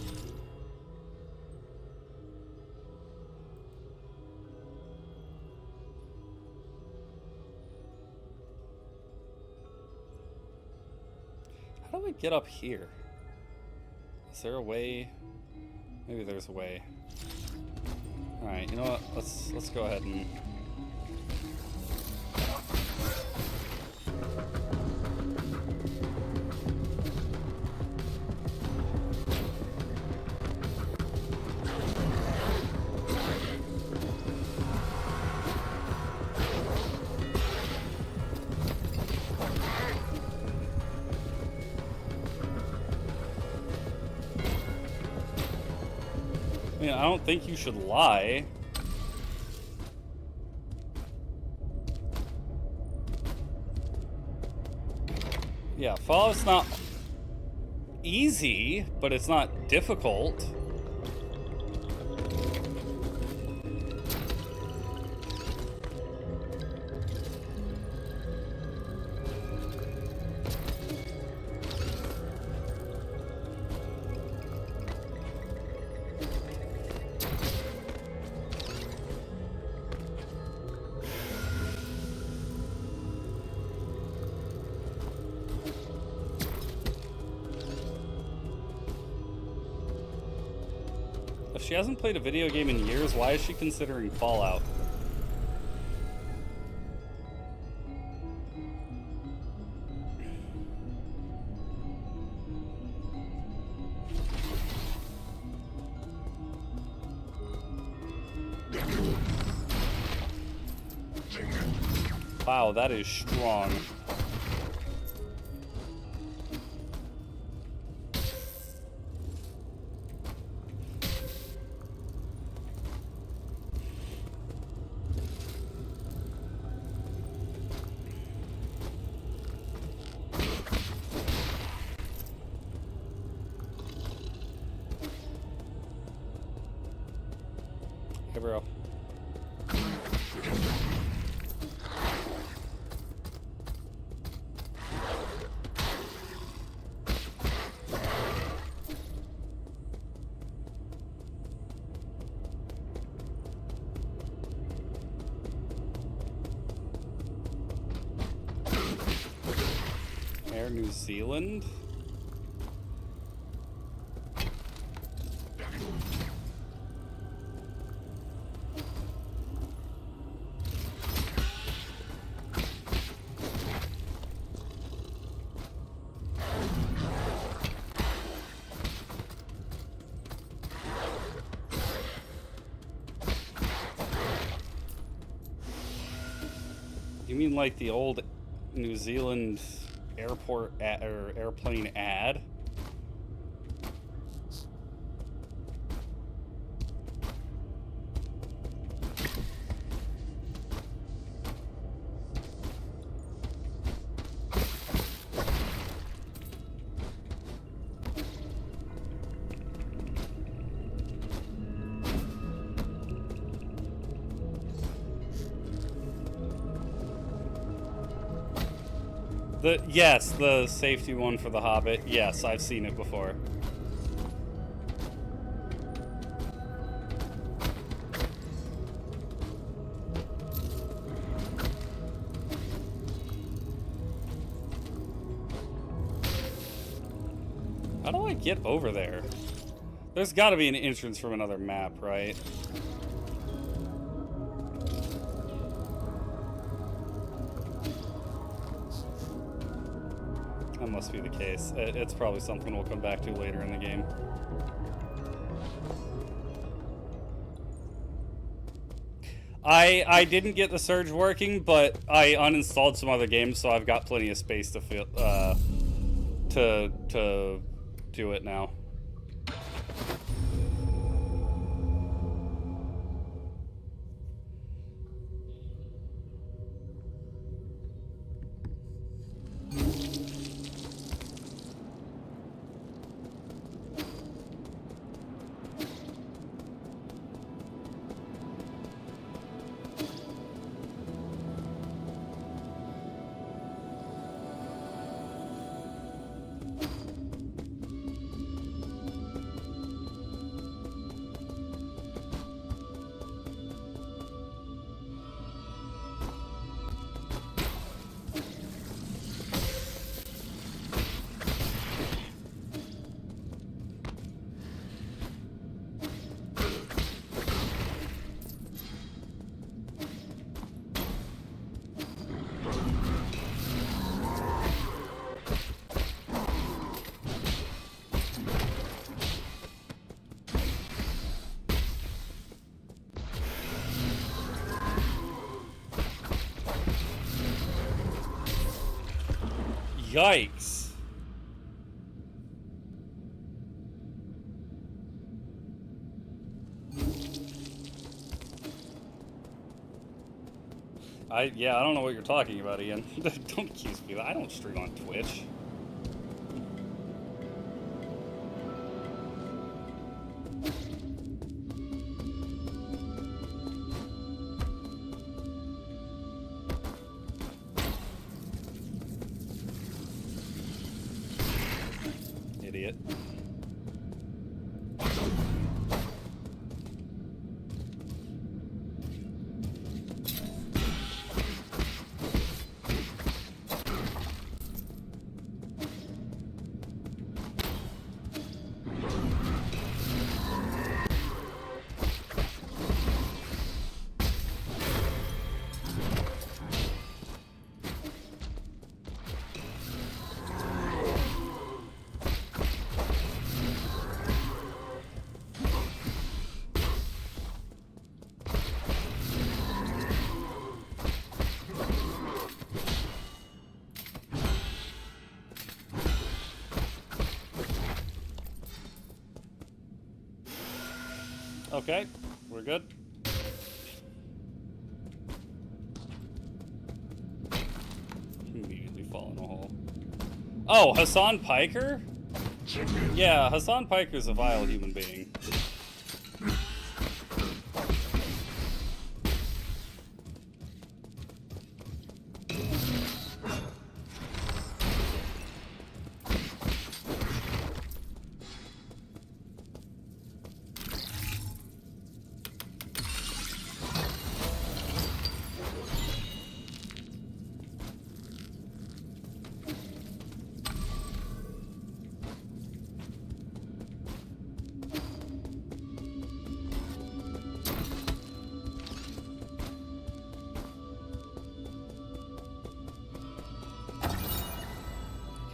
How do we get up here? Is there a way? Maybe there's a way. Alright, you know what? Let's go ahead and... I mean, I don't think you should lie. Yeah, Fallout's not easy, but it's not difficult. If she hasn't played a video game in years, why is she considering Fallout? Wow, that is strong. Hey, bro. Air New Zealand? You mean like the old New Zealand airport or airplane ad? Yes, the safety one for the Hobbit. Yes, I've seen it before. How do I get over there? There's got to be an entrance from another map, right? That must be the case. It's probably something we'll come back to later in the game. I didn't get the Surge working, but I uninstalled some other games, so I've got plenty of space to to do it now. Yikes. I don't know what you're talking about, Ian. Don't accuse me of that. I don't stream on Twitch. Idiot. Okay, we're good. Immediately fall in a hole. Oh, Hassan Piker? Yeah, Hassan Piker's a vile human being.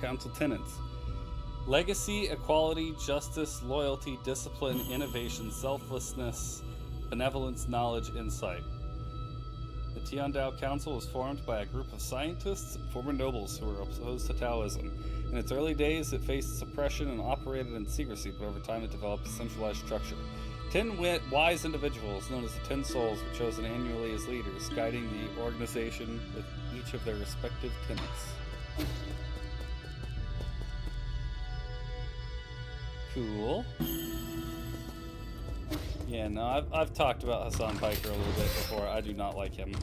Council tenants. Legacy, equality, justice, loyalty, discipline, innovation, selflessness, benevolence, knowledge, insight. The Tiandao Council was formed by a group of scientists and former nobles who were opposed to Taoism. In its early days, it faced suppression and operated in secrecy, but over time it developed a centralized structure. 10 wise individuals, known as the 10 Souls, were chosen annually as leaders, guiding the organization with each of their respective tenets. Cool. Yeah, no, I've talked about Hassan Piker a little bit before. I do not like him.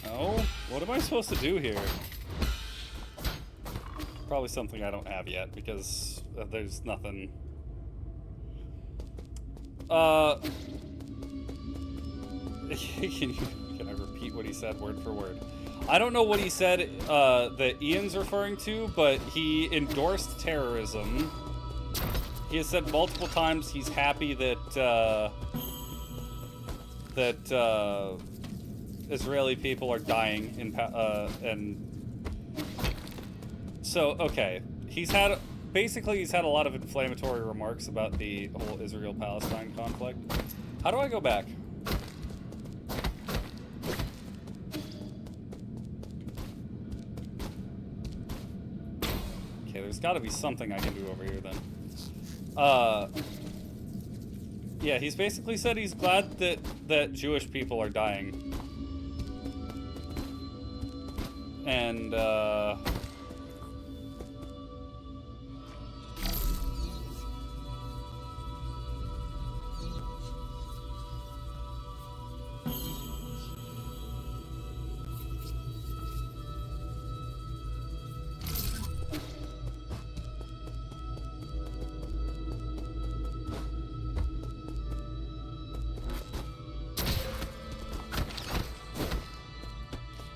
Oh, what am I supposed to do here? Probably something I don't have yet, because there's nothing. Can I repeat what he said word for word? I don't know what he said that Ian's referring to, but he endorsed terrorism. He has said multiple times he's happy that Israeli people are dying and so, okay, he's had a lot of inflammatory remarks about the whole Israel-Palestine conflict. How do I go back? Okay, there's got to be something I can do over here then. Yeah, he's basically said he's glad that Jewish people are dying. And,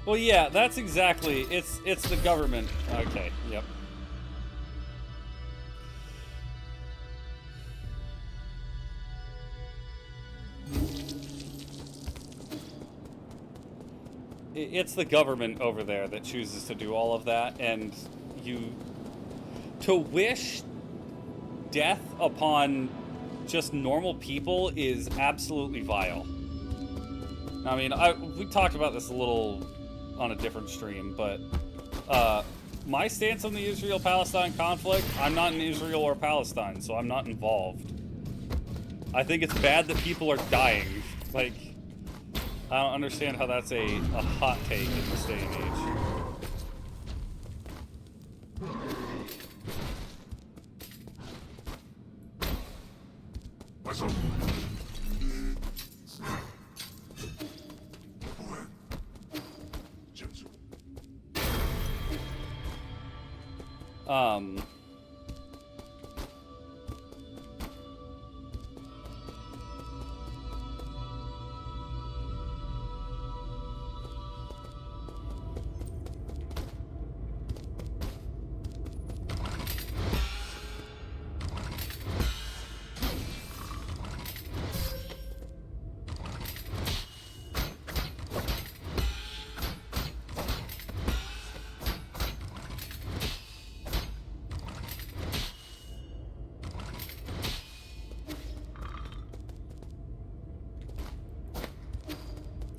well, yeah, that's exactly. It's the government. Okay, yep. it's the government over there that chooses to do all of that, and to wish death upon just normal people is absolutely vile. I mean, we talked about this a little on a different stream, but my stance on the Israel-Palestine conflict, I'm not in Israel or Palestine, so I'm not involved. I think it's bad that people are dying. Like, I don't understand how that's a hot take in this day and age.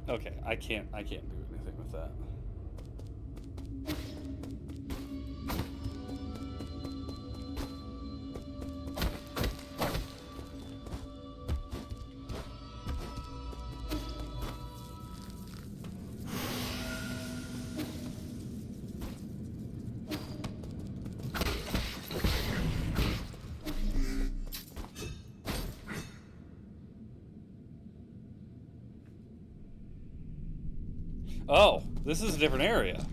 Okay, I can't do anything with that. Oh, this is a different area.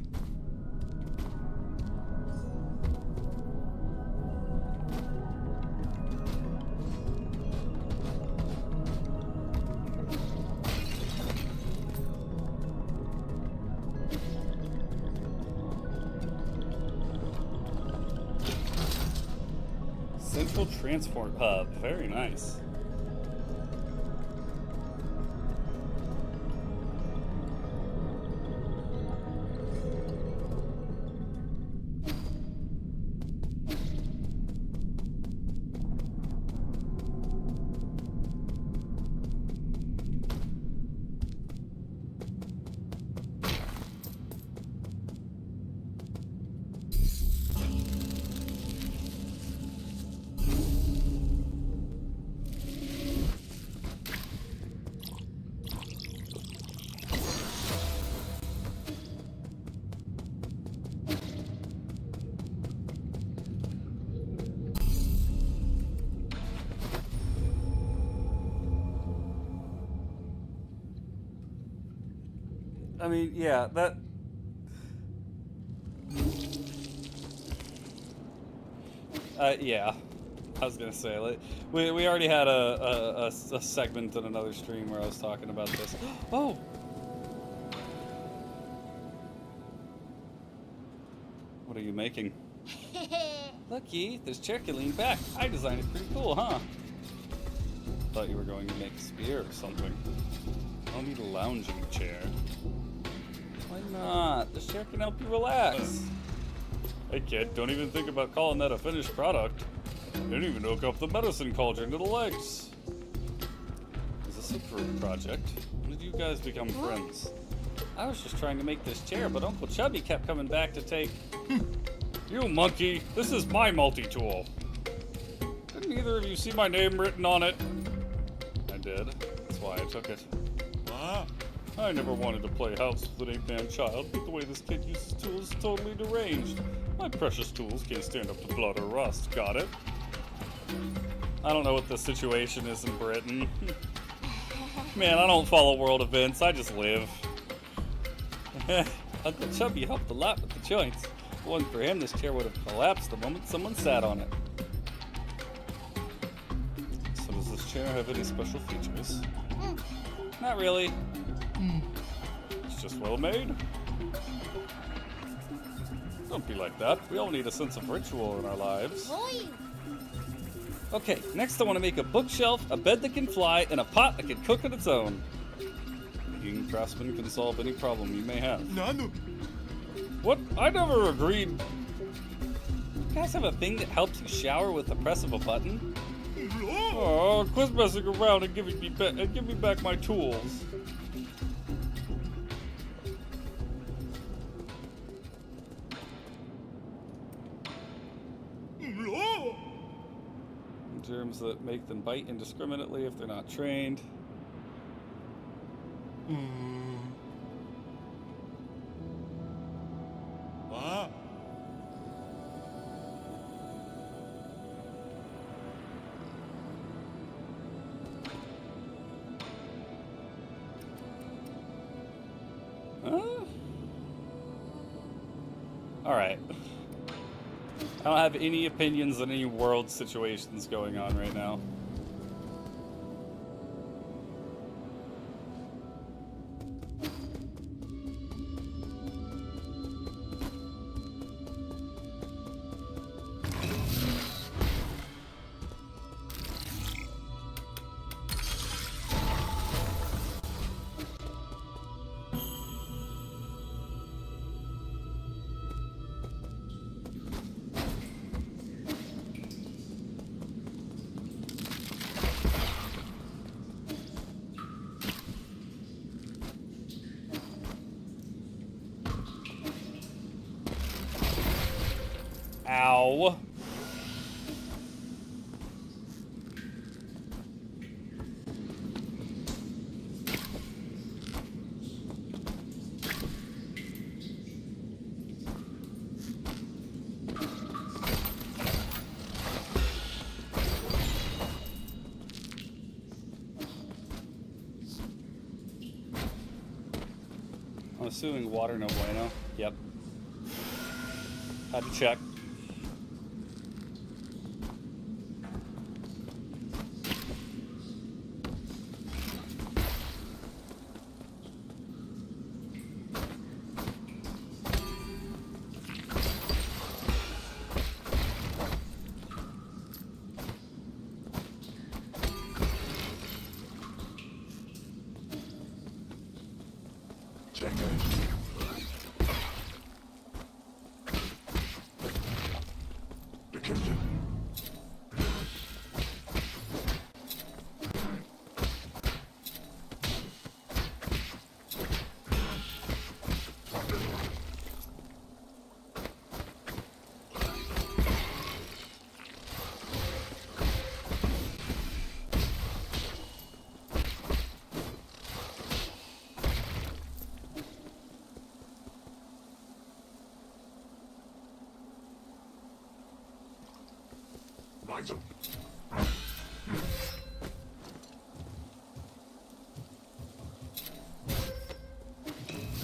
Central Transport Hub. Very nice. I mean, yeah, that... yeah. I was gonna say, like, we already had a segment in another stream where I was talking about this. Oh! What are you making? Lucky, this chair can lean back. I designed it pretty cool, huh? Thought you were going to make a spear or something. I'll need a lounging chair. Why not? This chair can help you relax. Hey kid, don't even think about calling that a finished product. Didn't even hook up the medicine cauldron to the legs. Is this a group project? When did you guys become friends? I was just trying to make this chair, but Uncle Chubby kept coming back to take... You monkey! This is my multi-tool! Didn't either of you see my name written on it? I did. That's why I took it. Wow. I never wanted to play house with an 8-man child, but the way this kid uses tools is totally deranged. My precious tools can't stand up to blood or rust, got it? I don't know what the situation is in Britain. Man, I don't follow world events, I just live. Uncle Chubby helped a lot with the joints. If it wasn't for him, this chair would have collapsed the moment someone sat on it. So does this chair have any special features? Not really. It's just well made. Don't be like that. We all need a sense of ritual in our lives. Okay, next I want to make a bookshelf, a bed that can fly, and a pot that can cook on its own. speaking, craftsman can solve any problem you may have. Nano. What? I never agreed. You guys have a thing that helps you shower with the press of a button? No. Oh, quit messing around and give me back my tools. No. Germs that make them bite indiscriminately if they're not trained. Ah. Huh? Alright. I don't have any opinions on any world situations going on right now. Ow. I'm assuming water no bueno. Yep. Had to check.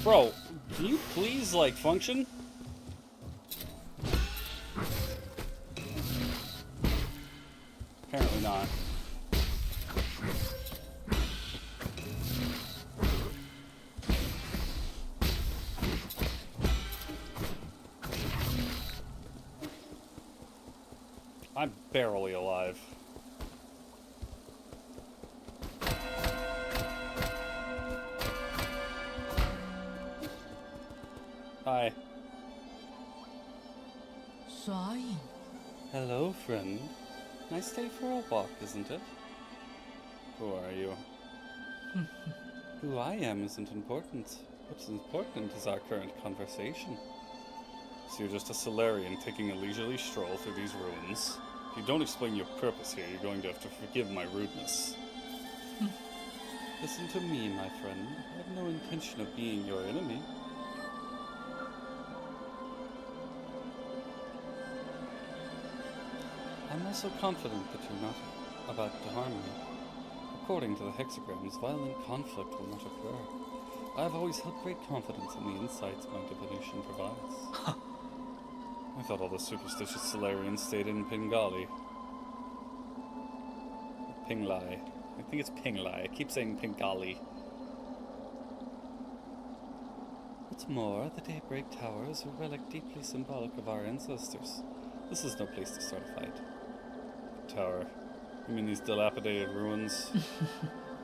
Bro, can you please, like, function? Apparently not. I'm barely alive. Hi. Sorry. Hello, friend. Nice day for a walk, isn't it? Who are you? Who I am isn't important. What's important is our current conversation. So you're just a Solarian taking a leisurely stroll through these ruins. If you don't explain your purpose here, you're going to have to forgive my rudeness. Listen to me, my friend. I have no intention of being your enemy. I'm also confident that you're not about to harm me. According to the hexagrams, violent conflict will not occur. I have always held great confidence in the insights my divination provides. I thought all the superstitious Solarians stayed in Pingali. Pinglai. I think it's Pinglai. I keep saying Pingali. What's more, the Daybreak Tower is a relic deeply symbolic of our ancestors. This is no place to start a fight. Tower. You mean these dilapidated ruins?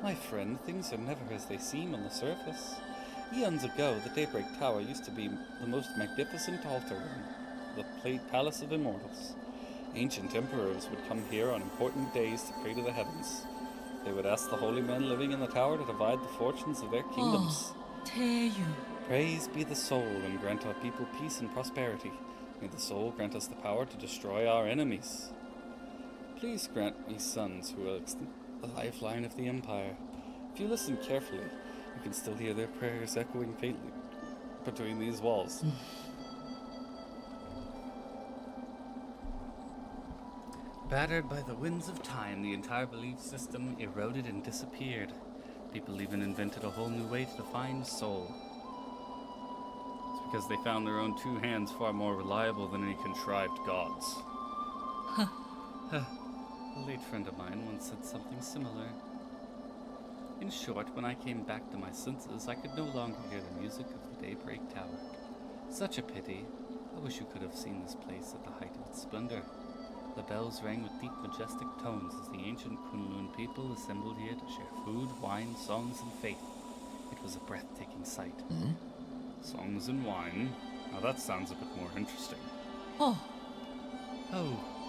My friend, things are never as they seem on the surface. Eons ago, the Daybreak Tower used to be the most magnificent altar room, the Palace of Immortals. Ancient emperors would come here on important days to pray to the heavens. They would ask the holy men living in the tower to divide the fortunes of their kingdoms. 태유. Praise be the soul and grant our people peace and prosperity. May the soul grant us the power to destroy our enemies. Please grant me sons who will extend the lifeline of the Empire. If you listen carefully, you can still hear their prayers echoing faintly between these walls. Battered by the winds of time, the entire belief system eroded and disappeared. People even invented a whole new way to define soul. It's because they found their own two hands far more reliable than any contrived gods. A late friend of mine once said something similar. In short, when I came back to my senses, I could no longer hear the music of the Daybreak Tower. Such a pity. I wish you could have seen this place at the height of its splendor. The bells rang with deep, majestic tones as the ancient Kunlun people assembled here to share food, wine, songs, and faith. It was a breathtaking sight. Songs and wine? Now that sounds a bit more interesting. Oh,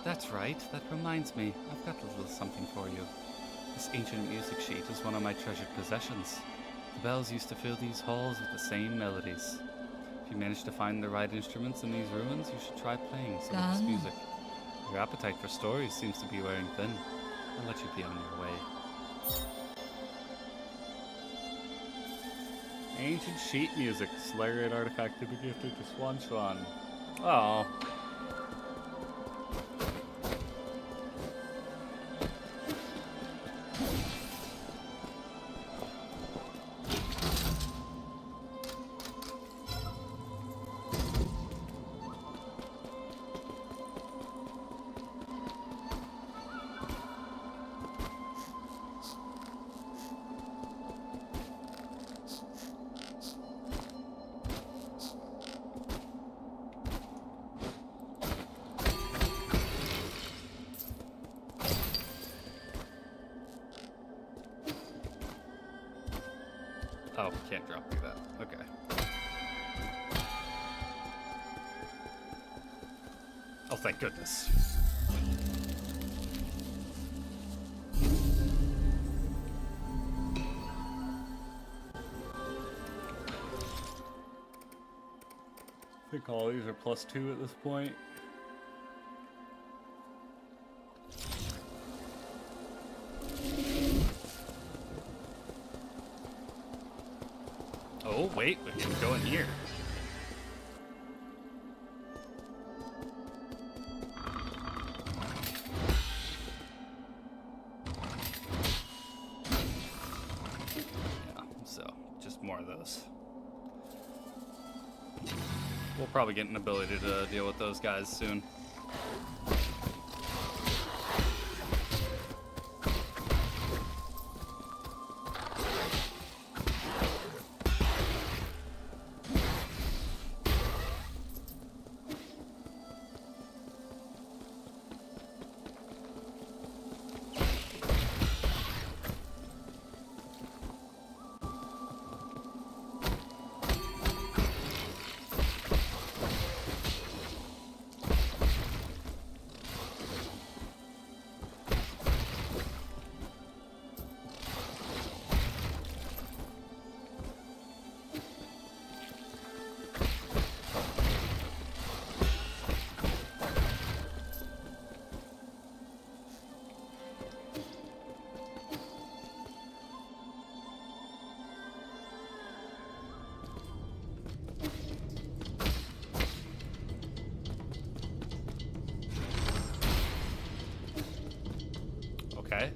That's right. That reminds me. I've got a little something for you. This ancient music sheet is one of my treasured possessions. The bells used to fill these halls with the same melodies. If you manage to find the right instruments in these ruins, you should try playing some of this music. Your appetite for stories seems to be wearing thin. I'll let you be on your way. Ancient sheet music. Slayer artifact to be gifted to Swan Swan. Oh. Oh, can't drop through that. Okay. Oh, thank goodness. I think all these are +2 at this point. Oh, wait, we can go in here. Yeah, so, just more of those. We'll probably get an ability to deal with those guys soon. Okay.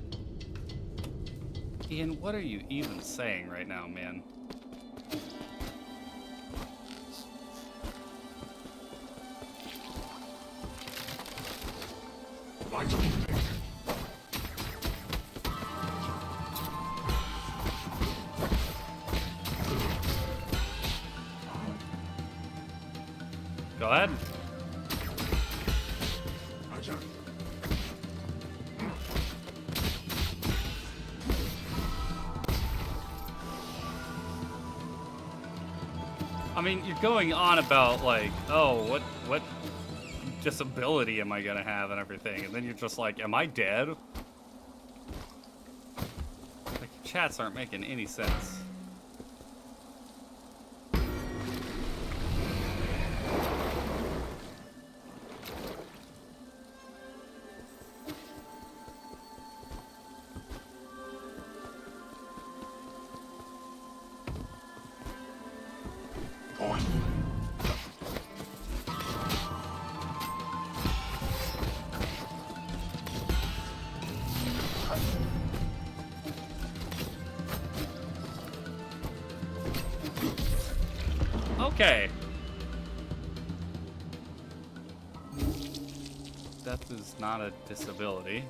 Ian, what are you even saying right now, man? Go ahead. I mean, you're going on about like, oh, what disability am I gonna have and everything, and then you're just like, am I dead? Like, your chats aren't making any sense. Okay. Death is not a disability.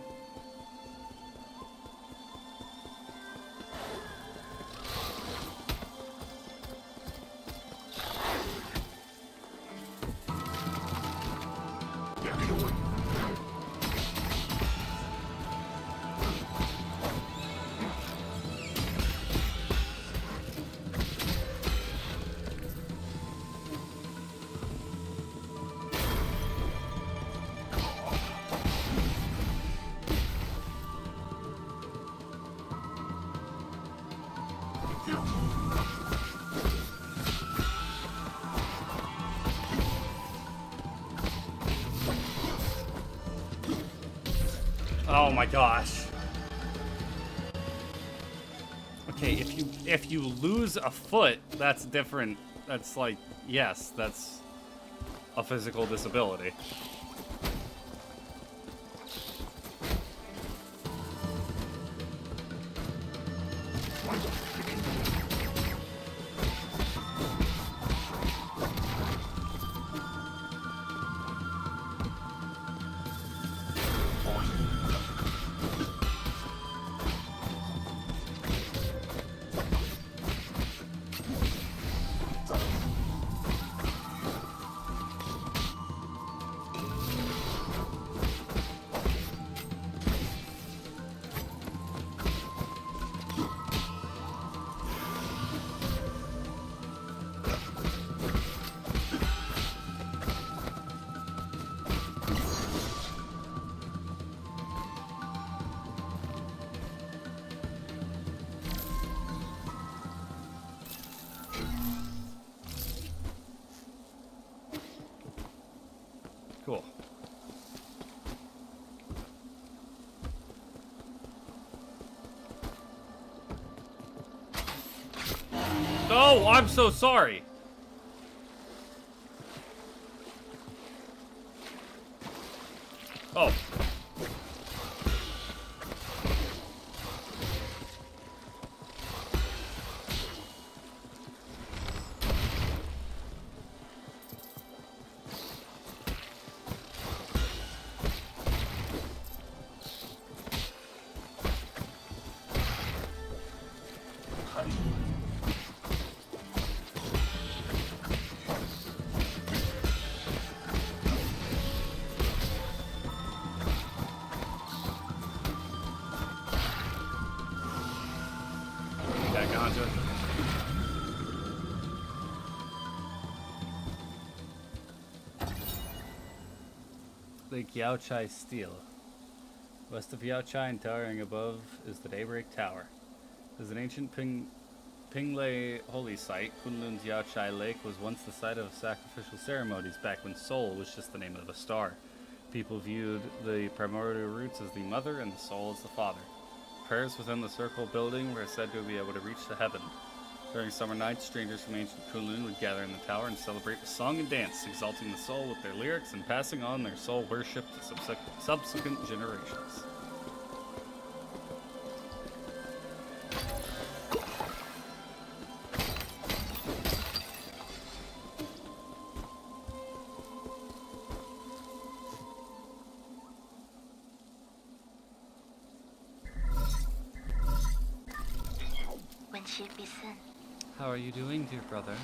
Oh my gosh. Okay, if you lose a foot, that's different. That's like, yes, that's a physical disability. Cool. Oh, I'm so sorry. Oh. Lake Yaochai Steel. West of Yaochai and towering above is the Daybreak Tower. As an ancient Pinglei holy site, Kunlun's Yaochai Lake was once the site of sacrificial ceremonies back when Sol was just the name of a star. People viewed the primordial roots as the mother and the soul as the father. Prayers within the circle building were said to be able to reach the heaven. During summer nights, strangers from ancient Kunlun would gather in the tower and celebrate with song and dance, exalting the soul with their lyrics and passing on their soul worship to subsequent generations. How are you doing, dear brother?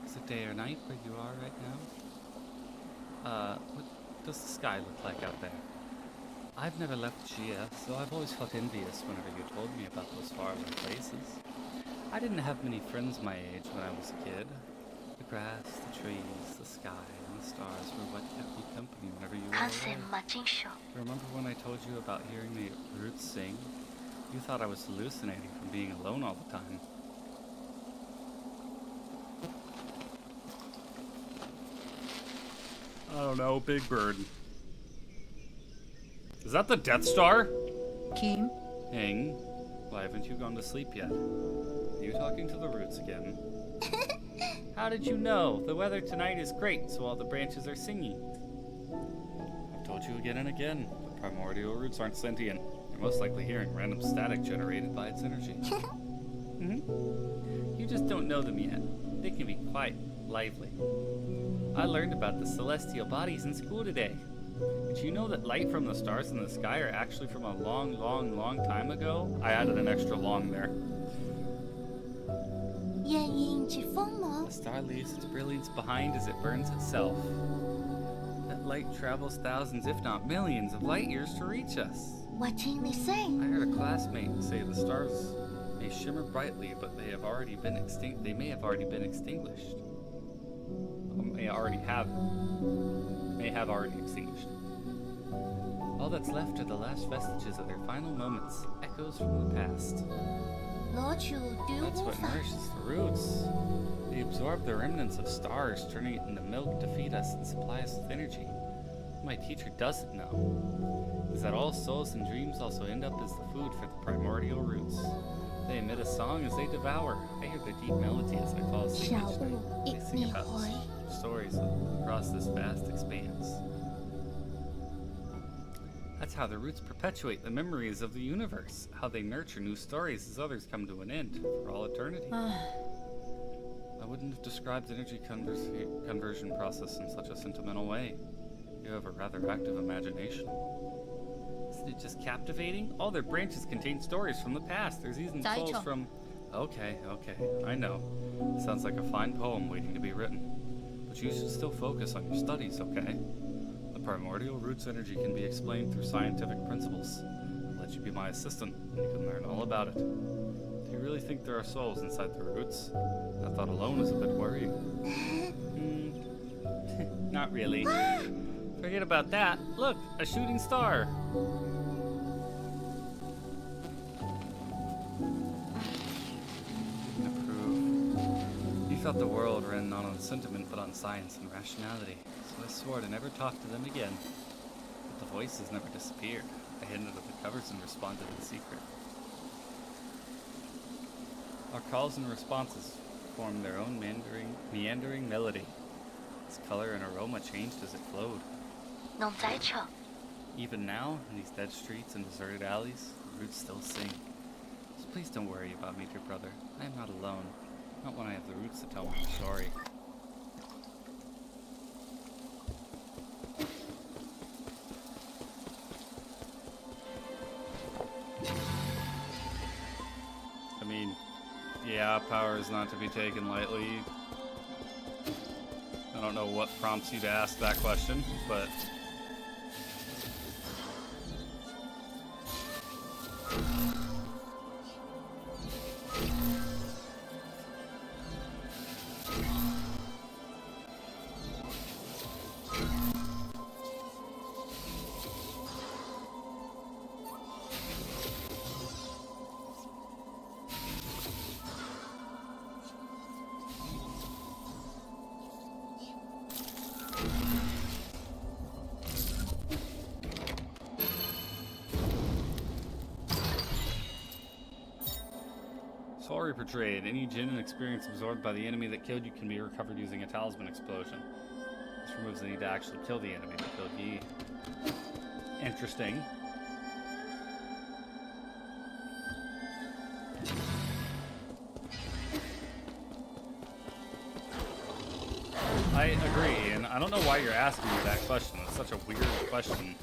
Is it day or night where you are right now? What does the sky look like out there? I've never left Gia, so I've always felt envious whenever you told me about those faraway places. I didn't have many friends my age when I was a kid. grass, the trees, the sky, and the stars were what kept me company whenever you were看似 away. 冇真相， Remember when I told you about hearing the roots sing? You thought I was hallucinating from being alone all the time. I don't know, Big Bird. Is that the Death Star? Kim, Hing, why haven't you gone to sleep yet? Are you talking to the roots again? How did you know? The weather tonight is great, so all the branches are singing. I've told you again and again, the primordial roots aren't sentient. You're most likely hearing random static generated by its energy. You just don't know them yet. They can be quite lively. I learned about the celestial bodies in school today. Did you know that light from the stars in the sky are actually from a long, long, long time ago? I added an extra long there. 原因之鋒芒 The，star leaves its brilliance behind as it burns itself. That light travels thousands, if not millions, of light years to reach us. 我听你 say， I heard a classmate say the stars may shimmer brightly, but they have already been extinct. They may have already been extinguished. Or may have already extinguished. All that's left are the last vestiges of their final moments, echoes from the past. 攞住 do That's 無 what 法， nourishes the roots. They absorb the remnants of stars, turning it into milk to feed us and supply us with energy. What my teacher doesn't know is that all souls and dreams also end up as the food for the primordial roots. They emit a song as they devour. I hear their deep melody as I fall asleep 小 each 物 night. 一 They sing 面 about 回， stories across this vast expanse. That's how the roots perpetuate the memories of the universe, how they nurture new stories as others come to an end for all eternity. I wouldn't have described the energy conversion process in such a sentimental way. You have a rather active imagination. Isn't it just captivating? All their branches contain stories from the past. There's even souls Daicho. from... Okay, I know. Sounds like a fine poem waiting to be written. But you should still focus on your studies, okay? The primordial roots energy can be explained through scientific principles. I'll let you be my assistant, and you can learn all about it. Do you really think there are souls inside the roots? That thought alone is a bit worrying. Not really. Forget about that. Look, a shooting star. Approve. You thought the world ran not on sentiment but on science and rationality, so I swore to never talk to them again. But the voices never disappeared. I hid under the covers and responded in secret. Our calls and responses formed their own meandering melody. Its color and aroma changed as it flowed. 侬在唱， Even now, in these dead streets and deserted alleys, the roots still sing. So please don't worry about me, dear brother. I am not alone. Not when I have the roots to tell me the story. I mean, yeah, power is not to be taken lightly. I don't know what prompts you to ask that question, but... Sorry portrayed. Any Jinn and experience absorbed by the enemy that killed you can be recovered using a talisman explosion. This removes the need to actually kill the enemy that killed ye. Interesting. I agree, and I don't know why you're asking me that question. It's such a weird question.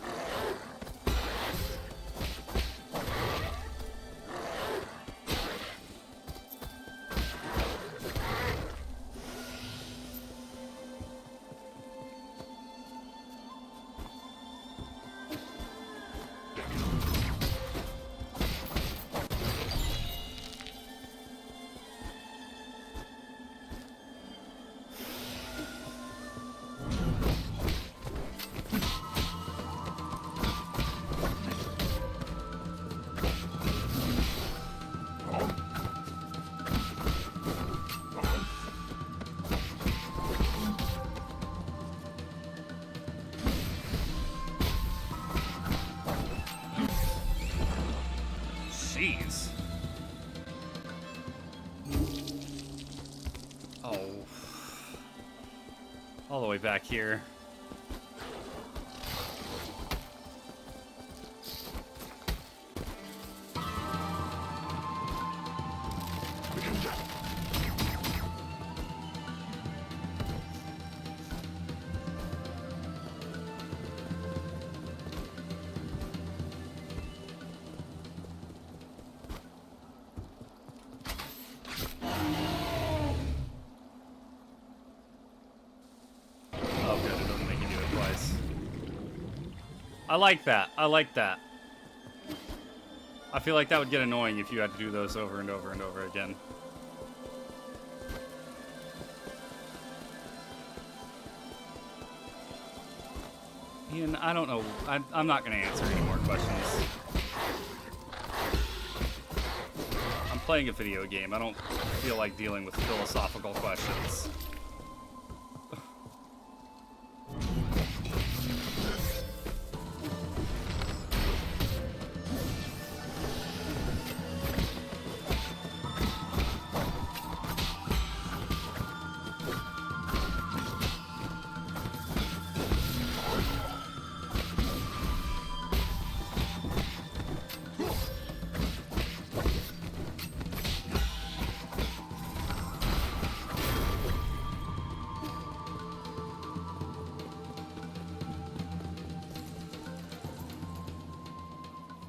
jeez. Oh. All the way back here. Oh, good. It doesn't make you do it twice. I like that. I like that. I feel like that would get annoying if you had to do those over and over and over again. Ian, I don't know. I'm not going to answer any more questions. I'm playing a video game. I don't feel like dealing with philosophical questions.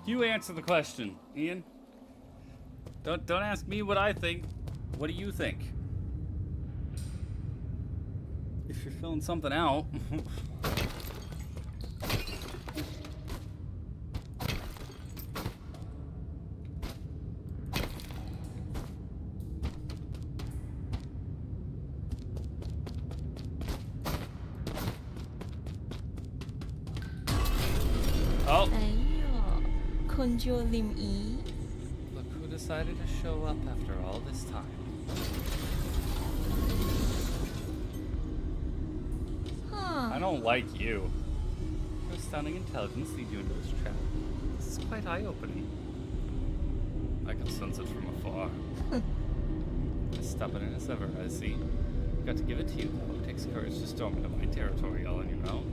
You answer the question, Ian. Don't ask me what I think. What do you think? If you're filling something out. Oh. คนจัวลิมอี Look who decided to show up after all this time. I don't like you. Your stunning intelligence lead you into this trap. This is quite eye-opening. I can sense it from afar. As stubborn as ever, I see. Got to give it to you, though. It takes courage to storm into my territory all on your own.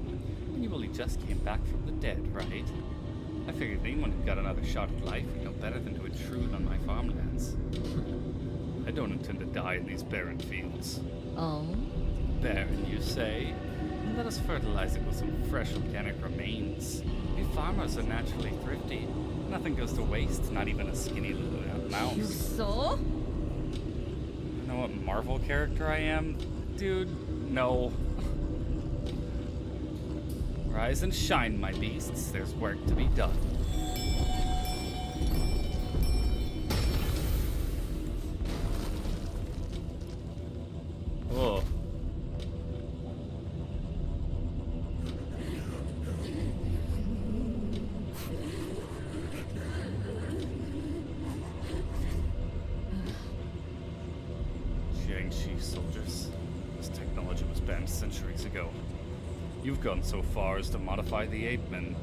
And you only just came back from the dead, right? I figured anyone who got another shot at life would know better than to intrude on my farmlands. I don't intend to die in these barren fields. Oh. Barren, you say? Let us fertilize it with some fresh organic remains. We farmers are naturally thrifty. Nothing goes to waste, not even a skinny little mouse. So? You know what Marvel character I am? Dude, no. Rise and shine, my beasts. There's work to be done. Oh. Jiangxi soldiers. This technology was banned centuries ago. You've gone so far as to modify the ape-men.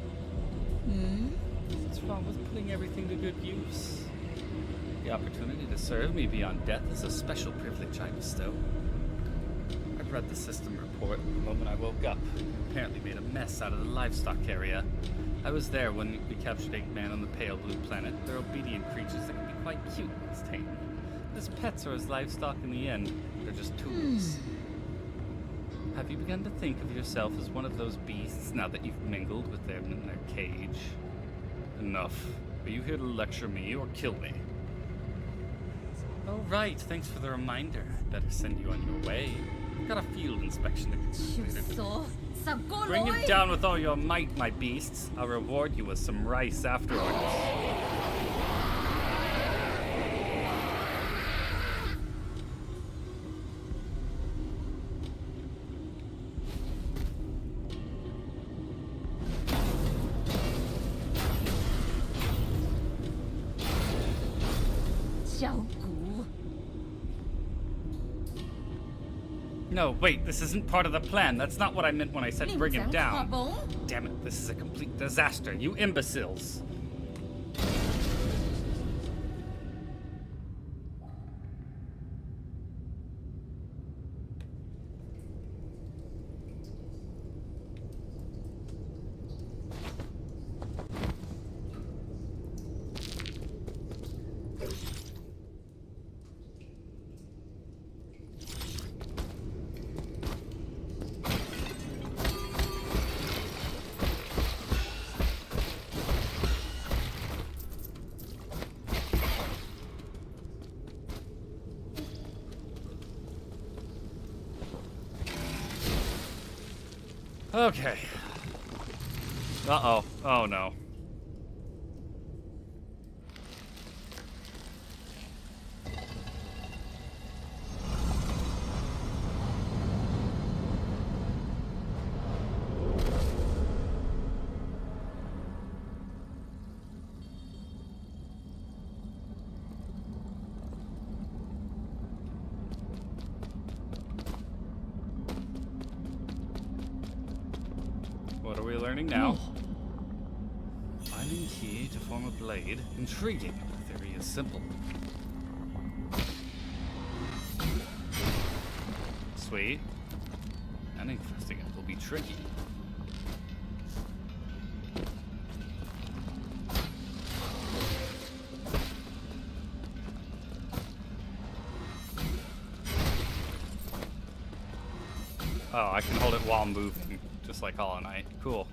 What's wrong with putting everything to good use? The opportunity to serve me beyond death is a special privilege I bestow. I've read the system report the moment I woke up. Apparently made a mess out of the livestock area. I was there when we captured Eggman on the pale blue planet. They're obedient creatures that can be quite cute once tamed. But as pets or as livestock in the end, they're just tools. Have you begun to think of yourself as one of those beasts now that you've mingled with them in their cage? Enough. Are you here to lecture me or kill me? Oh, right. Thanks for the reminder. Better send you on your way. Got a field inspection to complete. Bring him down with all your might, my beasts. I'll reward you with some rice afterwards. No, wait, this isn't part of the plan. That's not what I meant when I said bring him down. Damn it, this is a complete disaster, you imbeciles. Okay. Uh-oh. Oh, no. What are we learning now? Finding key to form a blade. Intriguing. The theory is simple. Sweet. Manifesting it will be tricky. Oh, I can hold it while moving, just like Hollow Knight. Cool.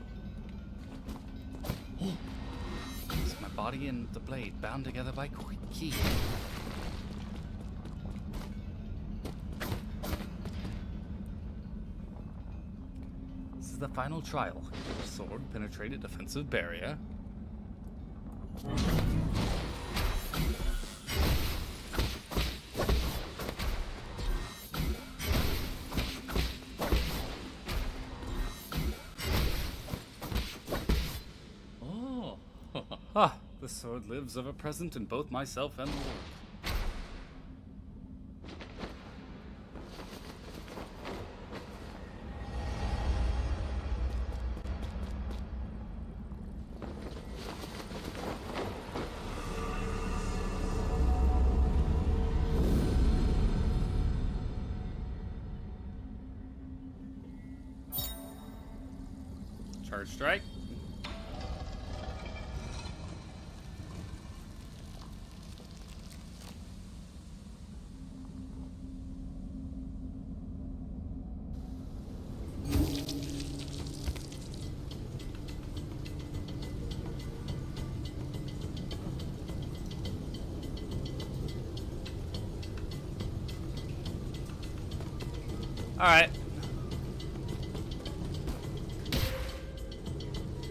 It's my body and the blade bound together by key. This is the final trial. Sword penetrated defensive barrier. Ah, the sword lives ever present in both myself and the world. Charge strike. Alright.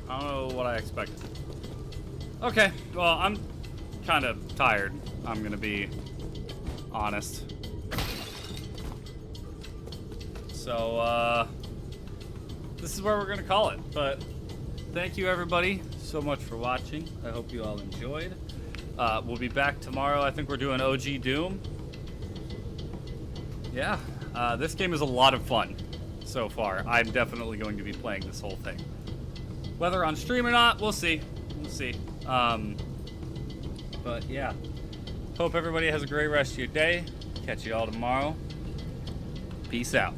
I don't know what I expected. Okay, well, I'm kind of tired. I'm gonna be honest. So, this is where we're gonna call it. But thank you, everybody, so much for watching. I hope you all enjoyed. We'll be back tomorrow. I think we're doing OG Doom. Yeah. This game is a lot of fun so far. I'm definitely going to be playing this whole thing. Whether on stream or not, we'll see. We'll see. But yeah. Hope everybody has a great rest of your day. Catch you all tomorrow. Peace out.